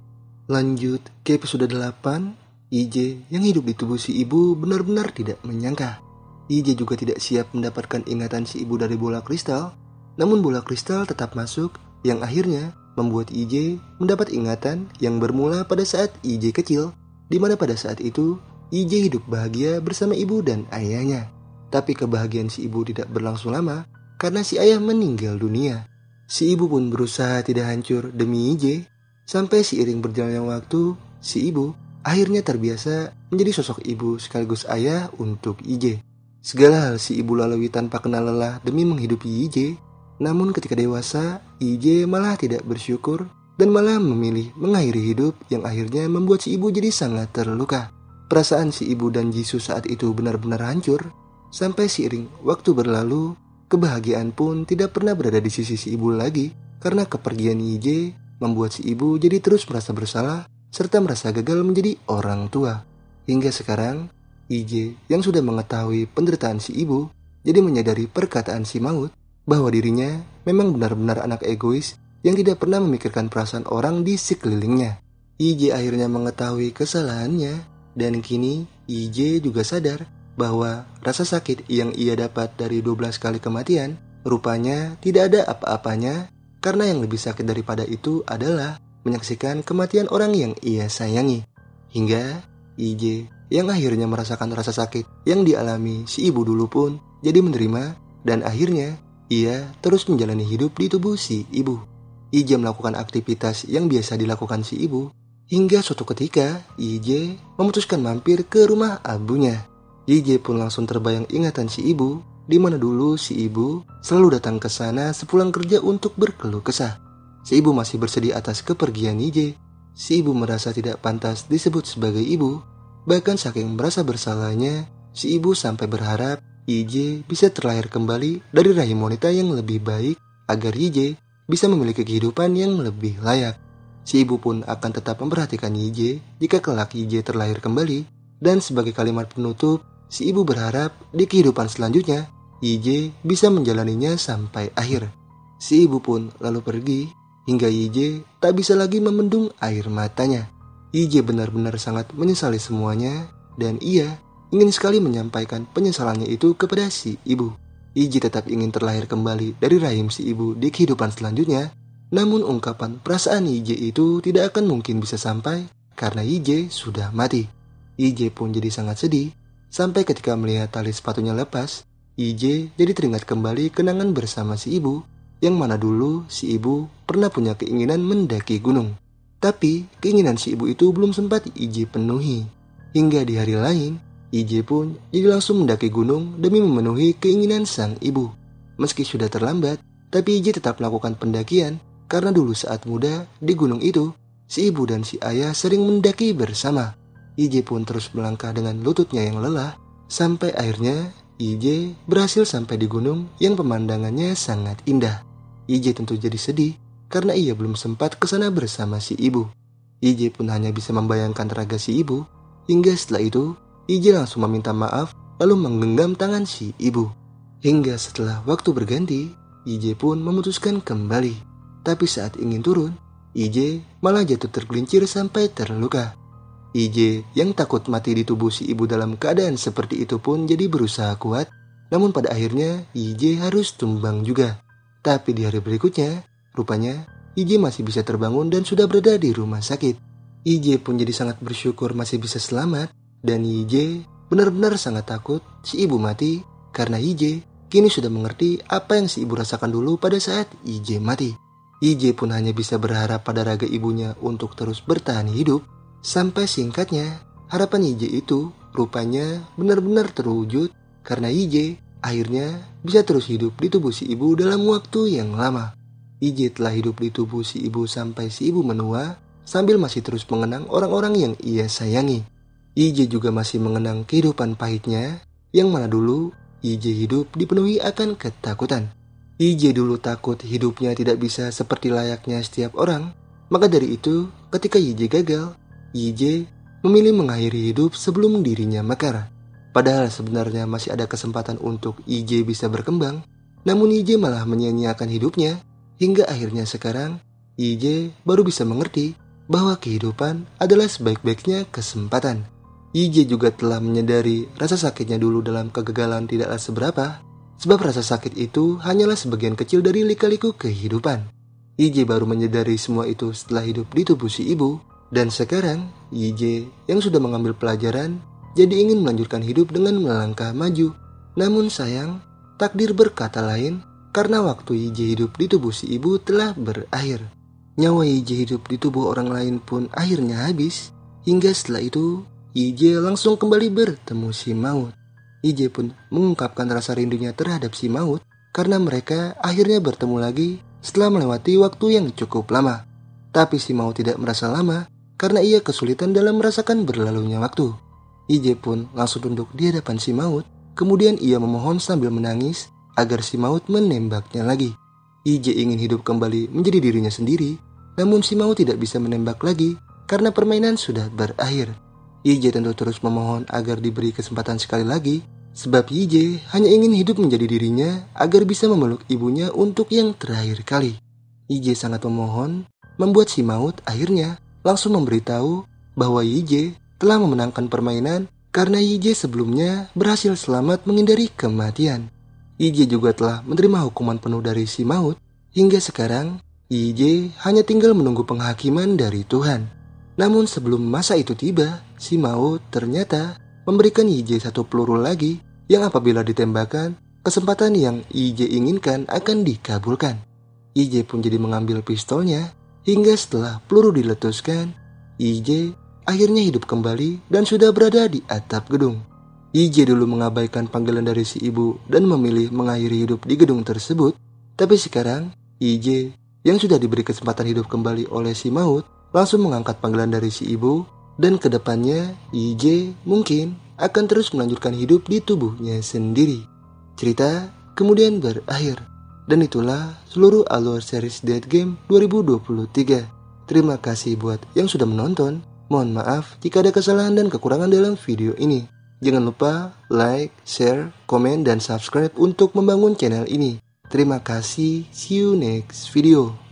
Lanjut ke episode 8, YJ yang hidup di tubuh si ibu benar-benar tidak menyangka YJ juga tidak siap mendapatkan ingatan si ibu dari bola kristal, namun bola kristal tetap masuk yang akhirnya membuat YJ mendapat ingatan yang bermula pada saat YJ kecil, di mana pada saat itu YJ hidup bahagia bersama ibu dan ayahnya. Tapi kebahagiaan si ibu tidak berlangsung lama karena si ayah meninggal dunia. Si ibu pun berusaha tidak hancur demi YJ, sampai seiring berjalannya waktu, si ibu akhirnya terbiasa menjadi sosok ibu sekaligus ayah untuk YJ. Segala hal si ibu lalui tanpa kenal lelah demi menghidupi YJ. Namun ketika dewasa, YJ malah tidak bersyukur dan malah memilih mengakhiri hidup yang akhirnya membuat si ibu jadi sangat terluka. Perasaan si ibu dan Jisoo saat itu benar-benar hancur. Sampai seiring waktu berlalu, kebahagiaan pun tidak pernah berada di sisi si ibu lagi karena kepergian YJ membuat si ibu jadi terus merasa bersalah serta merasa gagal menjadi orang tua. Hingga sekarang, YJ yang sudah mengetahui penderitaan si ibu jadi menyadari perkataan si Maut bahwa dirinya memang benar-benar anak egois yang tidak pernah memikirkan perasaan orang di sekelilingnya. IJ akhirnya mengetahui kesalahannya dan kini IJ juga sadar bahwa rasa sakit yang ia dapat dari 12 kali kematian rupanya tidak ada apa-apanya karena yang lebih sakit daripada itu adalah menyaksikan kematian orang yang ia sayangi. Hingga IJ yang akhirnya merasakan rasa sakit yang dialami si ibu dulu pun jadi menerima dan akhirnya ia terus menjalani hidup di tubuh si ibu. IJ melakukan aktivitas yang biasa dilakukan si ibu hingga suatu ketika IJ memutuskan mampir ke rumah abunya. IJ pun langsung terbayang ingatan si ibu di mana dulu si ibu selalu datang ke sana sepulang kerja untuk berkeluh kesah. Si ibu masih bersedih atas kepergian IJ. Si ibu merasa tidak pantas disebut sebagai ibu. Bahkan saking merasa bersalahnya, si ibu sampai berharap IJ bisa terlahir kembali dari rahim wanita yang lebih baik agar IJ bisa memiliki kehidupan yang lebih layak. Si ibu pun akan tetap memperhatikan IJ jika kelak IJ terlahir kembali. Dan sebagai kalimat penutup, si ibu berharap di kehidupan selanjutnya IJ bisa menjalaninya sampai akhir. Si ibu pun lalu pergi hingga IJ tak bisa lagi memendung air matanya. IJ benar-benar sangat menyesali semuanya dan ia ingin sekali menyampaikan penyesalannya itu kepada si ibu. IJ tetap ingin terlahir kembali dari rahim si ibu di kehidupan selanjutnya. Namun ungkapan perasaan IJ itu tidak akan mungkin bisa sampai karena IJ sudah mati. IJ pun jadi sangat sedih sampai ketika melihat tali sepatunya lepas. IJ jadi teringat kembali kenangan bersama si ibu yang mana dulu si ibu pernah punya keinginan mendaki gunung. Tapi keinginan si ibu itu belum sempat IJ penuhi. Hingga di hari lain IJ pun jadi langsung mendaki gunung demi memenuhi keinginan sang ibu. Meski sudah terlambat, tapi IJ tetap melakukan pendakian karena dulu saat muda di gunung itu si ibu dan si ayah sering mendaki bersama. IJ pun terus melangkah dengan lututnya yang lelah sampai akhirnya IJ berhasil sampai di gunung yang pemandangannya sangat indah. IJ tentu jadi sedih karena ia belum sempat ke sana bersama si ibu. IJ pun hanya bisa membayangkan raga si ibu. Hingga setelah itu IJ langsung meminta maaf lalu menggenggam tangan si ibu. Hingga setelah waktu berganti IJ pun memutuskan kembali. Tapi saat ingin turun IJ malah jatuh tergelincir sampai terluka. IJ yang takut mati di tubuh si ibu dalam keadaan seperti itu pun jadi berusaha kuat. Namun pada akhirnya IJ harus tumbang juga. Tapi di hari berikutnya rupanya IJ masih bisa terbangun dan sudah berada di rumah sakit. IJ pun jadi sangat bersyukur masih bisa selamat. Dan IJ benar-benar sangat takut si ibu mati karena IJ kini sudah mengerti apa yang si ibu rasakan dulu pada saat IJ mati. IJ pun hanya bisa berharap pada raga ibunya untuk terus bertahan hidup. Sampai singkatnya harapan IJ itu rupanya benar-benar terwujud karena IJ akhirnya bisa terus hidup di tubuh si ibu dalam waktu yang lama. IJ telah hidup di tubuh si ibu sampai si ibu menua sambil masih terus mengenang orang-orang yang ia sayangi. IJ juga masih mengenang kehidupan pahitnya yang mana dulu IJ hidup dipenuhi akan ketakutan. IJ dulu takut hidupnya tidak bisa seperti layaknya setiap orang. Maka dari itu ketika IJ gagal, IJ memilih mengakhiri hidup sebelum dirinya mekar. Padahal sebenarnya masih ada kesempatan untuk IJ bisa berkembang. Namun IJ malah menyia-nyiakan hidupnya. Hingga akhirnya sekarang IJ baru bisa mengerti bahwa kehidupan adalah sebaik-baiknya kesempatan. IJ juga telah menyadari rasa sakitnya dulu dalam kegagalan tidaklah seberapa. Sebab rasa sakit itu hanyalah sebagian kecil dari lika-liku kehidupan. IJ baru menyadari semua itu setelah hidup di tubuh si ibu. Dan sekarang IJ yang sudah mengambil pelajaran jadi ingin melanjutkan hidup dengan melangkah maju. Namun sayang, takdir berkata lain karena waktu IJ hidup di tubuh si ibu telah berakhir. Nyawa IJ hidup di tubuh orang lain pun akhirnya habis. Hingga setelah itu IJ langsung kembali bertemu si maut. IJ pun mengungkapkan rasa rindunya terhadap si maut karena mereka akhirnya bertemu lagi setelah melewati waktu yang cukup lama. Tapi si maut tidak merasa lama karena ia kesulitan dalam merasakan berlalunya waktu. IJ pun langsung tunduk di hadapan si maut. Kemudian ia memohon sambil menangis agar si maut menembaknya lagi. IJ ingin hidup kembali menjadi dirinya sendiri. Namun si maut tidak bisa menembak lagi karena permainan sudah berakhir. IJ tentu terus memohon agar diberi kesempatan sekali lagi. Sebab IJ hanya ingin hidup menjadi dirinya agar bisa memeluk ibunya untuk yang terakhir kali. IJ sangat memohon, membuat si maut akhirnya langsung memberitahu bahwa YJ telah memenangkan permainan karena YJ sebelumnya berhasil selamat menghindari kematian. YJ juga telah menerima hukuman penuh dari si maut. Hingga sekarang, YJ hanya tinggal menunggu penghakiman dari Tuhan. Namun sebelum masa itu tiba, si maut ternyata memberikan YJ satu peluru lagi yang apabila ditembakkan, kesempatan yang YJ inginkan akan dikabulkan. YJ pun jadi mengambil pistolnya, hingga setelah peluru diletuskan, YJ akhirnya hidup kembali dan sudah berada di atap gedung. YJ dulu mengabaikan panggilan dari si ibu dan memilih mengakhiri hidup di gedung tersebut. Tapi sekarang, YJ yang sudah diberi kesempatan hidup kembali oleh si maut, langsung mengangkat panggilan dari si ibu, dan kedepannya YJ mungkin akan terus melanjutkan hidup di tubuhnya sendiri. Cerita kemudian berakhir, dan itulah seluruh alur series Dead Game 2023. Terima kasih buat yang sudah menonton. Mohon maaf jika ada kesalahan dan kekurangan dalam video ini. Jangan lupa like, share, komen, dan subscribe untuk membangun channel ini. Terima kasih, see you next video.